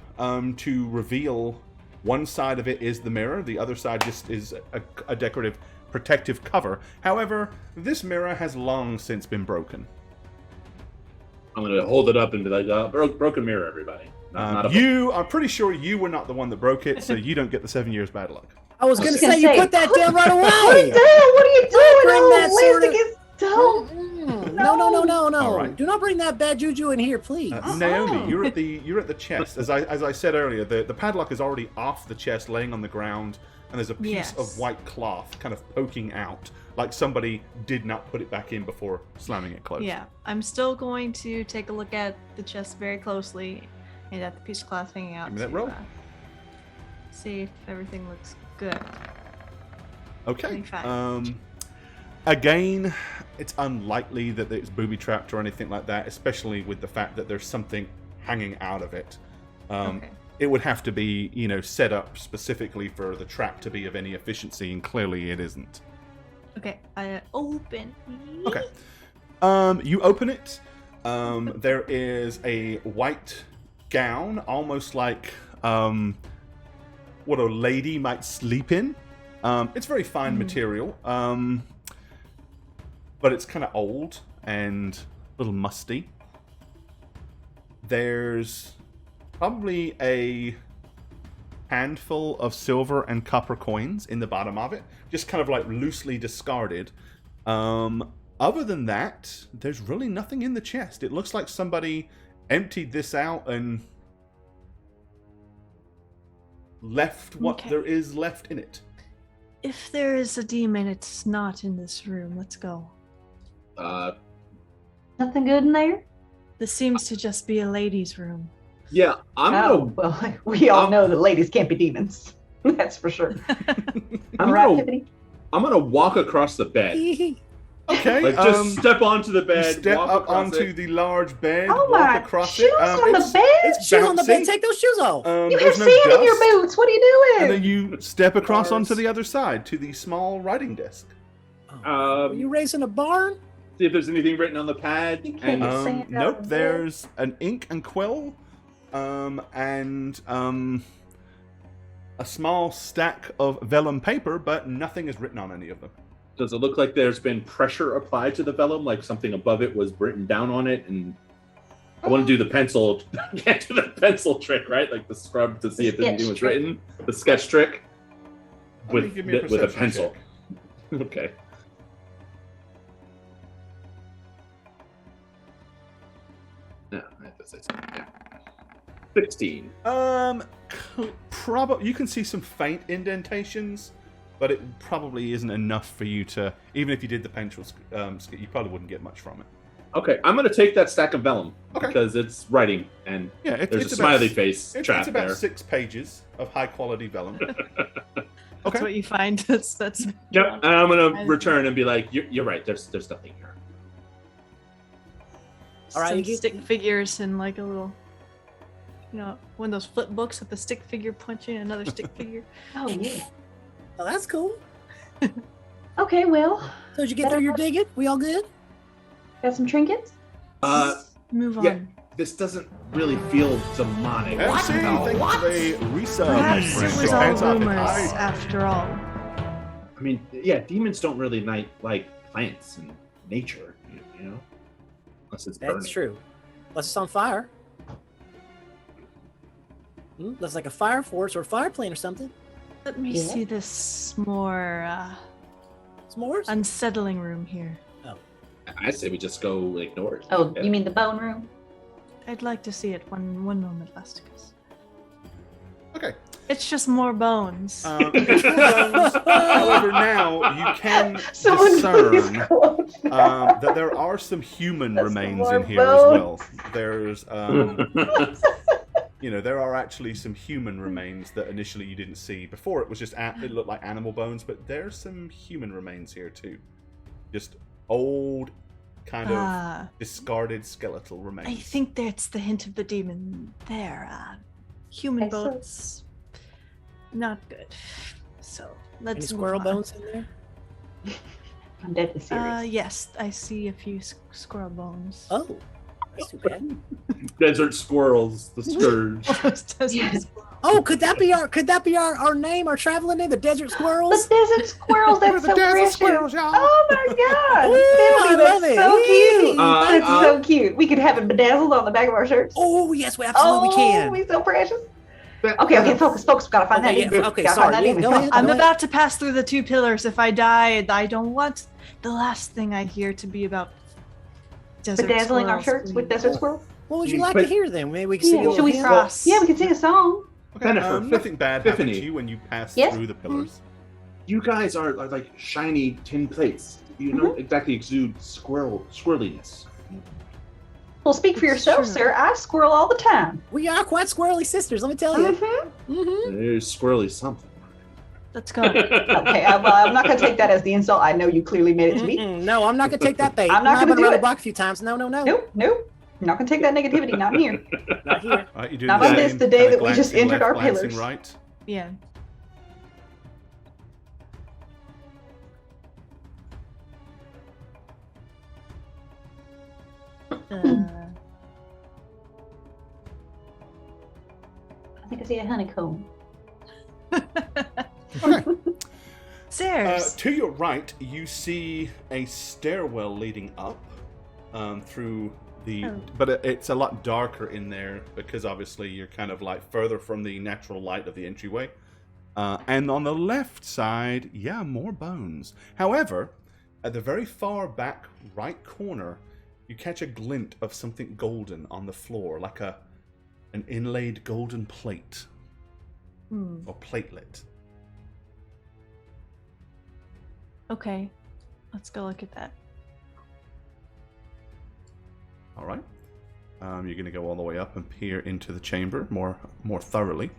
Speaker 1: to reveal one side of it is the mirror, the other side just is a decorative protective cover. However, this mirror has long since been broken.
Speaker 4: I'm gonna hold it up and be like, broken mirror, everybody.
Speaker 1: I'm pretty sure you were not the one that broke it, so you don't get the 7 years bad luck.
Speaker 2: I was gonna say, you put that down right away.
Speaker 5: Put it down. What are you doing?
Speaker 2: Bring that sort of-
Speaker 5: Don't.
Speaker 2: No.
Speaker 1: All right.
Speaker 2: Do not bring that bad juju in here, please.
Speaker 1: Naomi, you're at the chest. As I said earlier, the padlock is already off the chest, laying on the ground, and there's a piece of white cloth kind of poking out, like somebody did not put it back in before slamming it closed.
Speaker 3: Yeah, I'm still going to take a look at the chest very closely and at the piece of cloth hanging out.
Speaker 1: Give me that
Speaker 3: to,
Speaker 1: roll.
Speaker 3: See if everything looks good.
Speaker 1: Okay.
Speaker 3: 25.
Speaker 1: Again, it's unlikely that it's booby trapped or anything like that, especially with the fact that there's something hanging out of it.
Speaker 3: Okay.
Speaker 1: It would have to be, set up specifically for the trap to be of any efficiency, and clearly it isn't.
Speaker 3: Okay, I open.
Speaker 1: Okay. You open it. There is a white gown, almost like what a lady might sleep in. It's very fine material, but it's kind of old and a little musty. There's probably a handful of silver and copper coins in the bottom of it, just kind of like loosely discarded. Other than that, there's really nothing in the chest. It looks like somebody emptied this out and left what there is left in it.
Speaker 3: If there is a demon, it's not in this room. Let's go.
Speaker 5: Nothing good in there?
Speaker 3: This seems to just be a ladies' room.
Speaker 4: Yeah,
Speaker 5: Well, we all know that ladies can't be demons. That's for sure.
Speaker 4: I'm
Speaker 5: Right, Tiffany?
Speaker 4: gonna walk across the bed.
Speaker 1: Okay,
Speaker 4: Like just step onto the bed.
Speaker 1: step
Speaker 4: walk
Speaker 1: up
Speaker 4: across
Speaker 1: onto
Speaker 4: it.
Speaker 1: the large bed,
Speaker 5: Oh
Speaker 1: walk
Speaker 5: my,
Speaker 1: across
Speaker 5: shoes
Speaker 1: it.
Speaker 5: on the bed?
Speaker 1: It's
Speaker 2: Shoes on the bed.
Speaker 1: bouncing.
Speaker 2: Take those shoes off.
Speaker 5: You
Speaker 1: There's
Speaker 5: have
Speaker 1: no
Speaker 5: sand in your
Speaker 1: dust.
Speaker 5: boots. What are you
Speaker 1: And
Speaker 5: doing?
Speaker 1: then you step across
Speaker 2: Bars.
Speaker 1: onto the other side to the small writing desk.
Speaker 2: Are you raising a barn?
Speaker 4: See if there's anything written on the pad.
Speaker 5: You can't
Speaker 4: And
Speaker 5: say it out
Speaker 1: Nope,
Speaker 5: of
Speaker 1: there's an ink and quill, and a small stack of vellum paper, but nothing is written on any of them.
Speaker 4: does it look like there's been pressure applied to the vellum, like something above it was written down on it? And I want to do the pencil. Can't do the pencil trick, right? Like the scrub to see if anything was written. The sketch trick with
Speaker 1: Give me a
Speaker 4: with a
Speaker 1: perception
Speaker 4: pencil.
Speaker 1: check.
Speaker 4: Okay. No, that's it. Yeah. 16.
Speaker 1: Probably you can see some faint indentations, but it probably isn't enough for you to. Even if you did the pencil, you probably wouldn't get much from it.
Speaker 4: Okay, I'm gonna take that stack of vellum
Speaker 1: Okay.
Speaker 4: because it's writing and
Speaker 1: Yeah,
Speaker 4: there's
Speaker 1: it's
Speaker 4: a smiley face
Speaker 1: It's
Speaker 4: trapped
Speaker 1: about
Speaker 4: there.
Speaker 1: 6 pages of high quality vellum.
Speaker 3: That's what you find. That's
Speaker 4: Yep, and I'm gonna return and be like, "You're right. There's nothing here."
Speaker 2: All right,
Speaker 3: some
Speaker 2: you get-
Speaker 3: stick figures and like a little, one of those flip books with the stick figure punching another stick figure.
Speaker 5: Oh, yeah.
Speaker 2: Oh, that's cool.
Speaker 5: Okay, well,
Speaker 2: So did you get through your digging? We all good?
Speaker 5: got some trinkets?
Speaker 3: Move on.
Speaker 4: Yeah. This doesn't really feel demonic.
Speaker 1: MC, thank you for the resub.
Speaker 3: Perhaps
Speaker 1: my
Speaker 3: it
Speaker 1: friend.
Speaker 3: was
Speaker 1: Your
Speaker 3: all
Speaker 1: hands off it.
Speaker 3: rumors
Speaker 1: I-
Speaker 3: after all.
Speaker 4: I mean, yeah, demons don't really like plants and nature, you know, unless it's burning.
Speaker 2: That's true. Unless it's on fire. That's like a fire force or a fire plane or something.
Speaker 3: Let me
Speaker 5: Yeah.
Speaker 3: see this more
Speaker 2: S'mores?
Speaker 3: unsettling room here.
Speaker 4: I say we just go ignore it.
Speaker 5: Oh,
Speaker 4: Yeah.
Speaker 5: you mean the bone room?
Speaker 3: I'd like to see it. One moment, Lasticus.
Speaker 1: Okay.
Speaker 3: It's just more bones.
Speaker 1: However, now you can discern that there are some human remains in here as well. There's, there are actually some human remains that initially you didn't see. Before it was just, it looked like animal bones, but there's some human remains here too. Just old, kind of discarded skeletal remains.
Speaker 3: I think that's the hint of the demon there. Human bones, not good. So let's
Speaker 2: Any squirrel bones in there?
Speaker 5: I'm deadly serious.
Speaker 3: Yes, I see a few squirrel bones.
Speaker 2: Oh, that's too bad.
Speaker 4: Desert squirrels, the scourge.
Speaker 5: Yes.
Speaker 2: Oh, could that be our name, our traveling name, the Desert Squirrels?
Speaker 5: The desert squirrels, that's so precious.
Speaker 1: Squirrels, y'all.
Speaker 5: Oh my god.
Speaker 2: I love
Speaker 5: That's
Speaker 2: it.
Speaker 5: so cute.
Speaker 2: Hey.
Speaker 5: That's so cute. We could have it bedazzled on the back of our shirts.
Speaker 2: Oh, yes, we absolutely can.
Speaker 5: We're so precious. Okay, focus. Gotta find that demon.
Speaker 2: Okay,
Speaker 5: Gotta
Speaker 2: sorry.
Speaker 5: find that demon.
Speaker 2: Go
Speaker 5: Come on.
Speaker 2: ahead.
Speaker 3: I'm about to pass through the 2 pillars. If I die, I don't want the last thing I hear to be about desert
Speaker 5: Bedazzling our
Speaker 3: squirrels.
Speaker 5: shirts with desert squirrels.
Speaker 2: What would you like to hear then? Maybe we can sing a
Speaker 5: Should
Speaker 2: little
Speaker 5: we
Speaker 2: hymn?
Speaker 3: cross?
Speaker 5: Yeah, we can sing a song.
Speaker 1: Okay, nothing bad happened
Speaker 4: Tiffany.
Speaker 1: to you when you pass
Speaker 5: Yes?
Speaker 1: through the pillars.
Speaker 4: You guys are like shiny tin plates. You don't exactly exude squirreliness.
Speaker 5: Well, speak for yourself,
Speaker 3: True.
Speaker 5: sir. I squirrel all the time.
Speaker 2: We are quite squirrely sisters, let me tell you.
Speaker 5: Mm-hmm.
Speaker 4: There's squirrely something.
Speaker 3: Let's go.
Speaker 5: Okay, I'm not going to take that as the insult. I know you clearly made it to me.
Speaker 2: No, I'm not going to take that bait.
Speaker 5: I'm not gonna
Speaker 2: I've been
Speaker 5: do
Speaker 2: around
Speaker 5: it.
Speaker 2: the block a few times. No.
Speaker 5: Nope. I'm not going to take that negativity. Not here.
Speaker 2: Not here.
Speaker 1: All right, you do
Speaker 5: Not
Speaker 1: the
Speaker 5: on this,
Speaker 1: same,
Speaker 5: the day
Speaker 1: kinda
Speaker 5: that we just
Speaker 1: glancing
Speaker 5: entered
Speaker 1: left,
Speaker 5: our
Speaker 1: glancing
Speaker 5: pillars.
Speaker 1: Right.
Speaker 3: Yeah.
Speaker 5: I think I see a honeycomb.
Speaker 3: Stairs.
Speaker 1: To your right, you see a stairwell leading up through the.
Speaker 3: Oh.
Speaker 1: But it's a lot darker in there because obviously you're kind of like further from the natural light of the entryway. And on the left side, yeah, more bones. However, at the very far back right corner, you catch a glint of something golden on the floor, like an inlaid golden plate or platelet.
Speaker 3: Okay. Let's go look at that.
Speaker 1: All right. You're going to go all the way up and peer into the chamber more thoroughly.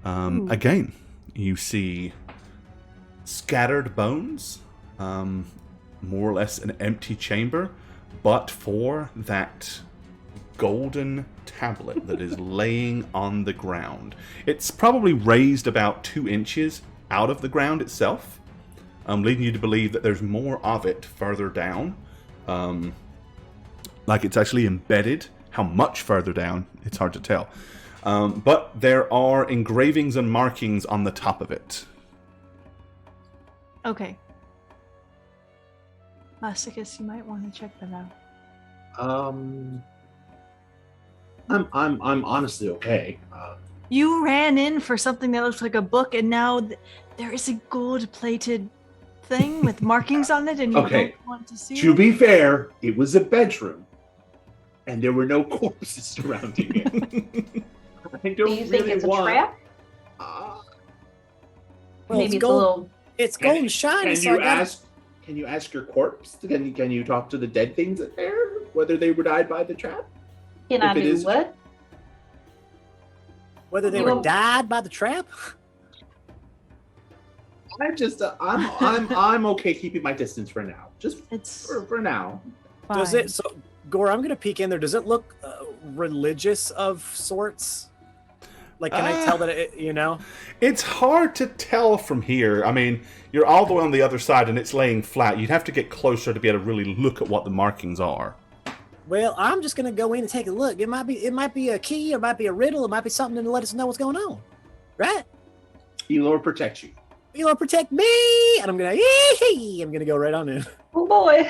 Speaker 1: Again, you see scattered bones, more or less an empty chamber, but for that golden tablet that is laying on the ground. It's probably raised about 2 inches out of the ground itself, leading you to believe that there's more of it further down. Like it's actually embedded. How much further down, it's hard to tell. But there are engravings and markings on the top of it.
Speaker 3: Okay. Lasticus, you might want to check that out.
Speaker 4: I'm honestly okay.
Speaker 3: You ran in for something that looks like a book, and now there is a gold-plated thing with markings on it, and you
Speaker 4: Okay.
Speaker 3: don't want to see
Speaker 4: To
Speaker 3: it?
Speaker 4: be fair, it was a bedroom, and there were no corpses surrounding it. I don't
Speaker 5: Do you think
Speaker 4: really
Speaker 5: it's a
Speaker 4: want.
Speaker 5: trap?
Speaker 2: Well,
Speaker 5: Maybe it's a
Speaker 2: gold.
Speaker 5: little.
Speaker 2: It's gold and shiny,
Speaker 4: Can
Speaker 2: so
Speaker 4: you
Speaker 2: I gotta...
Speaker 4: ask? Can you ask your corpse? Can you talk to the dead things in there? Whether they were died by the trap?
Speaker 5: Can I
Speaker 4: If it
Speaker 5: do
Speaker 4: is-
Speaker 5: what?
Speaker 2: Whether they
Speaker 5: Well-
Speaker 2: were died by the trap?
Speaker 4: I'm okay keeping my distance for now. Just
Speaker 3: It's
Speaker 4: for now.
Speaker 2: Does
Speaker 3: fine.
Speaker 2: it... So, Gore, I'm going to peek in there. Does it look religious of sorts? Like, can I tell that it, you know?
Speaker 1: It's hard to tell from here. I mean, you're all the way on the other side and it's laying flat. You'd have to get closer to be able to really look at what the markings are.
Speaker 2: Well, I'm just going to go in and take a look. It might be a key, it might be a riddle, it might be something to let us know what's going on. Right?
Speaker 4: Elor protects you.
Speaker 2: You'll protect me, and I'm gonna go right on in.
Speaker 5: Oh boy,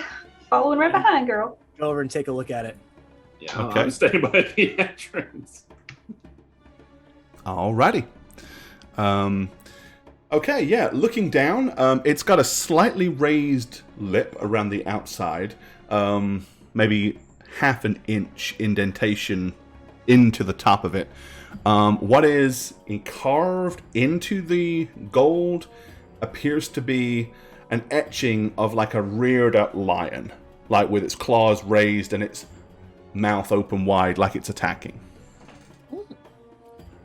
Speaker 5: following right behind, girl.
Speaker 2: Go over and take a look at it.
Speaker 4: Yeah,
Speaker 1: Okay.
Speaker 4: I'm staying by the entrance.
Speaker 1: Alrighty. Okay, yeah, looking down, it's got a slightly raised lip around the outside. Maybe half an inch indentation into the top of it. What is carved into the gold appears to be an etching of like a reared up lion, like with its claws raised and its mouth open wide like it's attacking.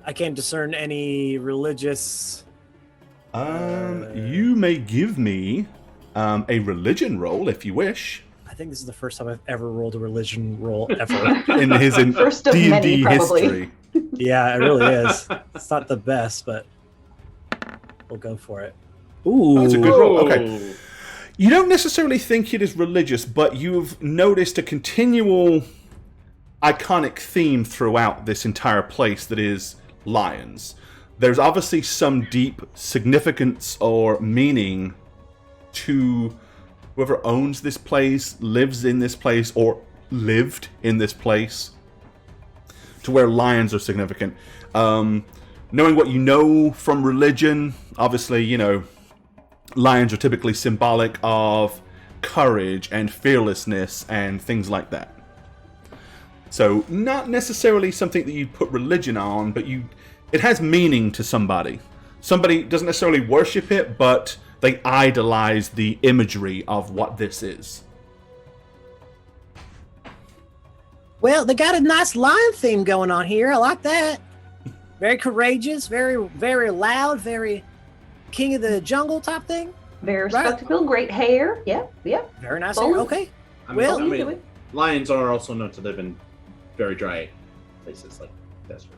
Speaker 2: I can't discern any religious...
Speaker 1: You may give me a religion roll if you wish.
Speaker 2: I think this is the first time I've ever rolled a religion roll ever.
Speaker 1: In his
Speaker 5: First of
Speaker 1: D&D
Speaker 5: many, probably.
Speaker 1: history.
Speaker 2: Yeah, it really is. It's not the best, but we'll go for it. Ooh.
Speaker 1: That's a good roll. Okay. You don't necessarily think it is religious, but you've noticed a continual iconic theme throughout this entire place that is lions. There's obviously some deep significance or meaning to whoever owns this place, lives in this place, or lived in this place, to where lions are significant. Knowing what you know from religion, obviously, you know, lions are typically symbolic of courage and fearlessness and things like that. So, not necessarily something that you put religion on, but it has meaning to somebody. Somebody doesn't necessarily worship it, but they idolize the imagery of what this is.
Speaker 2: Well, they got a nice lion theme going on here. I like that. Very courageous, very, very loud, very king of the jungle type thing.
Speaker 5: Very
Speaker 2: Right.
Speaker 5: respectable, great hair. Yep.
Speaker 2: Very nice
Speaker 5: Bold.
Speaker 2: hair. Okay.
Speaker 4: I mean,
Speaker 2: Well-
Speaker 4: I mean, lions are also known to live in very dry places like deserts.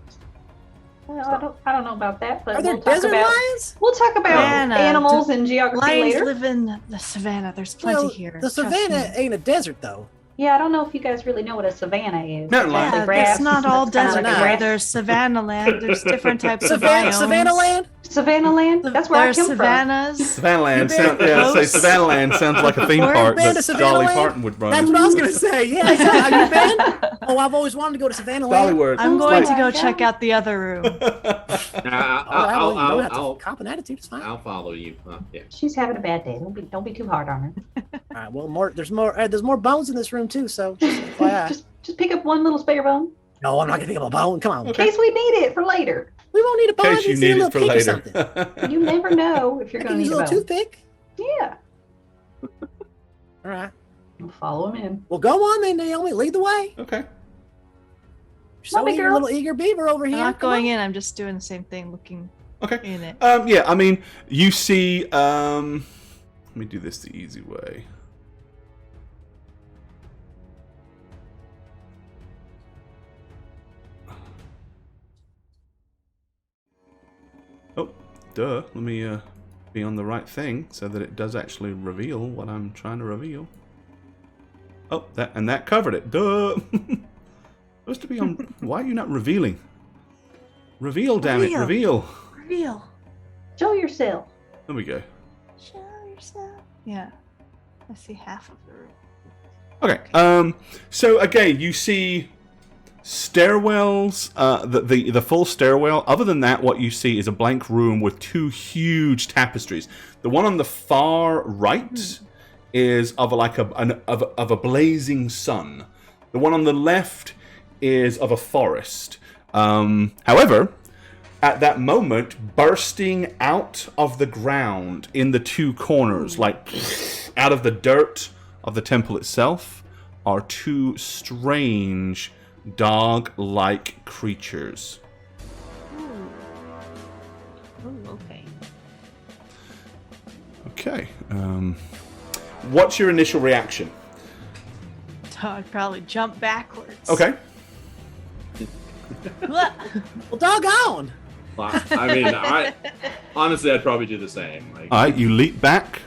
Speaker 5: Well, I don't know about that, but
Speaker 2: Are there
Speaker 5: we'll talk
Speaker 2: desert
Speaker 5: about
Speaker 2: lions?
Speaker 3: Savannah.
Speaker 5: animals and geography
Speaker 3: Lions
Speaker 5: later.
Speaker 3: live in the savannah. There's plenty
Speaker 2: Well,
Speaker 3: here.
Speaker 2: the
Speaker 3: trust
Speaker 2: savannah
Speaker 3: me.
Speaker 2: ain't a desert, though.
Speaker 5: Yeah, I don't know if you guys really know what a savanna is.
Speaker 1: Not
Speaker 5: It's
Speaker 1: like-
Speaker 5: mostly
Speaker 3: Yeah,
Speaker 5: grass.
Speaker 3: it's not all
Speaker 5: It's kinda
Speaker 3: desert.
Speaker 5: like a
Speaker 2: grass.
Speaker 3: Where there's savannah land, there's different types of
Speaker 2: Savannah,
Speaker 3: biomes.
Speaker 2: Savannah land?
Speaker 5: Savannah land. That's where I
Speaker 3: There's
Speaker 5: come from.
Speaker 3: savannas.
Speaker 1: Savannahland,
Speaker 2: You better
Speaker 1: yeah, say
Speaker 3: close.
Speaker 1: Savannahland sounds like a theme
Speaker 3: We're
Speaker 1: park
Speaker 2: been to
Speaker 1: that Dolly
Speaker 2: Savannahland?
Speaker 1: Parton would run.
Speaker 2: That's what I was going to say. Yeah, have you been? Oh, I've always wanted to go to Savannah land.
Speaker 1: Dollywood.
Speaker 3: I'm
Speaker 5: Oh
Speaker 3: going
Speaker 5: my
Speaker 3: to go
Speaker 5: God.
Speaker 3: check out the other room.
Speaker 2: All right, well, you don't have to cop an attitude. It's fine.
Speaker 4: I'll follow you. Yeah.
Speaker 5: She's having a bad day. Don't be too hard on her.
Speaker 2: All right, well, there's more bones in this room too. So, FYI.
Speaker 5: Just pick up one little spare bone
Speaker 2: No, I'm not gonna pick up a bone. Come on,
Speaker 5: in case we need it for later.
Speaker 2: we won't need a
Speaker 1: In
Speaker 2: bone.
Speaker 1: case you
Speaker 2: It's
Speaker 1: need
Speaker 2: a
Speaker 1: it
Speaker 2: little
Speaker 1: for
Speaker 2: pick or
Speaker 1: later.
Speaker 2: something.
Speaker 5: You never know if you're
Speaker 2: I
Speaker 5: going
Speaker 2: can
Speaker 5: to
Speaker 2: use
Speaker 5: need
Speaker 2: a
Speaker 5: a
Speaker 2: little
Speaker 5: bone.
Speaker 2: toothpick.
Speaker 5: Yeah,
Speaker 2: All right.
Speaker 5: I'll follow him in.
Speaker 2: Well, go on then, Naomi. Lead the way.
Speaker 1: Okay.
Speaker 2: You're so
Speaker 5: Love it,
Speaker 2: eager,
Speaker 5: girl.
Speaker 2: little eager beaver over
Speaker 3: I'm
Speaker 2: here.
Speaker 3: not
Speaker 2: Come
Speaker 3: going
Speaker 2: on.
Speaker 3: in. I'm just doing the same thing, looking
Speaker 1: Okay.
Speaker 3: in it.
Speaker 1: Yeah, I mean, you see, let me do this the easy way. Oh, duh. Let me be on the right thing so that it does actually reveal what I'm trying to reveal. Oh, that covered it. Duh. Supposed to be on. Why are you not revealing? Reveal, damn it, reveal.
Speaker 3: Reveal.
Speaker 5: Show yourself.
Speaker 1: There we go.
Speaker 3: Show yourself. Yeah. I see half of the room.
Speaker 1: Okay. So again, you see stairwells. The full stairwell. Other than that, what you see is a blank room with two huge tapestries. The one on the far right is of a blazing sun. The one on the left is of a forest. However, at that moment, bursting out of the ground in the two corners, like out of the dirt of the temple itself, are two strange dog-like creatures.
Speaker 3: Ooh, okay.
Speaker 1: Okay. What's your initial reaction?
Speaker 3: I'd probably jump backwards.
Speaker 1: Okay.
Speaker 2: Well, doggone.
Speaker 4: I mean, honestly, I'd probably do the same. Like,
Speaker 1: All right, you leap back,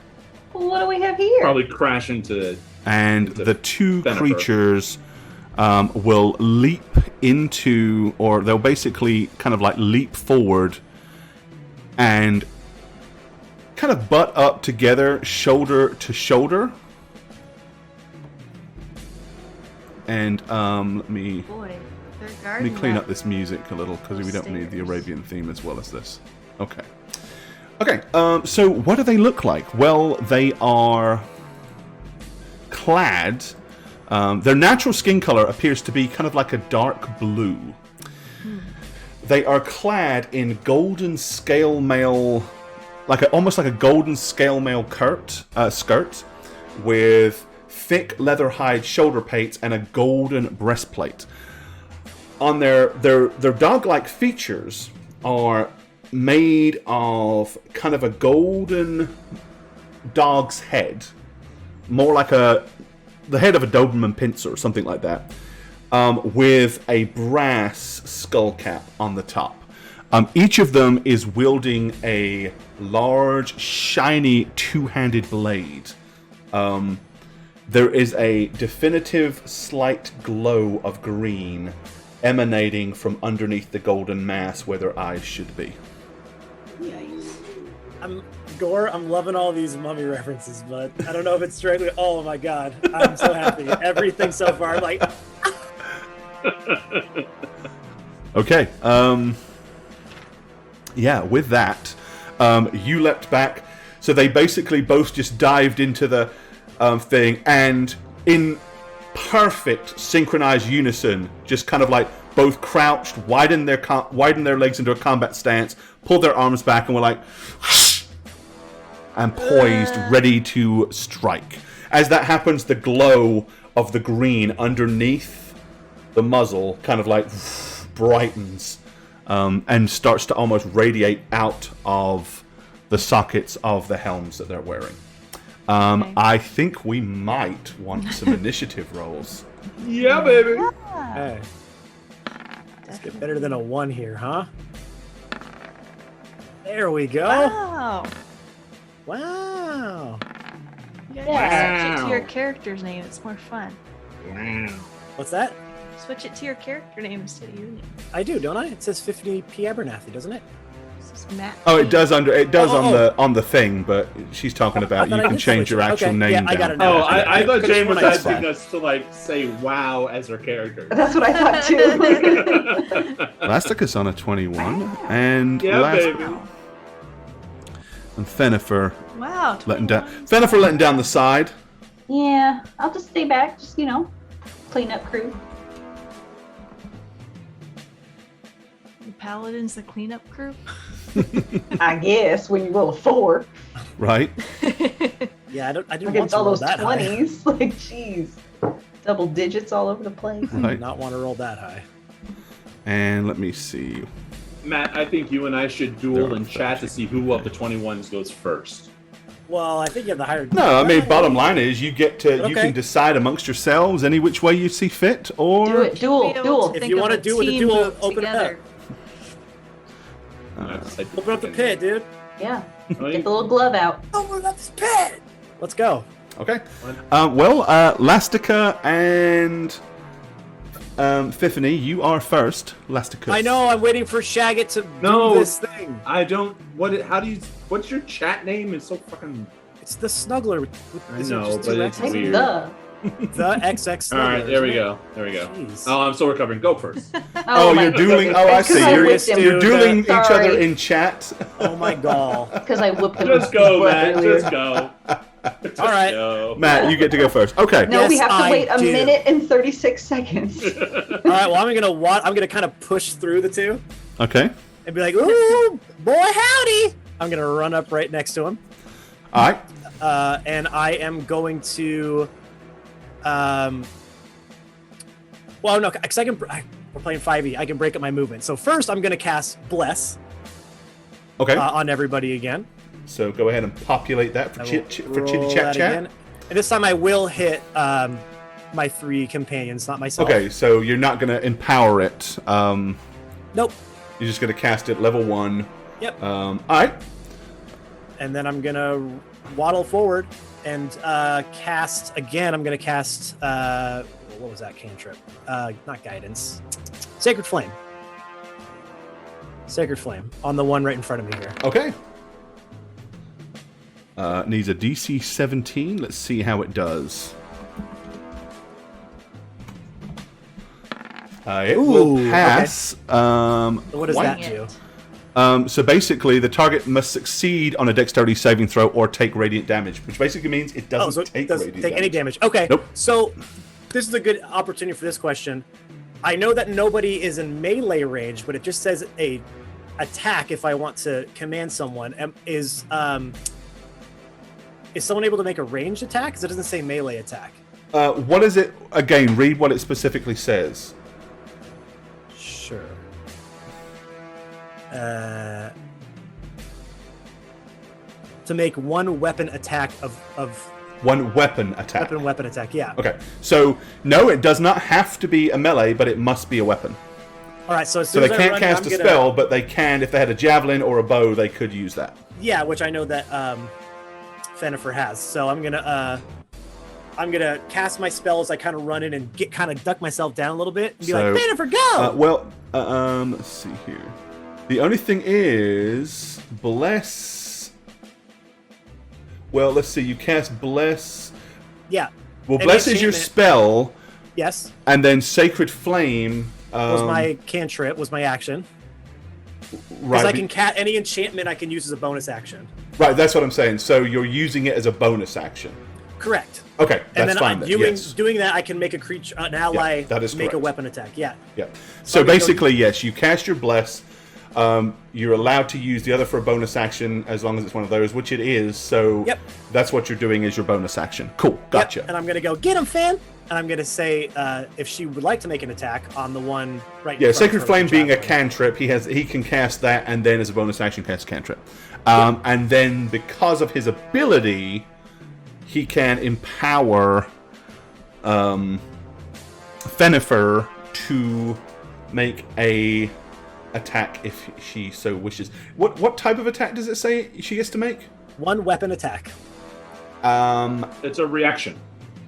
Speaker 5: Well, what do we have here?
Speaker 4: probably crash into.
Speaker 1: and
Speaker 4: It's a
Speaker 1: the two
Speaker 4: Bennifer.
Speaker 1: creatures will leap into, or they'll basically kind of like leap forward and kind of butt up together, shoulder to shoulder. And let me
Speaker 3: Boy, they're
Speaker 1: Let
Speaker 3: guarding
Speaker 1: me clean
Speaker 3: that
Speaker 1: up this music a little because we don't need the
Speaker 3: Upstairs.
Speaker 1: Arabian theme as well as this. Okay. Okay, so what do they look like? Well, they are clad Their natural skin color appears to be kind of like a dark blue. They are clad in golden scale mail, almost like a golden scale mail skirt with thick leather hide shoulder plates and a golden breastplate. On their dog-like features are made of kind of a golden dog's head, more like the head of a Doberman Pinscher or something like that, with a brass skull cap on the top. Each of them is wielding a large, shiny, two-handed blade. There is a definitive slight glow of green emanating from underneath the golden mass where their eyes should be.
Speaker 2: Yikes. I'm loving all these mummy references, but I don't know if it's directly. Oh my god, I'm so happy. Everything so far, I'm like.
Speaker 1: Okay. Yeah, with that, you leapt back. So they basically both just dived into the thing, and in perfect synchronized unison, just kind of like both crouched, widened their legs into a combat stance, pulled their arms back, and were like, and poised, ready to strike. As that happens, the glow of the green underneath the muzzle kind of like brightens and starts to almost radiate out of the sockets of the helms that they're wearing. Okay. I think we might want some initiative rolls.
Speaker 4: Yeah, baby.
Speaker 3: Yeah.
Speaker 2: Hey. Let's get better than a 1 here, huh? There we go.
Speaker 3: Wow.
Speaker 2: Wow.
Speaker 3: You gotta switch it to your character's name. It's more fun.
Speaker 4: Wow.
Speaker 2: What's that?
Speaker 3: Switch it to your character name instead of your name.
Speaker 2: I do, don't I? It says 50p Abernathy, doesn't it?
Speaker 3: This is Matt.
Speaker 1: Oh, it does on the thing, but she's talking about you can change your actual name.
Speaker 2: Yeah,
Speaker 1: down.
Speaker 2: I got it.
Speaker 4: Oh, I thought Jane was
Speaker 1: That's
Speaker 4: asking
Speaker 1: fine.
Speaker 4: us to like say "wow" as her character.
Speaker 5: That's what I thought too.
Speaker 1: Elasticus on a 21, and
Speaker 4: Yeah, baby.
Speaker 1: And Fenifer
Speaker 3: Wow.
Speaker 1: letting down the side.
Speaker 5: Yeah, I'll just stay back. Just clean up crew.
Speaker 3: The Paladin's the cleanup crew.
Speaker 5: I guess when you roll a 4.
Speaker 1: Right.
Speaker 2: Yeah, I didn't want
Speaker 5: Against
Speaker 2: to
Speaker 5: all
Speaker 2: roll
Speaker 5: those
Speaker 2: that
Speaker 5: 20s. Like, jeez. Double digits all over the place.
Speaker 2: high. I
Speaker 1: Right.
Speaker 2: did not want to roll that high.
Speaker 1: And let me see.
Speaker 4: Matt, I think you and I should duel
Speaker 1: They're
Speaker 4: in chat to see who of the 21s goes first.
Speaker 2: Well, I think you have the higher.
Speaker 1: No, I mean, bottom line is you get to you
Speaker 2: Okay.
Speaker 1: can decide amongst yourselves any which way you see fit, or
Speaker 5: Do it. Duel.
Speaker 2: If you wanna do with the duel, open it up. Open up the pit, dude.
Speaker 5: Yeah. Get the little glove out.
Speaker 2: Open up this pit. Let's go.
Speaker 1: Okay. Lastica and Fifany, you are first. Lasticus.
Speaker 2: I know. I'm waiting for Shagget to
Speaker 4: No.
Speaker 2: do this thing.
Speaker 4: I don't. What's your chat name? It's so fucking.
Speaker 2: It's the Snuggler.
Speaker 4: I
Speaker 2: Is it
Speaker 4: know,
Speaker 2: just
Speaker 4: but
Speaker 2: two
Speaker 4: it's
Speaker 2: X's?
Speaker 4: weird.
Speaker 5: The.
Speaker 2: The XX.
Speaker 4: All right,
Speaker 2: Snuggler,
Speaker 4: there we
Speaker 2: isn't
Speaker 4: go. There we go.
Speaker 2: Jeez.
Speaker 4: Oh, I'm still recovering. Go first.
Speaker 1: Oh,
Speaker 5: my
Speaker 1: you're dueling.
Speaker 5: goodness.
Speaker 1: Oh, I
Speaker 5: It's 'cause
Speaker 1: see.
Speaker 5: I
Speaker 1: You're
Speaker 5: whipped him.
Speaker 1: dueling each other
Speaker 5: Sorry.
Speaker 1: in chat.
Speaker 2: it? Oh my god.
Speaker 5: Because I whipped him.
Speaker 4: Just
Speaker 5: with
Speaker 4: go,
Speaker 5: blood
Speaker 4: Matt.
Speaker 5: earlier.
Speaker 4: Just go. Just
Speaker 2: All right.
Speaker 4: go.
Speaker 1: Matt, you get to go first. Okay.
Speaker 5: No, we
Speaker 2: Yes,
Speaker 5: have to
Speaker 2: I
Speaker 5: wait a
Speaker 2: do.
Speaker 5: minute and 36 seconds.
Speaker 2: All right. Well, I'm gonna kind of push through the two
Speaker 1: Okay.
Speaker 2: and be like, "Ooh, boy, howdy!" I'm gonna run up right next to him,
Speaker 1: All right.
Speaker 2: and I am going to, well, no, because we're playing 5e. I can break up my movement. So first, I'm gonna cast Bless
Speaker 1: Okay.
Speaker 2: on everybody again.
Speaker 1: So go ahead and populate that for
Speaker 2: I will
Speaker 1: chitty
Speaker 2: roll
Speaker 1: chat
Speaker 2: that
Speaker 1: chat.
Speaker 2: again. And this time I will hit my 3 companions, not myself.
Speaker 1: Okay, so you're not going to empower it.
Speaker 2: Nope.
Speaker 1: You're just going to cast it level 1.
Speaker 2: Yep.
Speaker 1: All right.
Speaker 2: And then I'm gonna waddle forward and cast again. I'm gonna cast what was that cantrip? Not guidance. Sacred Flame. Sacred Flame on the one right in front of me here.
Speaker 1: Okay. Needs a DC 17. Let's see how it does. It will
Speaker 2: Ooh,
Speaker 1: pass.
Speaker 2: So what does
Speaker 1: white.
Speaker 2: that do?
Speaker 1: So basically, the target must succeed on a dexterity saving throw or take radiant damage, which basically means it doesn't
Speaker 2: So it
Speaker 1: take
Speaker 2: doesn't
Speaker 1: radiant
Speaker 2: take
Speaker 1: damage.
Speaker 2: any damage. Okay.
Speaker 1: Nope.
Speaker 2: So this is a good opportunity for this question. I know that nobody is in melee range, but it just says a attack if I want to command someone. Is someone able to make a ranged attack? Because it doesn't say melee attack.
Speaker 1: What is it? Again, read what it specifically says.
Speaker 2: Sure. To make one weapon attack of
Speaker 1: One weapon attack.
Speaker 2: weapon attack, yeah.
Speaker 1: Okay, so no, it does not have to be a melee, but it must be a weapon.
Speaker 2: All right, so as
Speaker 1: So
Speaker 2: soon
Speaker 1: they
Speaker 2: as I
Speaker 1: can't
Speaker 2: run,
Speaker 1: cast
Speaker 2: I'm
Speaker 1: a
Speaker 2: gonna-
Speaker 1: spell, but they can, if they had a javelin or a bow, they could use that.
Speaker 2: Yeah, which I know that Fenifer has. So I'm gonna cast my spell as I kind of run in and kind of duck myself down a little bit and be like, Fenifer, go!
Speaker 1: Let's see here. The only thing is bless. Well, let's see. You cast bless.
Speaker 2: Yeah.
Speaker 1: Well,
Speaker 2: An
Speaker 1: bless is your
Speaker 2: enchantment.
Speaker 1: spell,
Speaker 2: Yes.
Speaker 1: and then sacred flame
Speaker 2: Was my cantrip, was my action. Because
Speaker 1: right.
Speaker 2: I can any enchantment I can use as a bonus action.
Speaker 1: Right, that's what I'm saying. So you're using it as a bonus action.
Speaker 2: Correct.
Speaker 1: Okay,
Speaker 2: And
Speaker 1: that's
Speaker 2: then
Speaker 1: fine. Yes.
Speaker 2: doing that, I can make a creature, an ally,
Speaker 1: that is
Speaker 2: make a
Speaker 1: correct.
Speaker 2: weapon attack. Yeah.
Speaker 1: Yeah.
Speaker 2: So
Speaker 1: So
Speaker 2: I'm gonna
Speaker 1: basically, yes, you cast your bless. You're allowed to use the other for a bonus action as long as it's one of those, which it is. So
Speaker 2: Yep.
Speaker 1: that's what you're doing is your bonus action. Cool, gotcha.
Speaker 2: Yep. And I'm gonna go get him, Fan. And I'm gonna say if she would like to make an attack on the one right.
Speaker 1: Yeah,
Speaker 2: in front
Speaker 1: Sacred
Speaker 2: of her
Speaker 1: Flame
Speaker 2: with
Speaker 1: being a
Speaker 2: javelin.
Speaker 1: cantrip, he can cast that, and then as a bonus action cast cantrip. And then because of his ability, he can empower Fenifer to make a attack if she so wishes. What type of attack does it say she gets to make?
Speaker 2: One weapon attack.
Speaker 4: It's a reaction.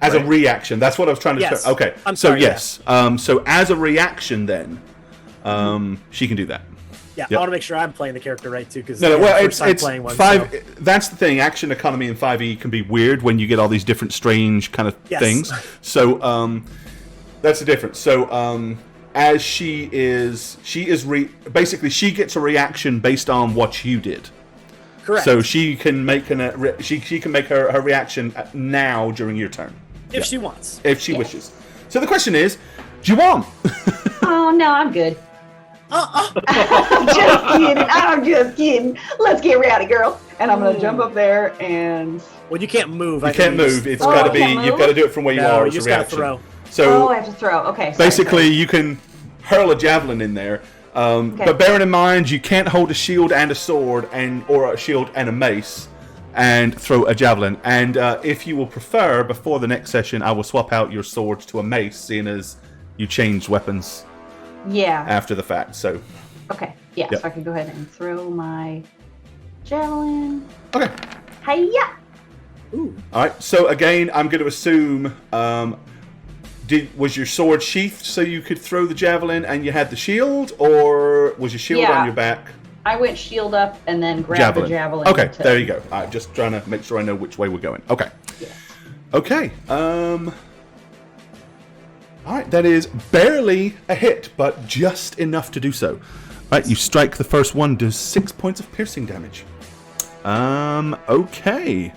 Speaker 1: As a reaction. That's what I was trying to
Speaker 2: Yes.
Speaker 1: say. Okay.
Speaker 2: I'm
Speaker 1: so
Speaker 2: sorry,
Speaker 1: yes. So as a reaction then, she can do that.
Speaker 2: Yeah,
Speaker 1: Yep.
Speaker 2: I want to make sure I'm playing the character right too, because
Speaker 1: No, well, it's
Speaker 2: playing one.
Speaker 1: five.
Speaker 2: So.
Speaker 1: That's the thing. Action economy in 5e can be weird when you get all these different strange kind of
Speaker 2: Yes.
Speaker 1: things. So that's the difference. So as she basically she gets a reaction based on what you did.
Speaker 2: Correct.
Speaker 1: So she can make she can make her reaction now during your turn
Speaker 2: if she wants.
Speaker 1: if she wishes. So the question is, do you want?
Speaker 5: Oh no, I'm good. Just kidding. I'm just kidding. Let's get rowdy, girl. And I'm gonna jump up there and.
Speaker 2: Well, you can't move.
Speaker 1: You can't move. It's
Speaker 5: Oh,
Speaker 1: got to
Speaker 5: I
Speaker 1: be.
Speaker 5: can't
Speaker 1: You've
Speaker 5: move?
Speaker 1: got to do it from where you
Speaker 2: No,
Speaker 1: are.
Speaker 2: you
Speaker 1: It's a
Speaker 2: just gotta
Speaker 1: reaction.
Speaker 2: throw.
Speaker 1: So
Speaker 5: Oh, I have to throw. Okay. Sorry,
Speaker 1: basically,
Speaker 5: sorry.
Speaker 1: you can hurl a javelin in there. But bearing in mind, you can't hold a shield and a sword, or a shield and a mace, and throw a javelin. And if you will prefer, before the next session, I will swap out your sword to a mace, seeing as you changed weapons
Speaker 5: Yeah.
Speaker 1: after the fact. So
Speaker 5: Okay. Yeah.
Speaker 1: Yep.
Speaker 5: So I can go ahead and throw my javelin.
Speaker 1: okay.
Speaker 5: Hiya!
Speaker 1: All right. So again, I'm going to assume. Was your sword sheathed so you could throw the javelin and you had the shield, or was your shield
Speaker 5: Yeah.
Speaker 1: on your back?
Speaker 5: I went shield up and then grabbed the javelin.
Speaker 1: Okay,
Speaker 5: to-
Speaker 1: there you go. All right, just trying to make sure I know which way we're going. Okay.
Speaker 5: Yeah.
Speaker 1: Okay. All right, that is barely a hit, but just enough to do so. All right, you strike the first one, does 6 points of piercing damage. Okay.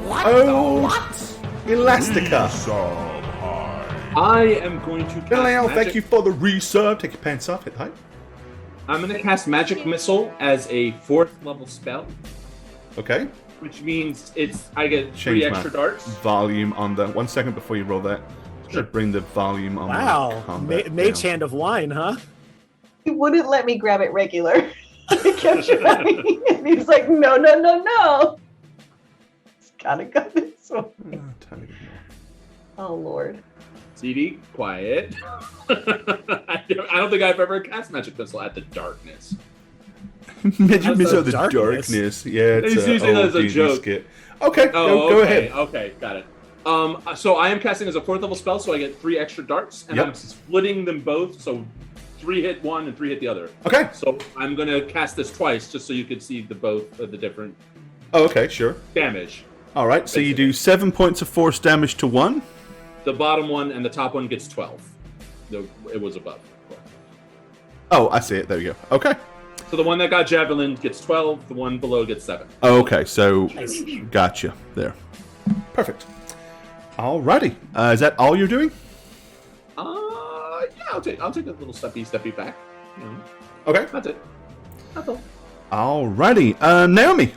Speaker 1: What? Elastica.
Speaker 6: Sub high.
Speaker 4: I am going to cast
Speaker 1: Leo,
Speaker 4: magic.
Speaker 1: thank you for the resub. Take your pants off, hit height.
Speaker 4: I'm going to cast Magic Missile as a 4th level spell,
Speaker 1: Okay.
Speaker 4: which means I get
Speaker 1: Change
Speaker 4: 3 extra
Speaker 1: my
Speaker 4: darts.
Speaker 1: volume on the. 1 second before you roll that.
Speaker 4: Sure.
Speaker 1: Should bring the volume on my
Speaker 2: Wow,
Speaker 1: combat
Speaker 2: mage
Speaker 1: down.
Speaker 2: hand of wine, huh?
Speaker 5: He wouldn't let me grab it regular. I kept trying. And he was like, no, no, no, no. It's gotta go this way.
Speaker 1: Time to get more.
Speaker 5: Oh, Lord.
Speaker 4: CD, quiet. I don't think I've ever cast Magic Missile at the darkness.
Speaker 1: Magic
Speaker 2: That's
Speaker 1: Missile
Speaker 2: a
Speaker 1: of the
Speaker 2: darkness.
Speaker 1: darkness. Yeah,
Speaker 4: He's
Speaker 1: it's
Speaker 4: using that as a
Speaker 1: D&D
Speaker 4: joke.
Speaker 1: skit. Okay,
Speaker 4: Oh,
Speaker 1: go
Speaker 4: okay,
Speaker 1: ahead.
Speaker 4: Okay, got it. So I am casting as a 4th level spell, so I get 3 extra darts, and
Speaker 1: Yep.
Speaker 4: I'm splitting them both, so 3 hit one and 3 hit the other.
Speaker 1: Okay.
Speaker 4: So I'm gonna cast this twice, just so you can see both of the different
Speaker 1: Oh, okay, sure.
Speaker 4: damage.
Speaker 1: All right, so you do 7 points of force damage to one.
Speaker 4: The bottom one and the top one gets 12. It was above.
Speaker 1: Oh, I see it. There you go. Okay.
Speaker 4: So the one that got javelin gets 12. The one below gets 7.
Speaker 1: Okay, so gotcha there. Perfect. Alrighty. Is that all you're doing?
Speaker 4: Yeah, I'll take a little steppy back. You know,
Speaker 1: Okay.
Speaker 4: that's it. That's all.
Speaker 1: Alrighty. Naomi.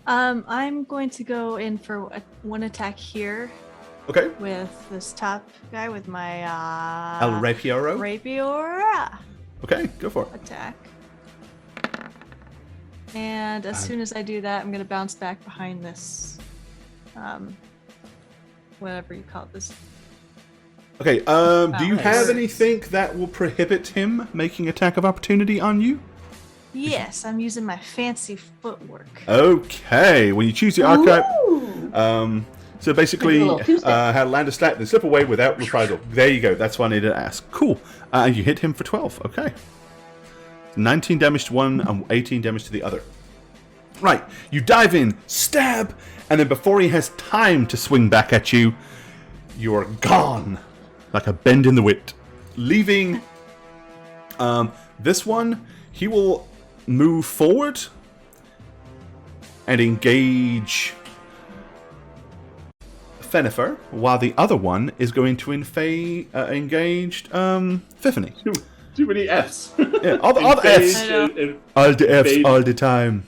Speaker 3: I'm going to go in for one attack here
Speaker 1: Okay.
Speaker 3: with this top guy with my
Speaker 1: El Rapiero.
Speaker 3: rapier
Speaker 1: Okay, go for it.
Speaker 3: attack. And as soon as I do that, I'm going to bounce back behind this, whatever you call this.
Speaker 1: Okay, do you have
Speaker 3: Nice.
Speaker 1: anything that will prohibit him making attack of opportunity on you?
Speaker 3: Yes, I'm using my fancy footwork.
Speaker 1: Okay, when you choose the archetype,
Speaker 5: Ooh.
Speaker 1: so basically,
Speaker 5: Like a little two-step.
Speaker 1: how to land a stat, then slip away without reprisal. There you go, that's what I needed to ask. Cool. You hit him for 12, okay. 19 damage to one and 18 damage to the other. Right, you dive in, stab, and then before he has time to swing back at you, you are gone. Like a bend in the wind. Leaving this one, he will move forward and engage Fenifer, while the other one is going to engage Fiffany.
Speaker 4: Too many Fs.
Speaker 1: Yeah, all the Fs.
Speaker 3: I know.
Speaker 1: All the Fs
Speaker 4: Invade.
Speaker 1: all the time.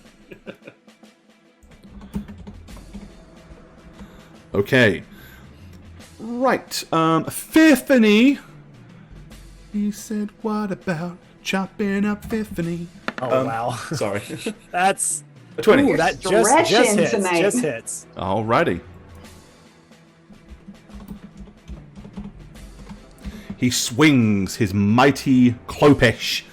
Speaker 1: Okay. Right. Fiffany. He said, what about chopping up Fiffany?
Speaker 2: Oh wow,
Speaker 1: Sorry.
Speaker 2: that's
Speaker 1: A 20.
Speaker 2: ooh, that
Speaker 5: Stretching
Speaker 2: just hits.
Speaker 5: tonight.
Speaker 2: Just hits.
Speaker 1: Alrighty. He swings his mighty Klopesh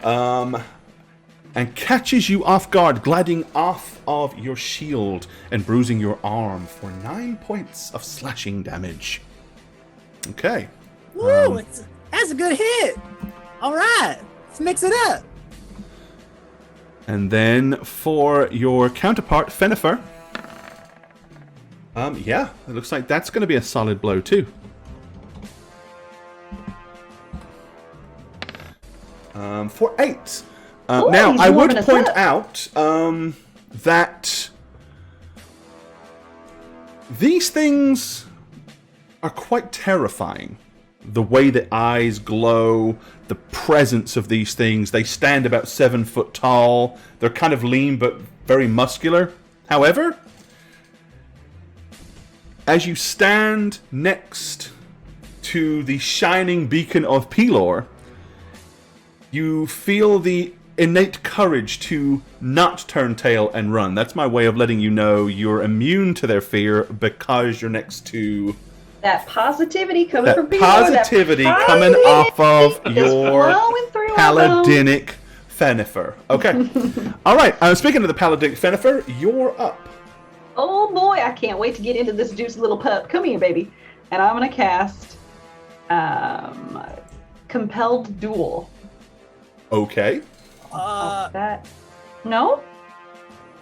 Speaker 1: and catches you off guard, gliding off of your shield and bruising your arm for 9 points of slashing damage. Okay.
Speaker 2: Woo! That's a good hit. All right, let's mix it up.
Speaker 1: And then for your counterpart, Fenifer. Yeah, it looks like that's going to be a solid blow too. For 8.
Speaker 5: Ooh,
Speaker 1: Now,
Speaker 5: he's
Speaker 1: I would
Speaker 5: warming us
Speaker 1: point
Speaker 5: up.
Speaker 1: out that these things are quite terrifying. The way the eyes glow, the presence of these things. They stand about 7 foot tall. They're kind of lean but very muscular. However, as you stand next to the shining beacon of Pelor, you feel the innate courage to not turn tail and run. That's my way of letting you know you're immune to their fear because you're next to
Speaker 5: That positivity coming
Speaker 1: that
Speaker 5: from Peter.
Speaker 1: positivity coming off of
Speaker 5: Just
Speaker 1: your
Speaker 5: flowing through our
Speaker 1: paladinic Fenifer. Okay. All right. Speaking of the paladinic Fenifer, you're up.
Speaker 5: Oh boy, I can't wait to get into this juicy little pup. Come here, baby. And I'm gonna cast Compelled Duel.
Speaker 1: Okay.
Speaker 5: That no?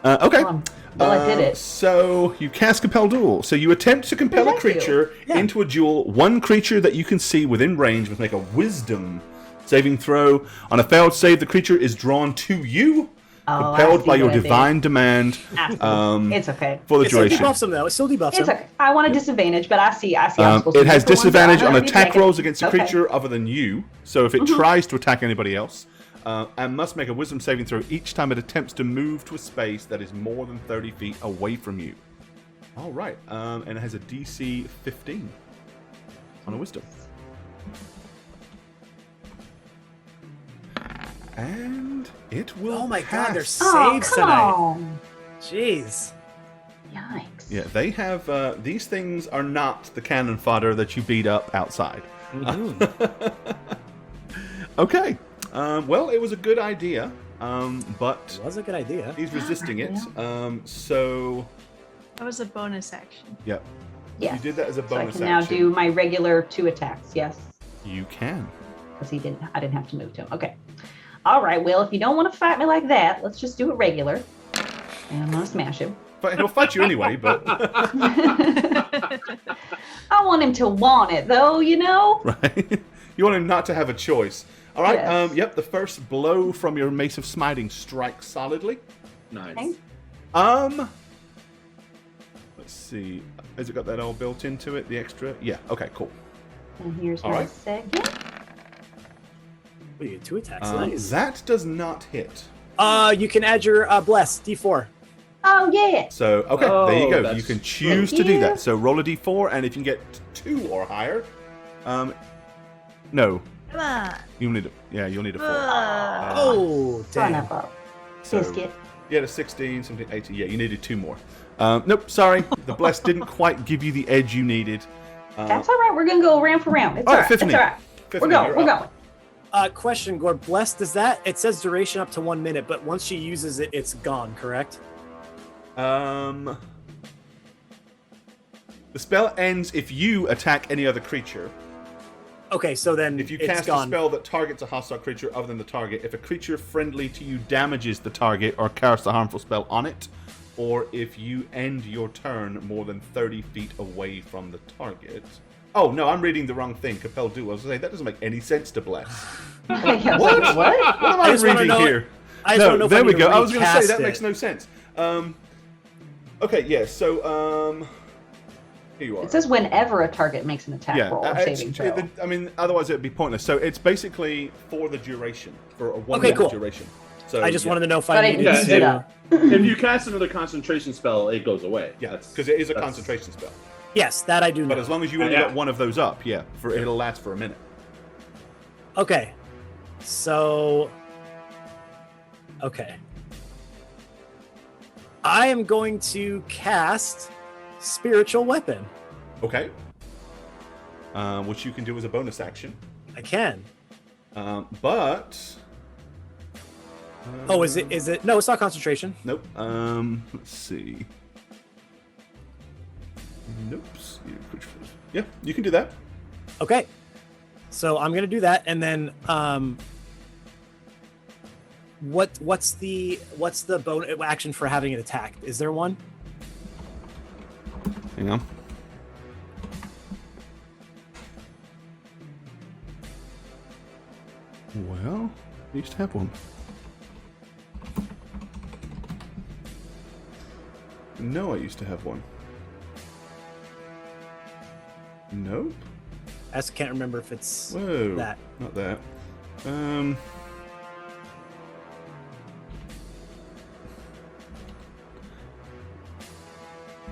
Speaker 1: Okay.
Speaker 5: Hold on. Well, I did it.
Speaker 1: So you cast Compel Duel. So you attempt to compel a
Speaker 5: Thank you.
Speaker 1: creature into a duel. One creature that you can see within range must make a Wisdom saving throw. On a failed save, the creature is drawn to you,
Speaker 5: Oh, I
Speaker 1: compelled
Speaker 5: see
Speaker 1: by your
Speaker 5: what I did.
Speaker 1: divine demand
Speaker 5: I see. It's okay.
Speaker 1: for the
Speaker 2: It still
Speaker 1: duration.
Speaker 2: debuffs him though. It still debuffs
Speaker 5: It's
Speaker 2: him.
Speaker 5: okay. I want a disadvantage, but I see. I'm supposed to
Speaker 1: It has
Speaker 5: do it for one, but
Speaker 1: disadvantage
Speaker 5: I'm
Speaker 1: on
Speaker 5: gonna
Speaker 1: attack
Speaker 5: take it.
Speaker 1: rolls against a
Speaker 5: Okay.
Speaker 1: creature other than you. So if it tries to attack anybody else, and must make a Wisdom saving throw each time it attempts to move to a space that is more than 30 feet away from you. All right, and it has a DC 15 on a Wisdom. And it will
Speaker 2: Oh my
Speaker 1: pass.
Speaker 2: god, there's
Speaker 5: Oh,
Speaker 2: saves
Speaker 5: come
Speaker 2: tonight.
Speaker 5: on.
Speaker 2: Jeez.
Speaker 5: Yikes.
Speaker 1: Yeah, they have. These things are not the cannon fodder that you beat up outside. Okay. Well, it was a good idea, but
Speaker 2: Was a good idea.
Speaker 1: he's resisting it. So,
Speaker 3: That was a bonus action.
Speaker 1: yep.
Speaker 5: Yes.
Speaker 1: You did that as a
Speaker 5: So I
Speaker 1: bonus
Speaker 5: can now
Speaker 1: action.
Speaker 5: do my regular 2 attacks. Yes.
Speaker 1: You can.
Speaker 5: Because I didn't have to move to him. Okay. All right. Well, if you don't want to fight me like that, let's just do it regular. And I'm gonna smash him.
Speaker 1: But he'll fight you anyway. But
Speaker 5: I want him to want it, though. You know.
Speaker 1: right, you want him not to have a choice. All right.
Speaker 5: Yes.
Speaker 1: Yep. The first blow from your mace of smiting strikes solidly.
Speaker 4: Nice.
Speaker 5: Okay.
Speaker 1: Let's let's see. Has it got that all built into it? The extra? Yeah. Okay. Cool.
Speaker 5: And here's
Speaker 1: All
Speaker 5: my
Speaker 1: right.
Speaker 5: second.
Speaker 2: We get 2 attacks. Nice.
Speaker 1: That does not hit.
Speaker 2: You can add your bless D4.
Speaker 5: Oh yeah.
Speaker 1: So okay, there you go.
Speaker 4: that's
Speaker 1: You can choose to do
Speaker 5: Yeah.
Speaker 1: that. So roll a d4, and if you can get 2 or higher, no,
Speaker 3: Come on.
Speaker 1: you'll need a 4.
Speaker 2: Oh,
Speaker 5: Son
Speaker 2: damn.
Speaker 5: of a
Speaker 1: So
Speaker 5: biscuit.
Speaker 1: you had a 16, 17, 18. Yeah, you needed 2 more. Nope, sorry, the bless didn't quite give you the edge you needed.
Speaker 5: That's all right. We're gonna go round for round. It's
Speaker 1: all
Speaker 5: all
Speaker 1: right,
Speaker 5: right. It's
Speaker 1: 15.
Speaker 5: all right.
Speaker 1: 15,
Speaker 5: We're going.
Speaker 1: you're
Speaker 5: We're
Speaker 1: up.
Speaker 5: going.
Speaker 2: Question, Gord. Bless, does that... It says duration up to 1 minute, but once she uses it, it's gone, correct?
Speaker 1: The spell ends if you attack any other creature.
Speaker 2: Okay, so then
Speaker 1: If you
Speaker 2: it's
Speaker 1: cast
Speaker 2: gone.
Speaker 1: a spell that targets a hostile creature other than the target, if a creature friendly to you damages the target or casts a harmful spell on it, or if you end your turn more than 30 feet away from the target. Oh, no, I'm reading the wrong thing. Compel do. I was going to say, that doesn't make any sense to bless.
Speaker 5: What?
Speaker 1: What am I
Speaker 2: just wanna
Speaker 1: reading
Speaker 2: know-
Speaker 1: here?
Speaker 2: I just want to know if
Speaker 1: there
Speaker 2: I
Speaker 1: we
Speaker 2: need to
Speaker 1: go. I was going to say,
Speaker 2: recast
Speaker 1: that
Speaker 2: it.
Speaker 1: makes no sense. Okay, yeah, so, here you are.
Speaker 5: It says whenever a target makes an attack roll or saving throw.
Speaker 1: I mean, otherwise it would be pointless. So it's basically for the duration, for a 1
Speaker 2: Okay,
Speaker 1: minute
Speaker 2: cool.
Speaker 1: duration. So
Speaker 2: I just
Speaker 1: yeah.
Speaker 2: wanted to know if
Speaker 5: But
Speaker 2: I
Speaker 5: it
Speaker 2: needed
Speaker 5: eats it
Speaker 2: to...
Speaker 5: up.
Speaker 4: If you cast another concentration spell, it goes away.
Speaker 1: Yeah, because it is a concentration spell.
Speaker 2: Yes, that I do know.
Speaker 1: But as long as you only
Speaker 4: Yeah.
Speaker 1: got one of those up, yeah, it'll last for a minute.
Speaker 2: Okay. So... Okay. I am going to cast Spiritual Weapon.
Speaker 1: Okay. Which you can do as a bonus action.
Speaker 2: I can.
Speaker 1: But...
Speaker 2: Oh, is it? No, it's not concentration.
Speaker 1: Nope. Let's see. Nope. Yeah, you can do that.
Speaker 2: Okay. So I'm gonna do that, and then what's the bonus action for having it attacked? Is there one?
Speaker 1: Hang on. Well, I used to have one. No, I used to have one. Nope.
Speaker 2: I just can't remember if it's
Speaker 1: Whoa.
Speaker 2: that.
Speaker 1: Not that.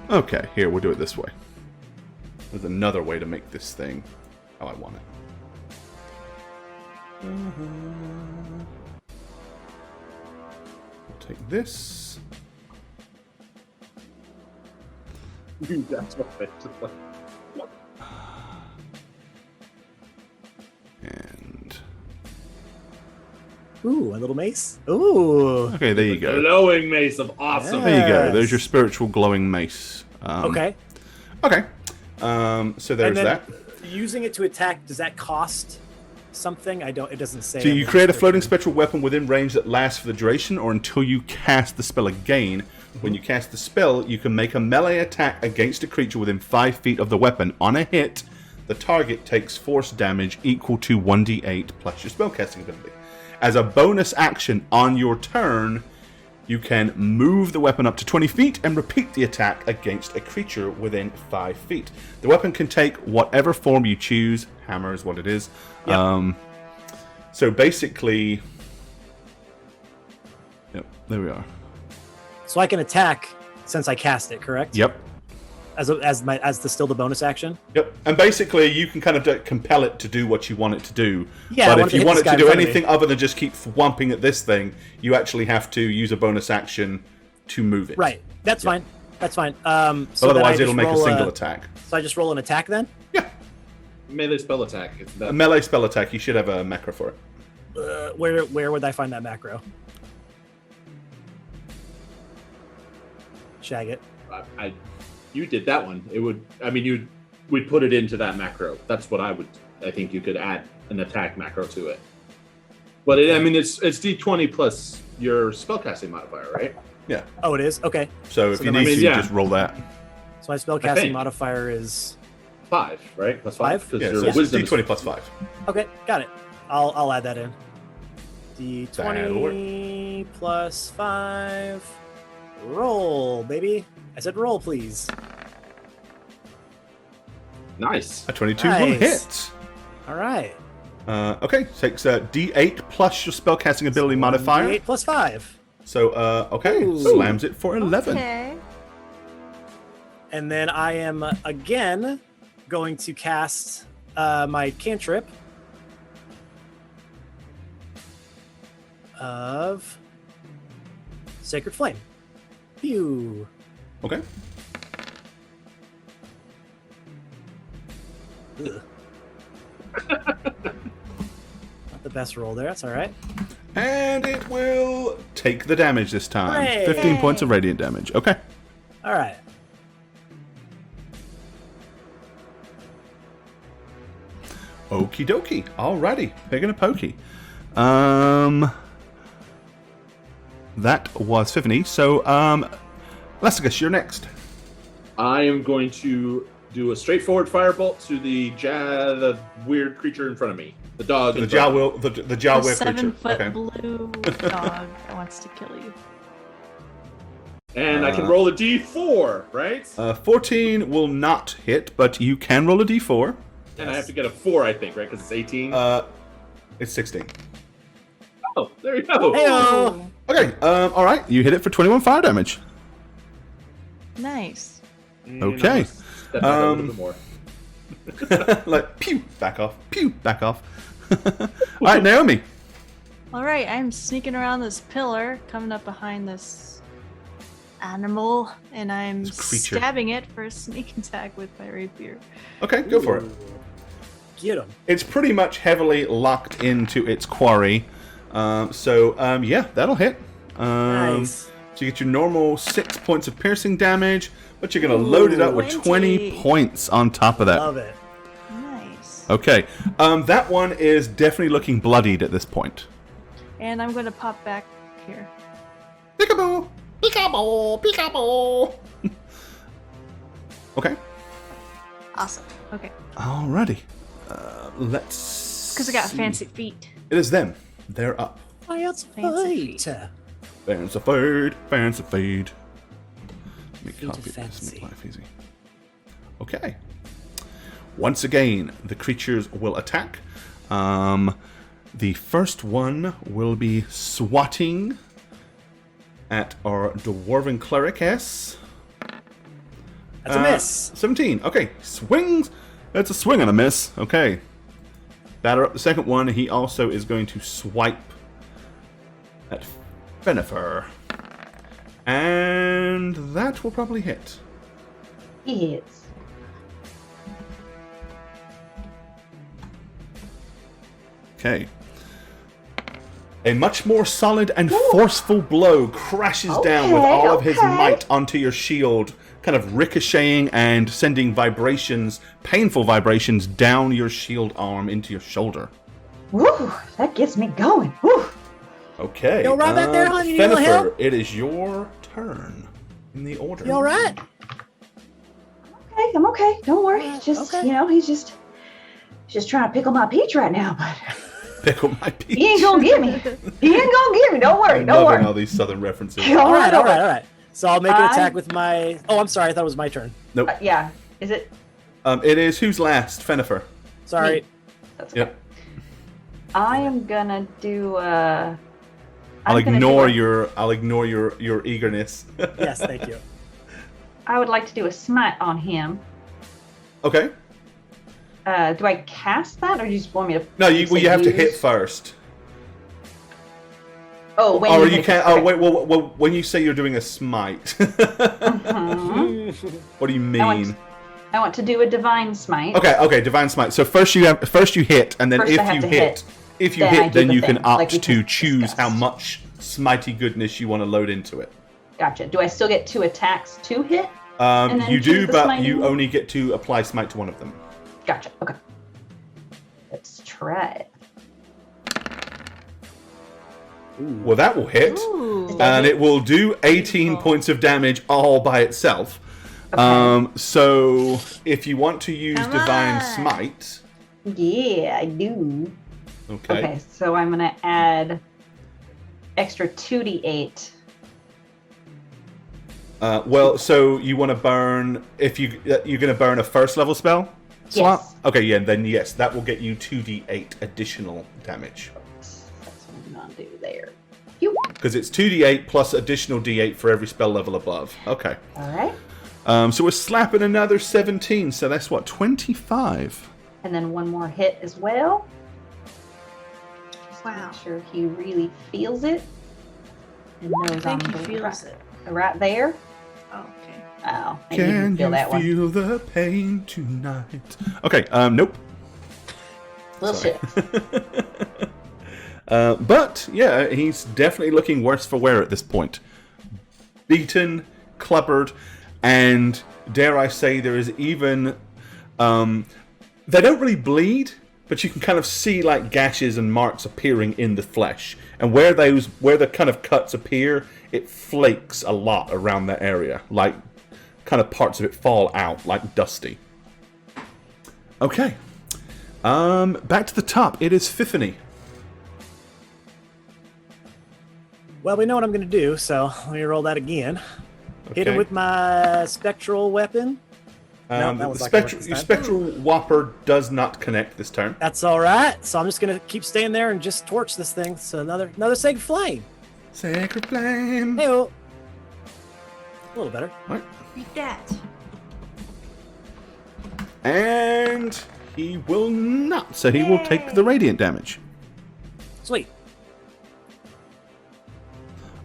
Speaker 1: Okay, here, we'll do it this way. There's another way to make this thing how I want it. We'll take this.
Speaker 4: That's what I just like.
Speaker 1: And...
Speaker 2: Ooh, a little mace. Ooh.
Speaker 1: Okay, there you go.
Speaker 4: Glowing mace of awesome.
Speaker 2: Yeah.
Speaker 1: There you go.
Speaker 2: Yes.
Speaker 1: There's your spiritual glowing mace.
Speaker 2: Okay.
Speaker 1: Okay. So there's
Speaker 2: And then
Speaker 1: that.
Speaker 2: using it to attack, does that cost something? It doesn't say.
Speaker 1: So
Speaker 2: in
Speaker 1: you
Speaker 2: the
Speaker 1: create a floating
Speaker 2: description.
Speaker 1: spectral weapon within range that lasts for the duration or until you cast the spell again. When you cast the spell, you can make a melee attack against a creature within 5 feet of the weapon. On a hit, the target takes force damage equal to 1d8 plus your spellcasting ability. As a bonus action on your turn, you can move the weapon up to 20 feet and repeat the attack against a creature within 5 feet. The weapon can take whatever form you choose. Hammer is what it is.
Speaker 2: Yep.
Speaker 1: So basically... Yep, there we are.
Speaker 2: So I can attack since I cast it, correct?
Speaker 1: Yep.
Speaker 2: As still the bonus action.
Speaker 1: Yep, and basically you can kind of compel it to do what you want it to do.
Speaker 2: Yeah, I
Speaker 1: but
Speaker 2: want
Speaker 1: if
Speaker 2: it to
Speaker 1: you
Speaker 2: hit
Speaker 1: want
Speaker 2: this
Speaker 1: it
Speaker 2: guy
Speaker 1: to
Speaker 2: in
Speaker 1: do
Speaker 2: front of me.
Speaker 1: anything other than just keep whumping at this thing, you actually have to use a bonus action to move it.
Speaker 2: Right. That's fine. That's fine. So
Speaker 1: But
Speaker 2: then I
Speaker 1: otherwise,
Speaker 2: just
Speaker 1: it'll make a
Speaker 2: roll
Speaker 1: single attack.
Speaker 2: So I just roll an attack then.
Speaker 1: Yeah,
Speaker 4: Melee spell attack. It's
Speaker 1: a
Speaker 4: that.
Speaker 1: melee spell attack. You should have a macro for it.
Speaker 2: Where would I find that macro? Shag it.
Speaker 4: You did that one. It would. I mean, we'd put it into that macro. That's what I think you could add an attack macro to it. But it's d20 plus your spellcasting modifier, right?
Speaker 1: Yeah.
Speaker 2: Oh, it is? Okay.
Speaker 1: So if
Speaker 2: So
Speaker 1: you
Speaker 2: then
Speaker 1: need
Speaker 4: I mean,
Speaker 1: to,
Speaker 4: yeah.
Speaker 1: just roll that.
Speaker 2: So my
Speaker 4: I
Speaker 2: spellcasting
Speaker 4: think.
Speaker 2: modifier is
Speaker 4: 5, right? Plus 5?
Speaker 2: Five?
Speaker 4: Because
Speaker 1: Yeah, so
Speaker 4: your
Speaker 1: it's
Speaker 4: wisdom is-
Speaker 1: d20 plus 5.
Speaker 2: okay. Got it. I'll add that in.
Speaker 1: That'll work.
Speaker 2: D20 plus 5. Roll, baby. I said roll, please.
Speaker 4: Nice.
Speaker 1: A 22 will hit.
Speaker 2: All right.
Speaker 1: Okay, takes D8 plus your spellcasting ability modifier.
Speaker 2: D8 plus 5.
Speaker 1: So, okay,
Speaker 2: Ooh.
Speaker 1: slams it for 11.
Speaker 3: Okay.
Speaker 2: And then I am again going to cast my cantrip of Sacred Flame. Pew.
Speaker 1: Okay.
Speaker 2: Ugh. Not the best roll there. That's all right.
Speaker 1: And it will take the damage this time.
Speaker 2: Hooray.
Speaker 1: 15 points of radiant damage. Okay.
Speaker 2: All right.
Speaker 1: Okie dokie. Alrighty. Picking a pokey. That was 50. So, Lessigus, you're next.
Speaker 4: I am going to do a straightforward firebolt to the weird creature in front of me. The dog.
Speaker 1: The Jawa
Speaker 3: The
Speaker 1: creature.
Speaker 3: 7-foot
Speaker 1: Okay.
Speaker 3: blue dog that wants to kill you.
Speaker 4: And I can roll a d4, right?
Speaker 1: 14 will not hit, but you can roll a d4.
Speaker 4: And I have to get a 4, I think, right? Because it's 18.
Speaker 1: It's 16.
Speaker 4: Oh, there you go.
Speaker 2: Heyo.
Speaker 1: Okay, alright. You hit it for 21 fire damage.
Speaker 3: Nice.
Speaker 1: Okay.
Speaker 4: Step back a little bit more.
Speaker 1: Like, pew, back off. Pew, back off. Alright, Naomi.
Speaker 3: All right, I'm sneaking around this pillar, coming up behind this animal, and I'm
Speaker 1: This creature.
Speaker 3: stabbing it for a sneak attack with my rapier.
Speaker 1: Okay, go for it.
Speaker 2: Get him.
Speaker 1: It's pretty much heavily locked into its quarry. Yeah, that'll hit.
Speaker 2: Nice.
Speaker 1: So you get your normal 6 points of piercing damage, but you're going to load it up with 20
Speaker 3: 20
Speaker 1: points on top of that.
Speaker 2: Love it.
Speaker 3: Nice.
Speaker 1: Okay, that one is definitely looking bloodied at this point.
Speaker 3: And I'm going to pop back here.
Speaker 1: Peekaboo! Peekaboo! Peekaboo! Okay.
Speaker 3: Awesome. Okay.
Speaker 1: Alrighty. Let's.
Speaker 3: Because I got
Speaker 1: see.
Speaker 3: fancy feet.
Speaker 1: It is them. They're up.
Speaker 2: Fancy
Speaker 3: Fancy
Speaker 2: feet.
Speaker 1: Fancy feed. Fancy feed. Let me
Speaker 2: Feet
Speaker 1: copy
Speaker 2: of
Speaker 1: this.
Speaker 2: fancy.
Speaker 1: Make life easy. Okay. Once again, the creatures will attack. The first one will be swatting at our dwarven cleric S.
Speaker 2: That's a miss.
Speaker 1: 17. Okay, swings. That's a swing and a miss. Okay. Batter up the second one. He also is going to swipe at Fenifer. And that will probably hit.
Speaker 5: He hits.
Speaker 1: Okay. A much more solid and forceful blow crashes down with all of his might onto your shield, kind of ricocheting and sending vibrations, painful vibrations, down your shield arm into your shoulder.
Speaker 5: Woo, that gets me going. Woo.
Speaker 1: Okay.
Speaker 2: You right back there, hon? You need a little
Speaker 1: Fenifer,
Speaker 2: help?
Speaker 1: it is your turn in the order.
Speaker 2: You all right?
Speaker 5: Okay, I'm okay. Don't worry.
Speaker 2: Yeah,
Speaker 5: Just
Speaker 2: okay.
Speaker 5: you know, he's just trying to pickle my peach right now, but
Speaker 1: Pickle my peach.
Speaker 5: he ain't gonna get me. He ain't gonna get me. Don't worry.
Speaker 1: I'm
Speaker 5: Don't
Speaker 1: loving
Speaker 5: worry.
Speaker 1: all these southern references.
Speaker 5: All right,
Speaker 2: All right. So I'll make an
Speaker 5: I-
Speaker 2: attack with my... Oh, I'm sorry. I thought it was my turn.
Speaker 1: Nope.
Speaker 5: Yeah. Is it?
Speaker 1: It is who's last? Fenifer.
Speaker 2: Sorry.
Speaker 5: Me. That's okay.
Speaker 1: Yep.
Speaker 5: I am gonna do.
Speaker 1: I'll ignore your eagerness.
Speaker 2: Yes, thank you.
Speaker 5: I would like to do a smite on him.
Speaker 1: Okay.
Speaker 5: Do I cast that, or do you just want me to?
Speaker 1: No, you
Speaker 5: say
Speaker 1: have to
Speaker 5: use?
Speaker 1: hit first.
Speaker 5: Oh, when
Speaker 1: Or
Speaker 5: you
Speaker 1: you
Speaker 5: hit-
Speaker 1: can't.
Speaker 5: okay.
Speaker 1: Oh, wait. Well, when you say you're doing a smite,
Speaker 5: Mhm.
Speaker 1: what do you mean?
Speaker 5: I want to do a divine smite.
Speaker 1: Okay, divine smite. So first you hit, and then
Speaker 5: First I
Speaker 1: if
Speaker 5: have
Speaker 1: you
Speaker 5: to
Speaker 1: hit,
Speaker 5: then I do
Speaker 1: then
Speaker 5: the
Speaker 1: you can
Speaker 5: thing,
Speaker 1: opt
Speaker 5: like we
Speaker 1: to
Speaker 5: just
Speaker 1: choose
Speaker 5: discussed.
Speaker 1: how much smitey goodness you want to load into it.
Speaker 5: Gotcha. Do I still get 2 attacks to hit? And then
Speaker 1: You
Speaker 5: choose
Speaker 1: do,
Speaker 5: the
Speaker 1: but
Speaker 5: smiting
Speaker 1: you
Speaker 5: one?
Speaker 1: only get to apply smite to one of them.
Speaker 5: Gotcha. Okay. Let's try it.
Speaker 1: Well, that will hit,
Speaker 3: Ooh.
Speaker 1: and it will do 18 points of damage all by itself.
Speaker 5: Okay.
Speaker 1: So if you want to use
Speaker 3: Come
Speaker 1: divine
Speaker 3: on.
Speaker 1: smite,
Speaker 5: Yeah, I do.
Speaker 1: okay.
Speaker 5: Okay, so I'm gonna add extra 2d8.
Speaker 1: Well, so you want to burn you're going to burn a first level spell. slot?
Speaker 5: Yes.
Speaker 1: Okay, yeah, then yes, that will get you 2d8 additional damage.
Speaker 5: That's what I'm gonna do there.
Speaker 1: Because it's 2d8 plus additional d8 for every spell level above. Okay.
Speaker 5: All right.
Speaker 1: So we're slapping another 17, so that's what, 25?
Speaker 5: And then one more hit as well. Just
Speaker 3: Wow.
Speaker 5: Make sure he really feels it. And
Speaker 3: I
Speaker 5: knows I'm
Speaker 3: think he feels it.
Speaker 5: right there.
Speaker 3: Oh, okay.
Speaker 5: Oh, and you
Speaker 1: Can
Speaker 5: didn't feel
Speaker 1: you
Speaker 5: that one.
Speaker 1: feel the pain tonight? Okay, nope.
Speaker 5: Little
Speaker 1: Sorry.
Speaker 5: shit.
Speaker 1: But, yeah, he's definitely looking worse for wear at this point. Beaten, clubbered, and dare I say there is even... they don't really bleed, but you can kind of see like gashes and marks appearing in the flesh. And where the kind of cuts appear, it flakes a lot around that area. Like, kind of parts of it fall out, like dusty. Okay. Back to the top. It is Fiffany.
Speaker 2: Well, we know what I'm going to do, so let me roll that again. Hit him
Speaker 1: Okay.
Speaker 2: with my spectral weapon. No, that
Speaker 1: The
Speaker 2: was like a weapon
Speaker 1: your
Speaker 2: stand.
Speaker 1: spectral whopper does not connect this turn.
Speaker 2: That's all right. So I'm just going to keep staying there and just torch this thing. So another sacred flame.
Speaker 1: Sacred flame.
Speaker 2: Hey, a little better.
Speaker 1: Right.
Speaker 3: Beat that.
Speaker 1: And he will not, so he will take the radiant damage.
Speaker 2: Sweet.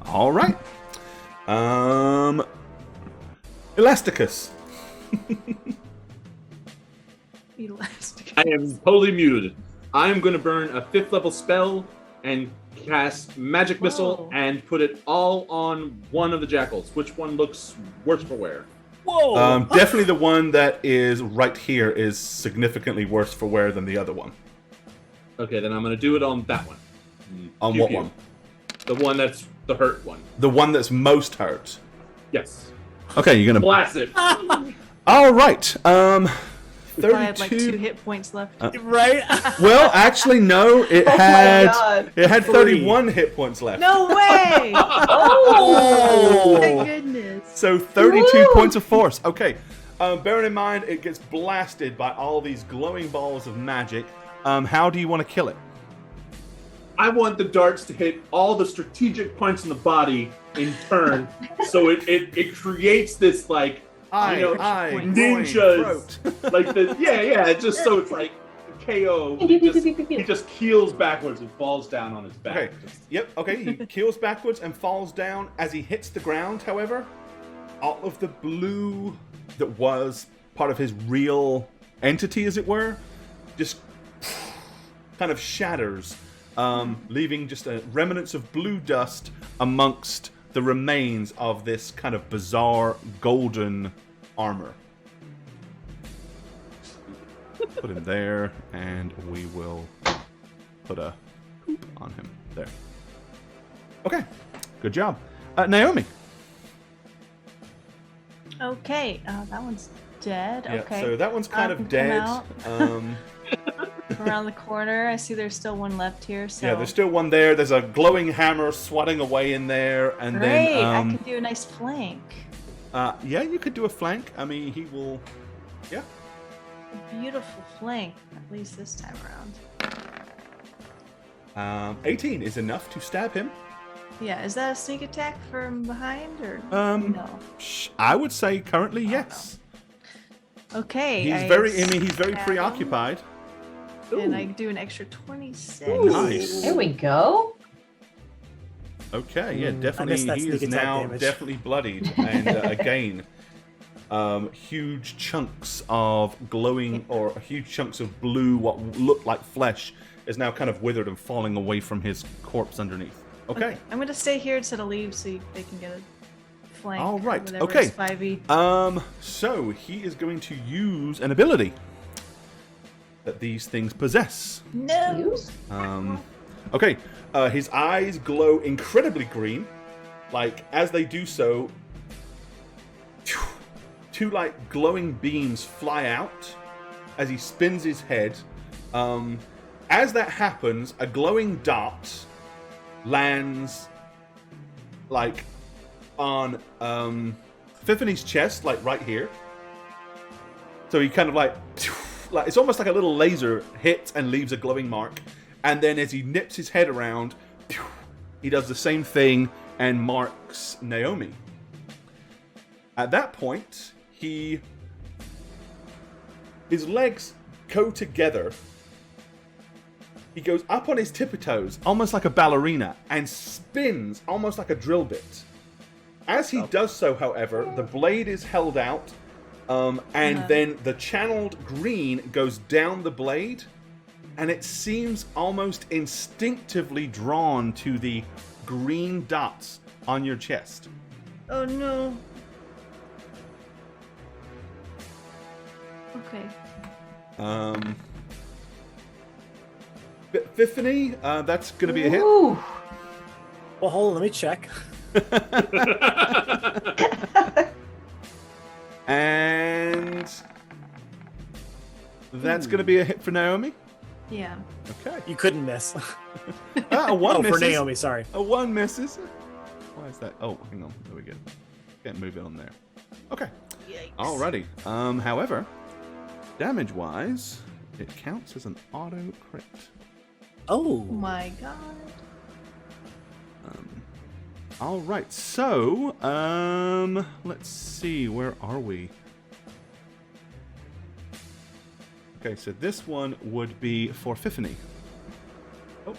Speaker 1: All right. Elasticus.
Speaker 3: Elastic.
Speaker 4: I am totally muted. I am going to burn a 5th level spell and cast Magic Missile
Speaker 3: Whoa.
Speaker 4: and put it all on one of the jackals. Which one looks worse for wear?
Speaker 2: Whoa.
Speaker 1: Definitely the one that is right here is significantly worse for wear than the other one.
Speaker 4: Okay, then I'm going to do it on that one.
Speaker 1: On
Speaker 4: Pew
Speaker 1: what
Speaker 4: pew.
Speaker 1: one?
Speaker 4: The one that's the hurt one.
Speaker 1: The one that's most hurt.
Speaker 4: Yes.
Speaker 1: Okay, you're gonna.
Speaker 4: Blast it.
Speaker 1: All right.
Speaker 3: I had like 2
Speaker 1: 32.
Speaker 3: hit points left.
Speaker 2: Right?
Speaker 1: Well, actually, no. It
Speaker 5: Oh my
Speaker 1: had.
Speaker 5: God.
Speaker 1: It had
Speaker 2: 3.
Speaker 1: 31 hit points left.
Speaker 3: No way!
Speaker 5: Oh!
Speaker 3: Thank goodness.
Speaker 1: So 32
Speaker 5: Woo!
Speaker 1: points of force. Okay. Bearing in mind, it gets blasted by all these glowing balls of magic. How do you want to kill it?
Speaker 4: I want the darts to hit all the strategic points in the body in turn, so it creates this like ninjas, like the just so it's like KO. He just keels backwards and falls down on his back.
Speaker 1: Okay. Yep. Okay. He keels backwards and falls down. As he hits the ground, however, all of the blue that was part of his real entity, as it were, just kind of shatters, leaving just remnants of blue dust amongst the remains of this kind of bizarre golden armor. Put him there, and we will put a hoop on him there. Okay, good job. Naomi.
Speaker 3: Okay, that one's dead.
Speaker 1: Yeah,
Speaker 3: Okay.
Speaker 1: so that one's kind of
Speaker 3: Come
Speaker 1: dead.
Speaker 3: out. Around the corner, I see there's still one left here. So
Speaker 1: Yeah, there's still one there. There's a glowing hammer swatting away in there, and
Speaker 3: great.
Speaker 1: then
Speaker 3: I can do a nice flank.
Speaker 1: yeah, you could do a flank. I mean, he will. Yeah.
Speaker 3: A beautiful flank, at least this time around.
Speaker 1: 18 is enough to stab him.
Speaker 3: Yeah, is that a sneak attack from behind or no?
Speaker 1: I would say currently yes.
Speaker 3: Okay.
Speaker 1: He's
Speaker 3: I
Speaker 1: very
Speaker 3: stab him,
Speaker 1: preoccupied.
Speaker 3: And I do an extra 26.
Speaker 1: Nice.
Speaker 5: There we go.
Speaker 1: Okay, yeah, definitely.
Speaker 2: missed that
Speaker 1: He
Speaker 2: sneak
Speaker 1: is
Speaker 2: attack
Speaker 1: now
Speaker 2: damage.
Speaker 1: definitely bloodied, and again, huge chunks of glowing or huge chunks of blue, what looked like flesh, is now kind of withered and falling away from his corpse underneath. Okay.
Speaker 3: I'm going to stay here instead of leave so they can get a flank.
Speaker 1: All right,
Speaker 3: whatever
Speaker 1: okay.
Speaker 3: is 5e.
Speaker 1: So he is going to use an ability that these things possess.
Speaker 3: No.
Speaker 5: Use?
Speaker 1: Okay, his eyes glow incredibly green. Like, as they do so, two, like, glowing beams fly out as he spins his head. As that happens, a glowing dot lands, like, on Fiffany's chest, like, right here. So he kind of, like, like it's almost like a little laser hits and leaves a glowing mark. And then as he nips his head around, he does the same thing and marks Naomi. At that point, his legs go together. He goes up on his tippy toes, almost like a ballerina, and spins almost like a drill bit. As he does so, however, the blade is held out, and then the channeled green goes down the blade, and it seems almost instinctively drawn to the green dots on your chest.
Speaker 3: Oh no. Okay.
Speaker 1: Epiphany, that's going to be a hit.
Speaker 2: Ooh. Well, hold on, let me check.
Speaker 1: And that's going to be a hit for Naomi.
Speaker 3: Yeah.
Speaker 1: Okay.
Speaker 2: You couldn't miss.
Speaker 1: A one misses.
Speaker 2: For Naomi, sorry.
Speaker 1: A one misses. Why is that? Oh, hang on. There we go. Can't move it on there. Okay.
Speaker 3: Yikes.
Speaker 1: Alrighty. However, damage-wise, it counts as an auto crit.
Speaker 2: Oh.
Speaker 3: My God.
Speaker 1: All right. So, let's see. Where are we? Okay, so this one would be for Epiphany. Oh.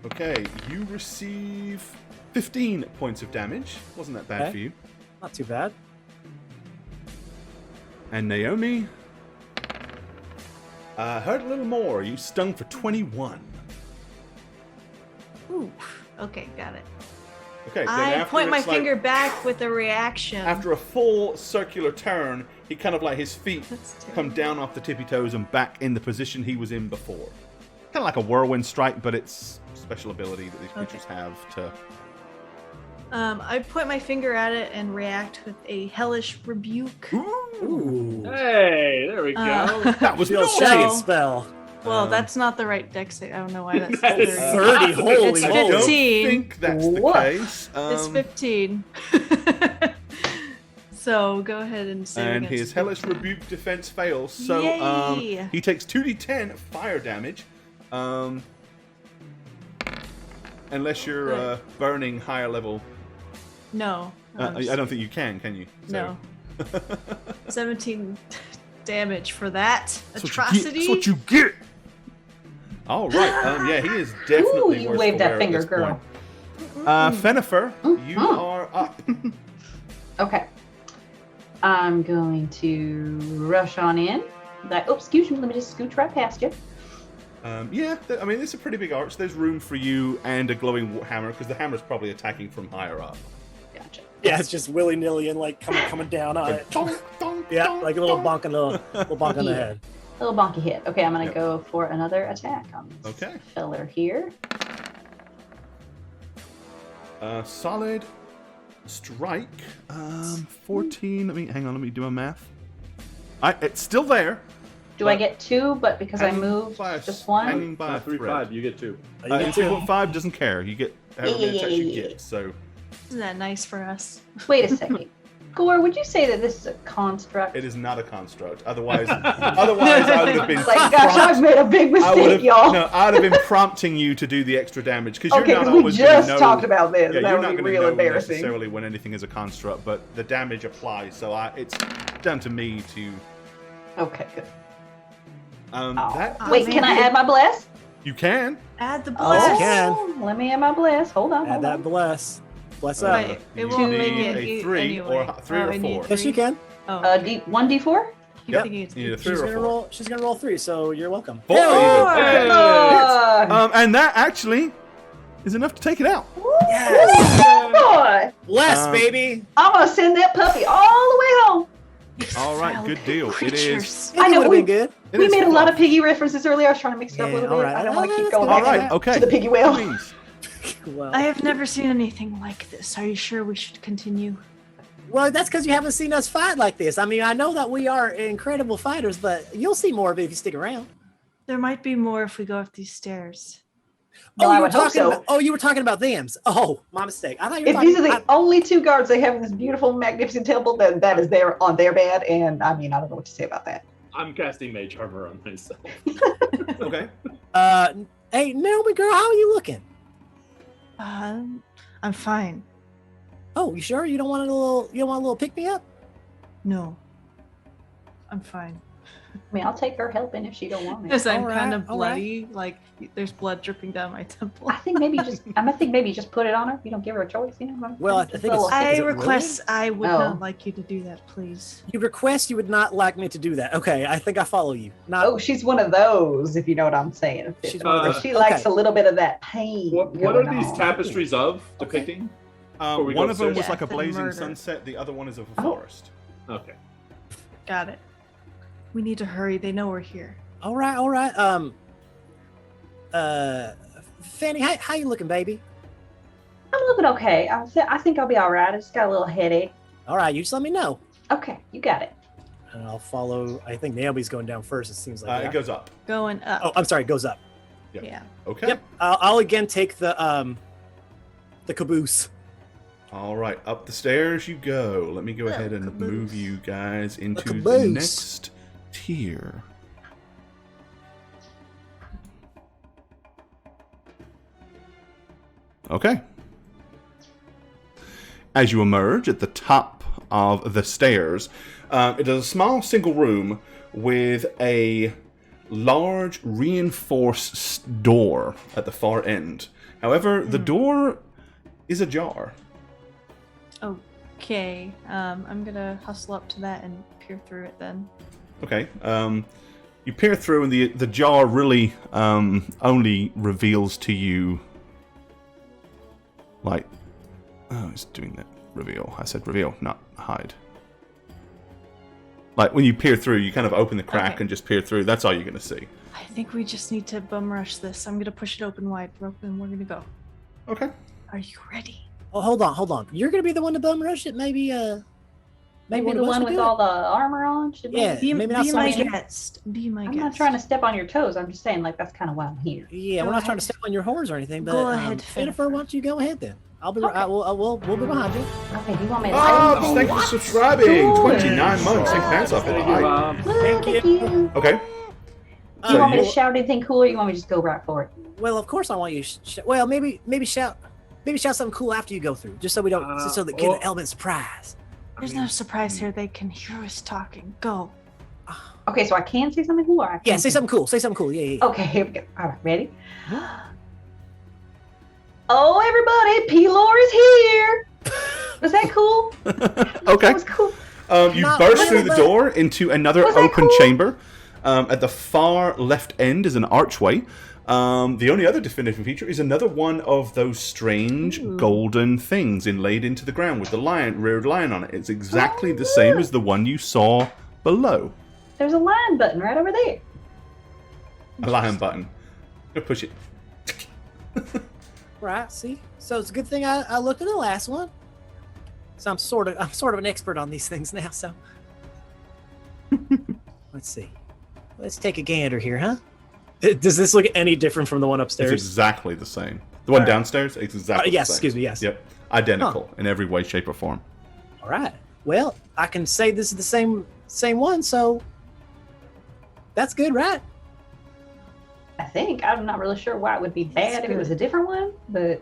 Speaker 1: Okay, you receive 15 points of damage. Wasn't that bad for you?
Speaker 2: Not too bad.
Speaker 1: And Naomi hurt a little more. You stung for 21.
Speaker 3: Ooh. Okay, got it.
Speaker 1: Okay, then
Speaker 3: I
Speaker 1: after
Speaker 3: point my
Speaker 1: it's like-
Speaker 3: finger back with a reaction.
Speaker 1: After a full circular turn, he kind of like his feet
Speaker 3: That's terrible.
Speaker 1: come down off the tippy toes and back in the position he was in before. Kind of like a whirlwind strike, but it's a special ability that these creatures have to.
Speaker 3: I point my finger at it and react with a hellish rebuke.
Speaker 2: Ooh.
Speaker 4: Hey, there we go.
Speaker 1: That was
Speaker 2: Feel
Speaker 1: no
Speaker 2: shaggy
Speaker 3: So-
Speaker 2: spell.
Speaker 3: Well, that's not the right dex save. I don't know why that's
Speaker 4: That is
Speaker 3: 30.
Speaker 2: 30, holy
Speaker 3: It's
Speaker 1: I
Speaker 2: moly.
Speaker 1: don't
Speaker 3: 15.
Speaker 1: think that's the
Speaker 5: Woof.
Speaker 1: case.
Speaker 3: It's 15. So go ahead and save
Speaker 1: And
Speaker 3: against
Speaker 1: his hellish
Speaker 3: 15.
Speaker 1: rebuke defense fails. So
Speaker 3: Yay.
Speaker 1: he takes 2d10 fire damage. Unless you're
Speaker 3: Good.
Speaker 1: burning higher level.
Speaker 3: No.
Speaker 1: I don't think you can you? So-
Speaker 3: No. 17 damage for that
Speaker 1: That's what you get.
Speaker 3: atrocity.
Speaker 1: That's what you get. All right. Yeah, he is definitely.
Speaker 5: Ooh, you
Speaker 1: worse
Speaker 5: waved
Speaker 1: for
Speaker 5: that
Speaker 1: wear at
Speaker 5: finger,
Speaker 1: this
Speaker 5: girl.
Speaker 1: point. Fenifer, you are up.
Speaker 5: Okay. I'm going to rush on in. Excuse me, let me just scooch right past you.
Speaker 1: Yeah, I mean, it's a pretty big arch. There's room for you and a glowing hammer, because the hammer's probably attacking from higher up.
Speaker 5: Gotcha.
Speaker 2: Yeah, it's just willy-nilly and like coming down on it.
Speaker 1: Donk, donk,
Speaker 2: Yeah,
Speaker 1: donk,
Speaker 2: like a little
Speaker 1: donk.
Speaker 2: bonk on the
Speaker 5: Yeah.
Speaker 2: head.
Speaker 5: Little bonky hit. Okay, I'm gonna
Speaker 1: Yep.
Speaker 5: go for another attack on this
Speaker 1: Okay.
Speaker 5: feller here.
Speaker 1: Solid strike. 14. Hang on. Let me do my math. It's still there.
Speaker 5: Do I get 2, but because I
Speaker 1: Hanging
Speaker 5: moved
Speaker 1: by a-
Speaker 5: just one?
Speaker 1: Hanging by a
Speaker 4: 3-5,
Speaker 1: thread.
Speaker 4: you get 2.
Speaker 2: You get
Speaker 1: In
Speaker 2: two.
Speaker 1: 3.5 doesn't care. You get however many attacks you
Speaker 5: Yeah.
Speaker 1: get. So
Speaker 3: Isn't that nice for us?
Speaker 5: Wait a second. Gore, would you say that this is a construct?
Speaker 1: it is not a construct. Otherwise I would have been.
Speaker 5: Like, gosh, I've made a big
Speaker 1: I would
Speaker 5: mistake,
Speaker 1: have,
Speaker 5: y'all.
Speaker 1: no, I'd have been prompting you to do the extra damage because
Speaker 5: Okay,
Speaker 1: you're not
Speaker 5: because we
Speaker 1: always gonna
Speaker 5: just
Speaker 1: know,
Speaker 5: talked about this.
Speaker 1: Yeah,
Speaker 5: that
Speaker 1: you're
Speaker 5: would
Speaker 1: not
Speaker 5: be
Speaker 1: going to
Speaker 5: real
Speaker 1: know
Speaker 5: embarrassing.
Speaker 1: necessarily when anything is a construct, but the damage applies. So it's down to me to.
Speaker 5: Okay, good.
Speaker 1: That
Speaker 3: Oh,
Speaker 5: Wait,
Speaker 3: man.
Speaker 5: can I add my bless?
Speaker 1: you can.
Speaker 3: Add the
Speaker 2: you
Speaker 3: bless.
Speaker 2: can.
Speaker 5: Let me add my bless. Hold on.
Speaker 2: Add
Speaker 5: Hold
Speaker 2: that
Speaker 5: on.
Speaker 2: bless. Bless up.
Speaker 3: Wait, it
Speaker 1: you
Speaker 3: won't
Speaker 1: need
Speaker 3: make it
Speaker 1: a 3
Speaker 3: anyway.
Speaker 1: or 3
Speaker 3: Oh,
Speaker 1: or
Speaker 3: I need
Speaker 1: 4.
Speaker 2: Yes, you can.
Speaker 3: Oh,
Speaker 5: One d4.
Speaker 3: keep
Speaker 1: Yep.
Speaker 3: thinking it's
Speaker 1: You need a 3
Speaker 2: She's
Speaker 1: or
Speaker 2: gonna
Speaker 1: 4.
Speaker 2: roll. She's gonna roll 3, so you're welcome.
Speaker 1: 4
Speaker 3: Four.
Speaker 1: even.
Speaker 5: Oh,
Speaker 1: And that actually is enough to take it out.
Speaker 2: Yes.
Speaker 5: boy.
Speaker 2: Bless,
Speaker 1: Um,
Speaker 2: baby.
Speaker 5: I'm gonna send that puppy all the way home.
Speaker 1: All right,
Speaker 3: Foul
Speaker 1: good deal. It is.
Speaker 3: creatures.
Speaker 5: I know,
Speaker 2: It would have been good.
Speaker 1: It
Speaker 5: We
Speaker 1: is
Speaker 5: made a lot of
Speaker 1: fluff.
Speaker 5: piggy references earlier. I was trying to mix it up a
Speaker 2: Yeah,
Speaker 5: little bit.
Speaker 2: all right.
Speaker 5: I don't want to keep
Speaker 2: That's
Speaker 5: going
Speaker 2: good.
Speaker 1: All
Speaker 5: back
Speaker 1: right,
Speaker 5: to
Speaker 1: okay.
Speaker 5: the piggy whale.
Speaker 1: Please.
Speaker 2: Well,
Speaker 3: I have never seen anything like this. Are you sure we should continue?
Speaker 2: well, that's because you haven't seen us fight like this. I mean, I know that we are incredible fighters, but you'll see more of it if you stick around.
Speaker 3: There might be more if we go up these stairs.
Speaker 5: Well, I would hope so.
Speaker 2: You were talking about them. Oh, my mistake. I thought you were
Speaker 5: If these are the only 2 guards they have in this beautiful, magnificent temple, then that is on their bed. And I mean, I don't know what to say about that.
Speaker 4: I'm casting Mage Armor on myself.
Speaker 1: Okay.
Speaker 2: Hey, Naomi girl, how are you looking?
Speaker 3: I'm fine.
Speaker 2: Oh, you sure? You don't want a little pick me up?
Speaker 3: No. I'm fine.
Speaker 5: I mean, I'll take her helping if she don't want me.
Speaker 3: Because I'm kind of bloody, like there's blood dripping down my temple.
Speaker 5: I think maybe just put it on her. You don't give her a choice, you know.
Speaker 2: Well, I think
Speaker 3: I request I would not like you to do that, please.
Speaker 2: You request you would not like me to do that. Okay, I think I follow you.
Speaker 5: Oh, she's one of those, if you know what I'm saying. She likes a little bit of that pain.
Speaker 4: What are these tapestries of depicting?
Speaker 1: One of them was like a blazing sunset. The other one is of a forest.
Speaker 4: Okay.
Speaker 3: Got it. We need to hurry. They know we're here.
Speaker 2: All right. Fanny, how you looking, baby?
Speaker 5: I'm looking okay. I think I'll be all right. I just got a little headache.
Speaker 2: All right, you just let me know.
Speaker 5: Okay, you got it.
Speaker 2: And I'll follow. I think Naomi's going down first. It seems like
Speaker 1: it goes up.
Speaker 3: Going up.
Speaker 2: Oh, I'm sorry. It goes up.
Speaker 1: Yep.
Speaker 3: Yeah.
Speaker 1: Okay.
Speaker 2: Yep. I'll again take the caboose.
Speaker 1: All right, up the stairs you go. Let me go ahead and move you guys into the next tier. Okay. As you emerge at the top of the stairs, it is a small single room with a large reinforced door at the far end. However, the door is ajar.
Speaker 3: Okay. I'm gonna hustle up to that and peer through it then.
Speaker 1: Okay. You peer through, and the jar really only reveals to you, like, oh, it's doing that reveal. I said reveal, not hide. Like when you peer through, you kind of open the crack and just peer through. That's all you're gonna see.
Speaker 3: I think we just need to bum rush this. I'm gonna push it open wide, and we're gonna go.
Speaker 1: Okay.
Speaker 3: Are you ready?
Speaker 2: Oh, hold on. You're gonna be the one to bum rush it, maybe
Speaker 5: the one with all the armor on.
Speaker 3: Be my guest.
Speaker 5: I'm not trying to step on your toes. I'm just saying, like, that's kind of why I'm here.
Speaker 2: Yeah, we're not trying to step on your horns or anything. But
Speaker 3: go ahead,
Speaker 2: Jennifer. Why don't you go ahead then? I'll be. We'll be behind you.
Speaker 5: Okay. Do you want me to?
Speaker 1: Oh, thank you for subscribing. 29 months. Take pants off.
Speaker 5: Thank you.
Speaker 1: Okay.
Speaker 5: Do you want me to shout anything cool, or you want me to just go right for it?
Speaker 2: Well, of course I want you. Maybe shout something cool after you go through, just so we don't, so that get an element of surprise.
Speaker 3: There's no surprise here. They can hear us talking. Go.
Speaker 5: Okay, so I can say something cool, or I
Speaker 2: say something cool. Say something cool. Yeah.
Speaker 5: Okay, here we go. All right, ready? Oh, everybody, P-Lore is here. Was that cool?
Speaker 1: Okay.
Speaker 5: That was cool.
Speaker 1: You burst through the door into another open chamber. At the far left end is an archway. The only other definitive feature is another one of those strange golden things inlaid into the ground with the reared lion on it. It's exactly the same as the one you saw below.
Speaker 5: There's a lion button right over there.
Speaker 1: A lion button. Go push it.
Speaker 2: Right. See, so it's a good thing I looked at the last one. So I'm sort of an expert on these things now. So let's see. Let's take a gander here, huh? Does this look any different from the one upstairs?
Speaker 1: It's exactly the same. The one downstairs, it's exactly the same.
Speaker 2: Excuse me, yes.
Speaker 1: Yep. Identical in every way, shape, or form.
Speaker 2: All right. Well, I can say this is the same one, so that's good, right?
Speaker 5: I think. I'm not really sure why it would be bad if it was a different one, but...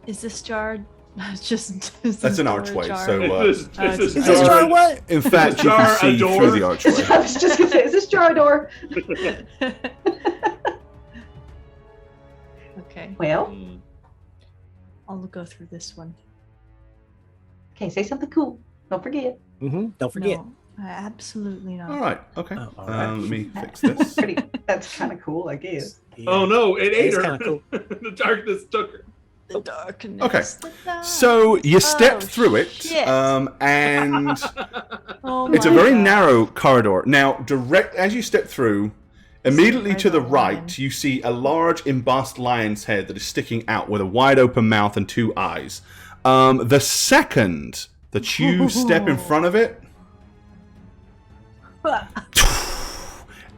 Speaker 3: Is this jar
Speaker 1: That's an archway, so...
Speaker 2: is this jar what?
Speaker 1: In fact, you can see through the archway.
Speaker 5: I was just going to say, is this jar a door?
Speaker 3: Okay.
Speaker 5: Well?
Speaker 3: I'll go through this one.
Speaker 5: Okay, say something cool. Don't forget.
Speaker 2: Don't forget.
Speaker 3: No, absolutely not.
Speaker 1: All right, okay.
Speaker 2: All right.
Speaker 1: Let me fix this.
Speaker 5: That's kind of cool, I guess.
Speaker 4: Yeah. Oh no, it ate her.
Speaker 2: Cool.
Speaker 4: The darkness took her.
Speaker 3: The darkness.
Speaker 1: Okay, so you step through it,
Speaker 3: shit.
Speaker 1: and it's a
Speaker 3: my
Speaker 1: very
Speaker 3: God.
Speaker 1: narrow corridor. Now, direct as you step through, immediately to the right, you see a large embossed lion's head that is sticking out with a wide open mouth and two eyes. The second that you step in front of it,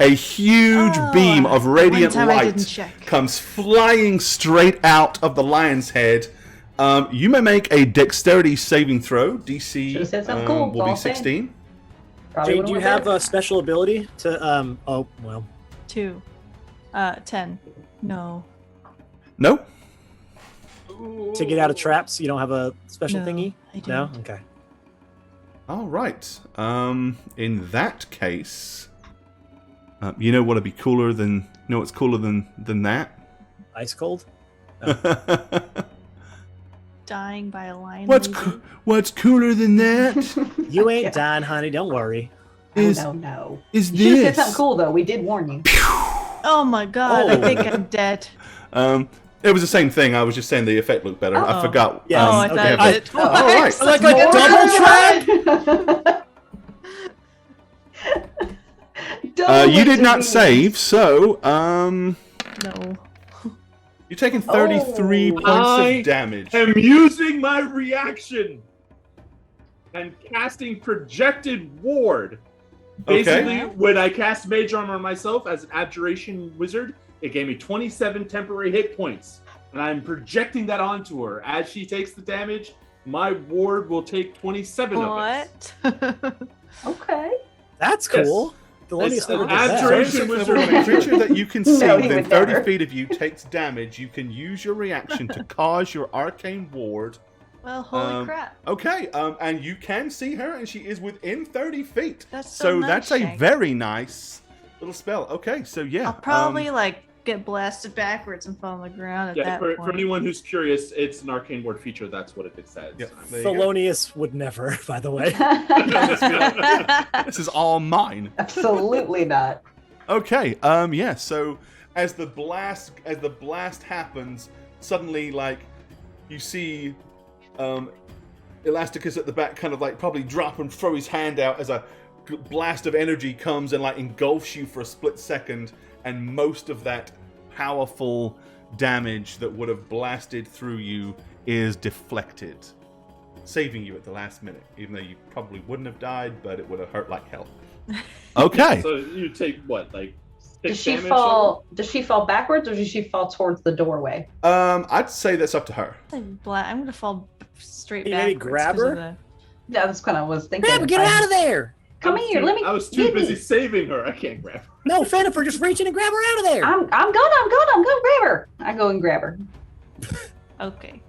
Speaker 1: a huge beam of radiant
Speaker 3: one time I didn't
Speaker 1: light
Speaker 3: check.
Speaker 1: comes flying straight out of the lion's head. You may make a dexterity saving throw. DC
Speaker 5: Should've said something cool,
Speaker 1: will be
Speaker 5: all same.
Speaker 1: 16.
Speaker 5: Probably
Speaker 2: Jane,
Speaker 5: would've
Speaker 2: do you
Speaker 5: went
Speaker 2: have
Speaker 5: there.
Speaker 2: a special ability to
Speaker 3: 2. 10. No.
Speaker 1: No?
Speaker 2: to get out of traps? You don't have a special
Speaker 3: No,
Speaker 2: thingy?
Speaker 3: I
Speaker 2: No?
Speaker 3: don't.
Speaker 2: Okay.
Speaker 1: All right. In that case, you know what'd be cooler than? You know what's cooler than that?
Speaker 2: Ice cold?
Speaker 3: Dying by a lion.
Speaker 1: What's cooler than that?
Speaker 2: You ain't dying, honey. Don't worry.
Speaker 5: No.
Speaker 1: Is
Speaker 5: You should have said
Speaker 1: this?
Speaker 5: something cool though. We did warn you.
Speaker 3: Oh my god, I think I'm dead.
Speaker 1: It was the same thing. I was just saying the effect looked better. I
Speaker 3: Uh-oh.
Speaker 1: forgot.
Speaker 2: Yeah.
Speaker 3: I
Speaker 2: okay.
Speaker 3: thought it did.
Speaker 1: All right.
Speaker 2: Like a double trap?
Speaker 1: You did not save, so
Speaker 3: No.
Speaker 1: you're taking 33 points of damage.
Speaker 4: I'm using my reaction and casting projected ward. Basically, when I cast Mage Armor on myself as an Abjuration Wizard, it gave me 27 temporary hit points. And I'm projecting that onto her. As she takes the damage, my ward will take 27 of it.
Speaker 3: What?
Speaker 5: Okay.
Speaker 2: That's cool.
Speaker 4: It's
Speaker 2: Thelonious
Speaker 4: an
Speaker 2: never does that.
Speaker 4: abjuration
Speaker 1: When a creature that you can see
Speaker 5: No, he
Speaker 1: within
Speaker 5: would
Speaker 1: 30
Speaker 5: never.
Speaker 1: feet of you takes damage, you can use your reaction to cause your arcane ward.
Speaker 3: Well, holy crap.
Speaker 1: Okay, and you can see her, and she is within 30 feet.
Speaker 3: That's so nice,
Speaker 1: that's a
Speaker 3: Shank.
Speaker 1: very nice little spell. Okay, so yeah.
Speaker 3: I'll probably get blasted backwards and fall on the ground at that
Speaker 4: For
Speaker 3: point.
Speaker 4: anyone who's curious, it's an arcane ward feature. That's what it says.
Speaker 1: Yeah, there you go.
Speaker 2: Thelonious would never, by the way.
Speaker 1: This is all mine.
Speaker 5: Absolutely not.
Speaker 1: Okay, yeah, so as the blast happens, suddenly you see Elasticus at the back kind of probably drop and throw his hand out as a blast of energy comes and engulfs you for a split second, and most of that powerful damage that would have blasted through you is deflected, saving you at the last minute, even though you probably wouldn't have died, but it would have hurt like hell. Okay.
Speaker 4: So you take what, 6
Speaker 5: Does she
Speaker 4: damage?
Speaker 5: fall? Does she fall backwards, or does she fall towards the doorway?
Speaker 1: I'd say that's up to her.
Speaker 3: I'm gonna fall straight
Speaker 2: Can you
Speaker 3: back.
Speaker 2: maybe grab her?
Speaker 5: Yeah, that's kind of what I was thinking.
Speaker 2: Grab her, get her out of there!
Speaker 5: Come here, let me.
Speaker 4: I was too
Speaker 5: get
Speaker 4: busy
Speaker 5: me.
Speaker 4: saving her. I can't grab her.
Speaker 2: No, Fennifer, just reach in and grab her out of there!
Speaker 5: I'm gonna grab her. I go and grab her.
Speaker 3: Okay.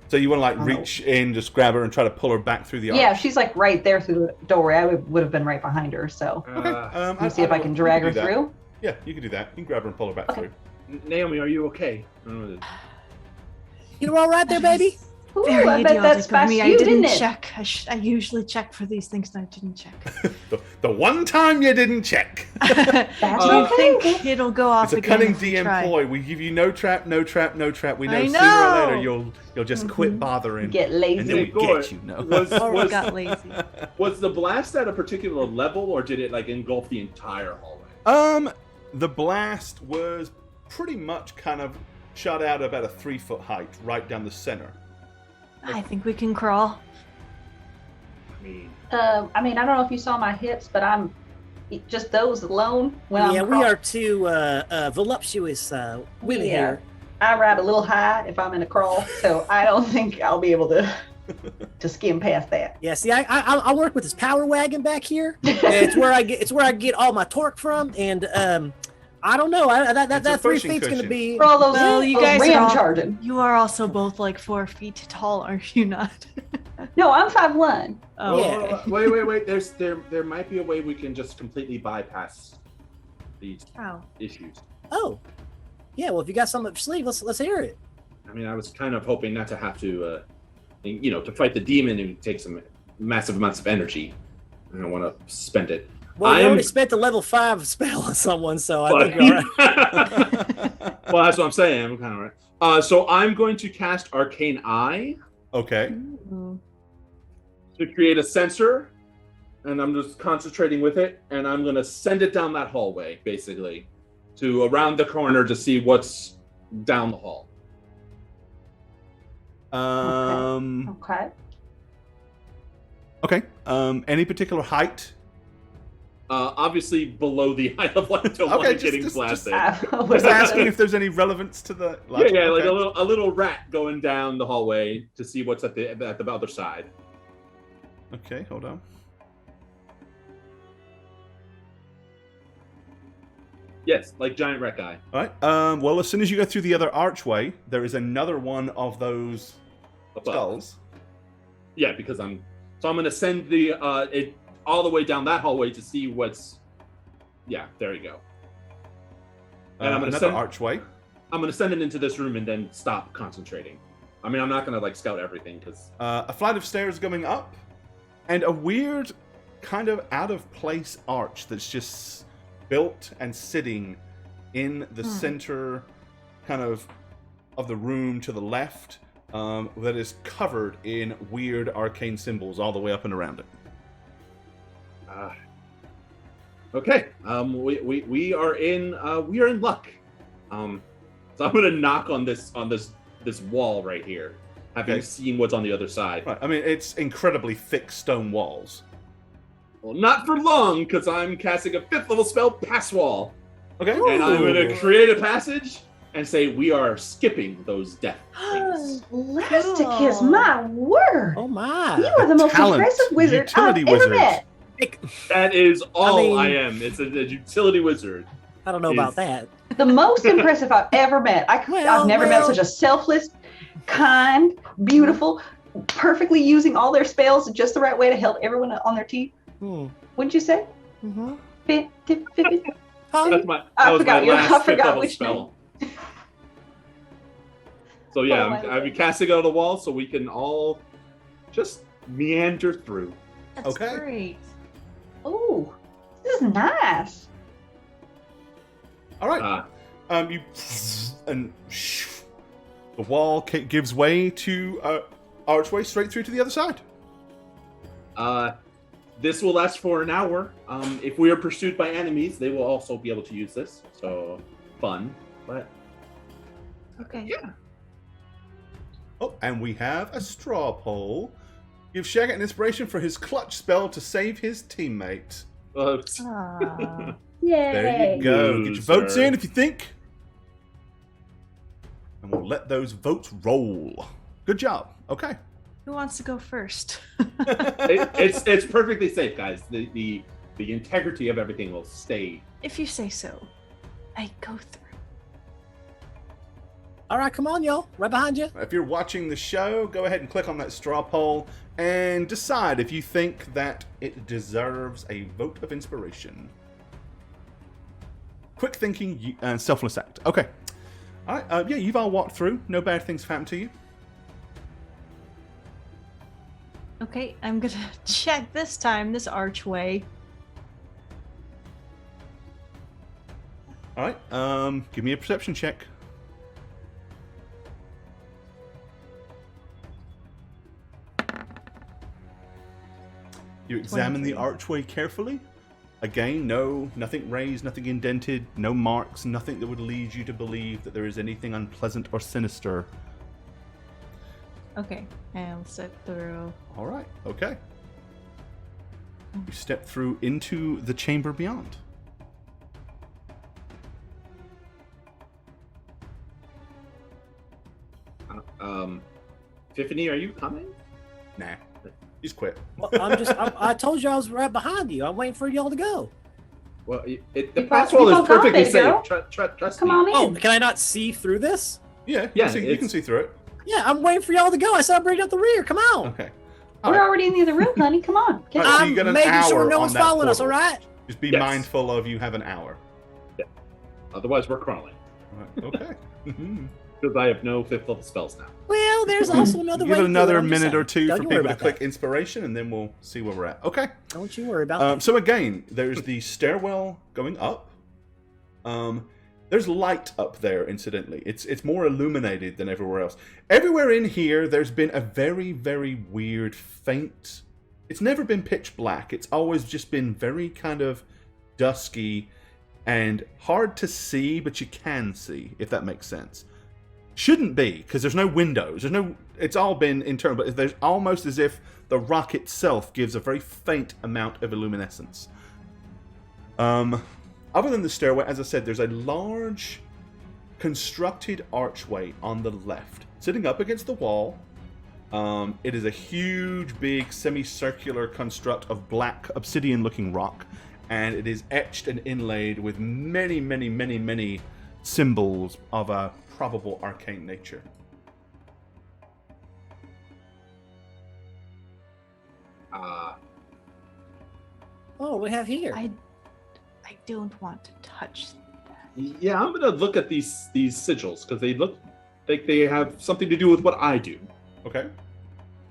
Speaker 1: So you want to reach in, just grab her and try to pull her back through the arch?
Speaker 5: Yeah, she's right there through the doorway. I would have been right behind her. So
Speaker 1: Okay.
Speaker 5: let me see if I can drag her through.
Speaker 1: Yeah, you can do that. You can grab her and pull her back through.
Speaker 4: Naomi, are you okay?
Speaker 2: You all right there, baby?
Speaker 5: Ooh,
Speaker 3: Very
Speaker 5: I bet that's
Speaker 3: idiotic of
Speaker 5: fast
Speaker 3: me.
Speaker 5: you,
Speaker 3: I didn't
Speaker 5: didn't it?
Speaker 3: check. I usually check for these things, and I didn't check.
Speaker 1: The one time you didn't check.
Speaker 5: That's
Speaker 3: I
Speaker 5: okay.
Speaker 3: think it'll go off
Speaker 1: It's a
Speaker 3: again
Speaker 1: cunning
Speaker 3: if we
Speaker 1: DM
Speaker 3: try.
Speaker 1: ploy. We give you no trap, no trap, no trap. We know
Speaker 3: I
Speaker 1: sooner or later
Speaker 3: know.
Speaker 1: you'll just quit bothering.
Speaker 5: Get
Speaker 1: And then
Speaker 5: lazy.
Speaker 1: we
Speaker 4: Gore,
Speaker 1: get you, no.
Speaker 3: Oh, I got lazy.
Speaker 4: Was the blast at a particular level, or did it engulf the entire hallway?
Speaker 1: The blast was pretty much kind of shot out about a 3-foot height, right down the center.
Speaker 3: I think we can crawl.
Speaker 5: I mean, I don't know if you saw my hips, but I'm just those alone. When
Speaker 2: Yeah,
Speaker 5: I'm
Speaker 2: we are two voluptuous women
Speaker 5: Yeah.
Speaker 2: here.
Speaker 5: I ride a little high if I'm in a crawl, so I don't think I'll be able to skim past that.
Speaker 2: Yeah, see, I work with this power wagon back here. It's where I get all my torque from, and I don't know. That 3
Speaker 1: pushing
Speaker 2: feet's gonna
Speaker 1: cushion.
Speaker 2: be.
Speaker 5: For all those,
Speaker 3: Well, you
Speaker 5: those
Speaker 3: guys
Speaker 5: ram
Speaker 3: are all-
Speaker 5: charging.
Speaker 3: You are also both 4 feet tall, are you not?
Speaker 5: No, I'm 5'1".
Speaker 3: Oh,
Speaker 2: Yeah.
Speaker 3: okay.
Speaker 4: Wait. There might be a way we can just completely bypass these
Speaker 3: Oh.
Speaker 4: issues.
Speaker 2: Oh, yeah. Well, if you got something up your sleeve, let's hear it.
Speaker 4: I mean, I was kind of hoping not to have to, to fight the demon and take some massive amounts of energy. I don't want to spend it.
Speaker 2: Well,
Speaker 4: I
Speaker 2: you
Speaker 4: am-
Speaker 2: already spent a level 5 spell on someone, so I think you're all right.
Speaker 4: Well, that's what I'm saying. I'm kind of right. So I'm going to cast Arcane Eye
Speaker 1: Okay.
Speaker 3: Ooh.
Speaker 4: to create a sensor, and I'm just concentrating with it, and I'm going to send it down that hallway, basically, to around the corner to see what's down the hall.
Speaker 5: Okay.
Speaker 1: Okay. Any particular height?
Speaker 4: Obviously below the eye level. I don't want it getting blasted.
Speaker 1: Just asking if there's any relevance to the.
Speaker 4: Like a little rat going down the hallway to see what's at the other side.
Speaker 1: Okay, hold on.
Speaker 4: Yes, like giant rat guy.
Speaker 1: All right. Well, as soon as you go through the other archway, there is another one of those skulls.
Speaker 4: Yeah, because I'm going to send it all the way down that hallway to see what's. Yeah, there you go. And I'm going to
Speaker 1: another archway.
Speaker 4: I'm going to send it into this room and then stop concentrating. I mean, I'm not going to like scout everything because.
Speaker 1: A flight of stairs going up, and a weird, kind of out of place arch that's just built and sitting in the center kind of the room to the left that is covered in weird arcane symbols all the way up and around it.
Speaker 4: Okay. We are in luck. So I'm gonna knock on this wall right here, having seen what's on the other side.
Speaker 1: Right. I mean, it's incredibly thick stone walls.
Speaker 4: Well, not for long, because I'm casting a 5th level spell, Pass Wall.
Speaker 1: Okay.
Speaker 4: And I'm going to create a passage and say we are skipping those death things.
Speaker 5: Elasticus, my word!
Speaker 2: Oh my!
Speaker 5: You are the most impressive wizard I've ever met.
Speaker 4: That is all I am. It's a utility wizard.
Speaker 2: I don't know about that.
Speaker 5: The most impressive I've ever met. I've never met such a selfless, kind, beautiful, perfectly using all their spells just the right way to help everyone on their team. Wouldn't you say?
Speaker 2: Mm-hmm.
Speaker 5: I forgot which spell.
Speaker 4: So yeah, I'll be casting it on the wall so we can all just meander through.
Speaker 3: That's great.
Speaker 5: Oh, this is nice.
Speaker 1: All right. The wall gives way to archway straight through to the other side.
Speaker 4: This will last for an hour. If we are pursued by enemies, they will also be able to use this. So, fun. But
Speaker 3: okay.
Speaker 4: Yeah.
Speaker 1: Oh, and we have a straw poll. Give Shaggy an inspiration for his clutch spell to save his teammate.
Speaker 5: Yay!
Speaker 1: There you go. Get your votes in if you think. And we'll let those votes roll. Good job. Okay.
Speaker 3: Who wants to go first?
Speaker 4: It's perfectly safe, guys. The integrity of everything will stay.
Speaker 3: If you say so. I go through.
Speaker 2: All right, come on, y'all. Right behind you.
Speaker 1: If you're watching the show, go ahead and click on that straw poll and decide if you think that it deserves a vote of inspiration. Quick thinking and selfless act. Okay. All right. Yeah, you've all walked through. No bad things have happened to you.
Speaker 3: Okay, I'm gonna check this time, this archway.
Speaker 1: All right. Give me a perception check. You examine the archway carefully. Again, nothing raised, nothing indented, no marks, nothing that would lead you to believe that there is anything unpleasant or sinister.
Speaker 3: Okay, I'll step through.
Speaker 1: All right, okay. You step through into the chamber beyond.
Speaker 4: Tiffany, are you coming?
Speaker 1: Nah, he's quit.
Speaker 2: Well, I told you I was right behind you. I'm waiting for y'all to go.
Speaker 4: Well, the password is perfectly safe. Trust
Speaker 5: Come
Speaker 4: me.
Speaker 5: on in.
Speaker 2: Oh, can I not see through this?
Speaker 1: Yeah, you can see through it.
Speaker 2: Yeah, I'm waiting for y'all to go. I said I'll bring up the rear. Come on.
Speaker 1: Okay.
Speaker 5: We're already in the other room, honey. Come on.
Speaker 1: All right, so you got an
Speaker 2: making
Speaker 1: hour
Speaker 2: sure no
Speaker 1: on
Speaker 2: one's
Speaker 1: that
Speaker 2: following us,
Speaker 1: portal.
Speaker 2: all right?
Speaker 1: Just be
Speaker 4: Yes.
Speaker 1: mindful of you have an hour.
Speaker 4: Yeah. Otherwise, we're crawling.
Speaker 1: All right, okay.
Speaker 4: Because I have no 5th level spells now.
Speaker 2: Well, there's also another way.
Speaker 1: Give it
Speaker 2: to do
Speaker 1: another
Speaker 2: I'm just
Speaker 1: minute
Speaker 2: saying.
Speaker 1: or two
Speaker 2: Don't
Speaker 1: for
Speaker 2: you worry
Speaker 1: people to
Speaker 2: about
Speaker 1: click
Speaker 2: that.
Speaker 1: inspiration, and then we'll see where we're at. Okay.
Speaker 2: Don't you worry about that.
Speaker 1: So again, there's the stairwell going up. There's light up there, incidentally. It's more illuminated than everywhere else. Everywhere in here, there's been a very, very weird, faint... It's never been pitch black. It's always just been very kind of dusky and hard to see, but you can see, if that makes sense. Shouldn't be, because there's no windows. It's all been internal, but there's almost as if the rock itself gives a very faint amount of illuminescence. Other than the stairway, as I said, there's a large constructed archway on the left, sitting up against the wall. It is a huge, big, semicircular construct of black, obsidian-looking rock, and it is etched and inlaid with many, many, many, many symbols of a probable arcane nature.
Speaker 2: Oh, we have here.
Speaker 3: I don't want to touch that.
Speaker 4: Yeah, I'm gonna look at these sigils because they look like they have something to do with what I do.
Speaker 1: Okay.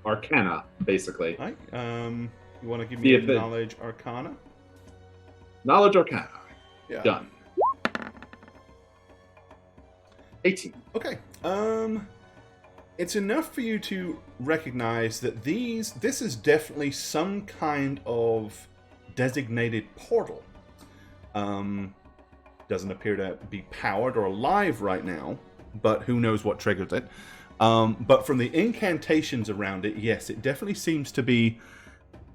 Speaker 4: Arcana, basically.
Speaker 1: All right. You want to give me a knowledge arcana?
Speaker 4: Knowledge Arcana.
Speaker 1: Yeah.
Speaker 4: Done. 18.
Speaker 1: Okay. It's enough for you to recognize that this is definitely some kind of designated portal. Doesn't appear to be powered or alive right now, but who knows what triggers it. But from the incantations around it, yes, it definitely seems to be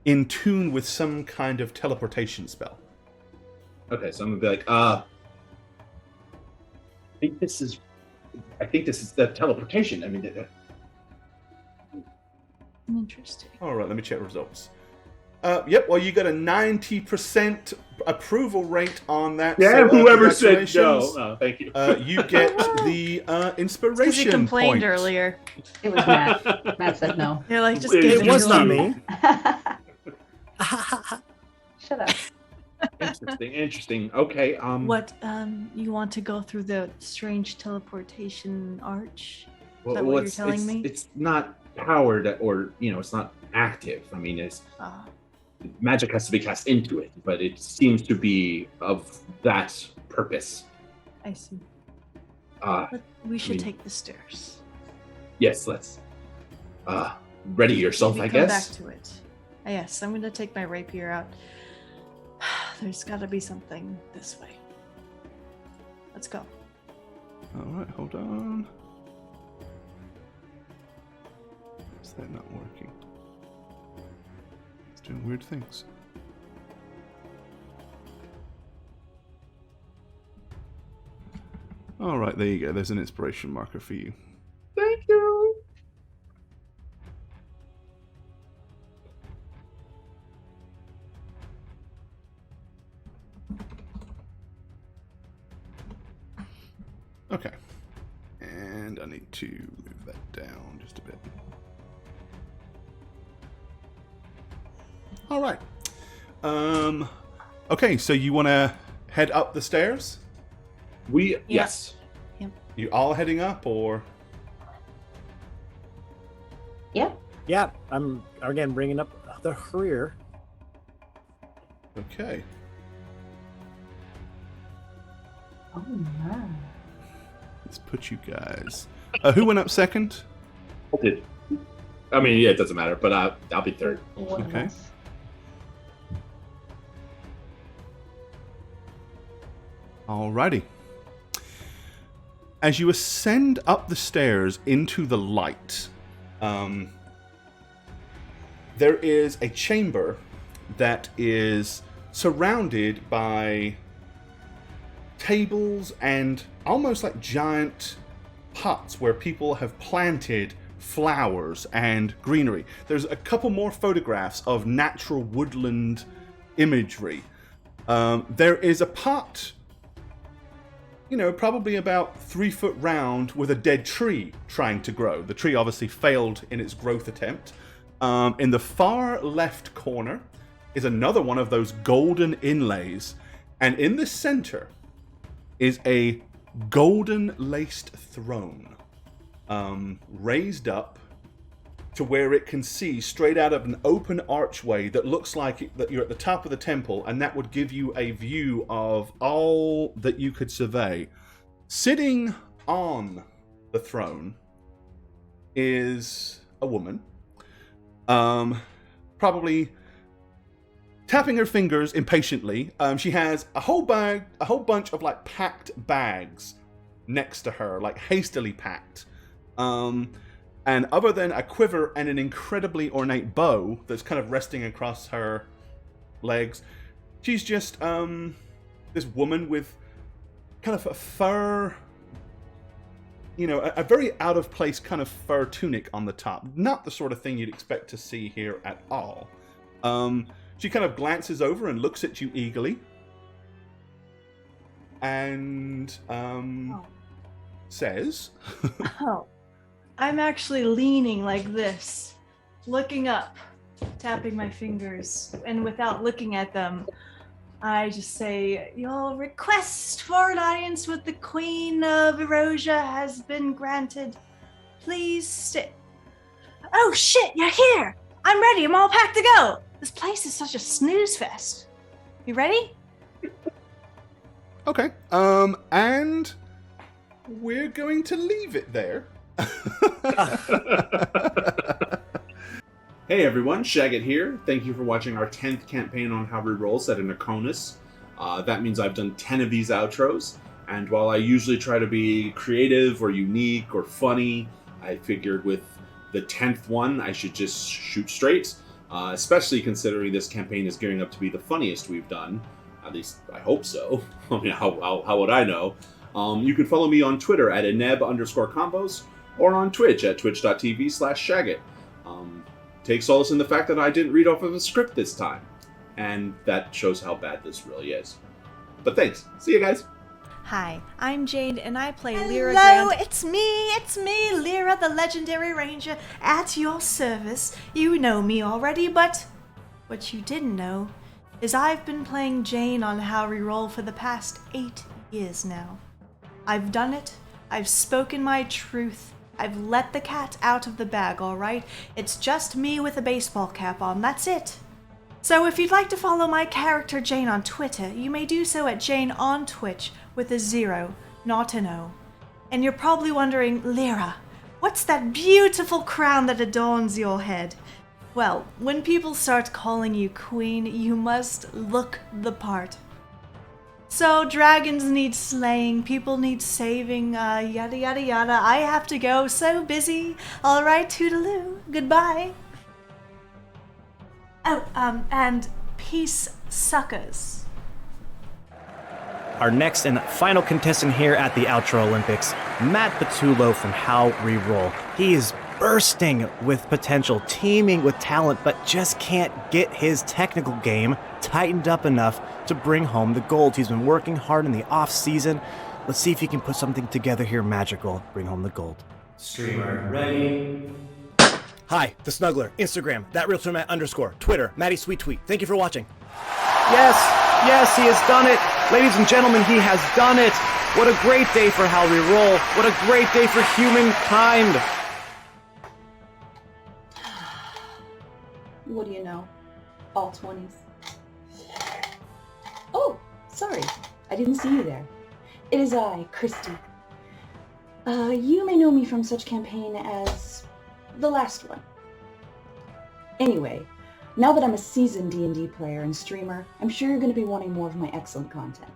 Speaker 1: in tune with some kind of teleportation spell.
Speaker 4: Okay, so I'm gonna be like, I think this is the teleportation. I mean,
Speaker 3: Interesting.
Speaker 1: All right, let me check results. Yep, well, you got a 90% approval rate on that.
Speaker 4: yeah,
Speaker 1: so,
Speaker 4: whoever said
Speaker 1: congratulations.
Speaker 4: no. Oh, thank you.
Speaker 1: You get the inspiration
Speaker 3: Because you complained
Speaker 1: point.
Speaker 3: earlier.
Speaker 5: It was Matt. Matt said no.
Speaker 3: You're like, just
Speaker 4: It
Speaker 3: give
Speaker 2: It was
Speaker 3: me
Speaker 2: not
Speaker 3: one.
Speaker 2: me.
Speaker 5: Shut up.
Speaker 4: Interesting. Okay.
Speaker 3: What, you want to go through the strange teleportation arch?
Speaker 4: Well,
Speaker 3: that what you're
Speaker 4: it's-
Speaker 3: telling
Speaker 4: it's-
Speaker 3: me?
Speaker 4: It's not powered, or it's not active. I mean, it's magic has to be cast into it, but it seems to be of that purpose.
Speaker 3: I see.
Speaker 4: Uh,
Speaker 3: We should
Speaker 4: mean-
Speaker 3: take the stairs.
Speaker 4: yes, let's. Ready yourself,
Speaker 3: Maybe
Speaker 4: I
Speaker 3: come
Speaker 4: guess.
Speaker 3: back to it. Yes, I'm gonna take my rapier out. There's gotta be something this way. Let's go.
Speaker 1: All right, hold on. Is that not working? It's doing weird things. All right, there you go. There's an inspiration marker for you.
Speaker 4: Thank you.
Speaker 1: Okay. And I need to move that down just a bit. All right. Okay, so you want to head up the stairs?
Speaker 4: Yes.
Speaker 1: You all heading up, or?
Speaker 5: Yep.
Speaker 2: Yeah, I'm again bringing up the rear.
Speaker 1: Okay.
Speaker 5: Oh my.
Speaker 1: Let's put you guys. Who went up second?
Speaker 4: Did. I mean, yeah, it doesn't matter, but I'll be third.
Speaker 5: One of
Speaker 1: Okay.
Speaker 5: us.
Speaker 1: Alrighty. As you ascend up the stairs into the light, there is a chamber that is surrounded by tables and almost like giant pots where people have planted flowers and greenery. There's a couple more photographs of natural woodland imagery. There is a pot, probably about 3 foot round, with a dead tree trying to grow. The tree obviously failed in its growth attempt. In the far left corner is another one of those golden inlays, and in the center is a golden laced throne, raised up to where it can see straight out of an open archway that looks like that you're at the top of the temple, and that would give you a view of all that you could survey. Sitting on the throne is a woman, probably tapping her fingers impatiently. She has a whole bunch of like packed bags next to her, like hastily packed. And other than a quiver and an incredibly ornate bow that's kind of resting across her legs, she's just this woman with kind of a fur, a very out of place kind of fur tunic on the top. Not the sort of thing you'd expect to see here at all. She kind of glances over and looks at you eagerly. And says...
Speaker 3: Oh, I'm actually leaning like this, looking up, tapping my fingers, and without looking at them, I just say, your request for an audience with the Queen of Erosia has been granted. Please stay. Oh shit, you're here! I'm ready, I'm all packed to go! This place is such a snooze fest. You ready?
Speaker 1: Okay, and we're going to leave it there.
Speaker 4: Hey everyone, Shagget here. Thank you for watching our 10th campaign on How Reroll set in Akonis. That means I've done 10 of these outros, and while I usually try to be creative or unique or funny, I figured with the 10th one I should just shoot straight, especially considering this campaign is gearing up to be the funniest we've done. At least, I hope so. I mean, how would I know? You can follow me on Twitter at ineb_combos, or on Twitch at twitch.tv/Shagget. Take solace in the fact that I didn't read off of a script this time. And that shows how bad this really is. But thanks. See you guys.
Speaker 7: Hi, I'm Jade, and I play
Speaker 3: Hello,
Speaker 7: Lyra Grant.
Speaker 3: it's me, Lyra, the legendary ranger, at your service. You know me already, but what you didn't know is I've been playing Jane on How Reroll for the past 8 years now. I've done it. I've spoken my truth. I've let the cat out of the bag, alright? It's just me with a baseball cap on, that's it. So if you'd like to follow my character Jane on Twitter, you may do so at Jane on Twitch with a 0, not an O. And you're probably wondering, Lyra, what's that beautiful crown that adorns your head? Well, when people start calling you queen, you must look the part. So dragons need slaying, people need saving, yada yada yada. I have to go, so busy. Alright, toodaloo, goodbye. Oh, and peace, suckers.
Speaker 2: Our next and final contestant here at the Outro Olympics, Matt Patullo from How Reroll. He is bursting with potential, teeming with talent, but just can't get his technical game tightened up enough to bring home the gold. He's been working hard in the off-season. Let's see if he can put something together here magical, bring home the gold.
Speaker 8: Streamer ready.
Speaker 2: Hi, The Snuggler, Instagram, _, Twitter, Matty Sweet Tweet. Thank you for watching. Yes, he has done it. Ladies and gentlemen, he has done it. What a great day for How Reroll. What a great day for humankind.
Speaker 5: What do you know? All 20s. Oh, sorry. I didn't see you there. It is I, Christy. You may know me from such campaign as the last one. Anyway, now that I'm a seasoned D&D player and streamer, I'm sure you're going to be wanting more of my excellent content.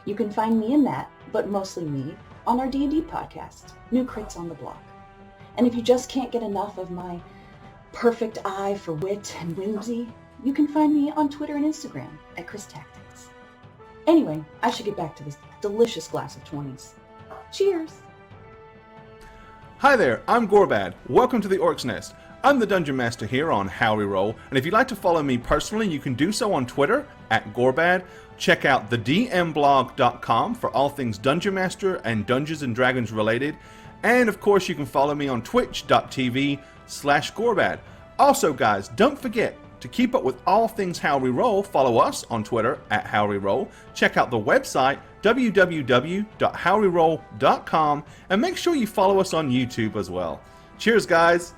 Speaker 5: You can find me and Matt, but mostly me, on our D&D podcast, New Crits on the Block. And if you just can't get enough of my perfect eye for wit and whimsy, you can find me on Twitter and Instagram at Chris Tactics. Anyway, I should get back to this delicious glass of 20s. Cheers!
Speaker 1: Hi there, I'm Gorbad. Welcome to the Orc's Nest. I'm the Dungeon Master here on How Reroll, and if you'd like to follow me personally, you can do so on Twitter at Gorbad. Check out thedmblog.com for all things Dungeon Master and Dungeons & Dragons related. And of course, you can follow me on twitch.tv/Gorbad. Also, guys, don't forget to keep up with all things How Reroll. Follow us on Twitter at How Reroll. Check out the website www.howreroll.com and make sure you follow us on YouTube as well. Cheers, guys.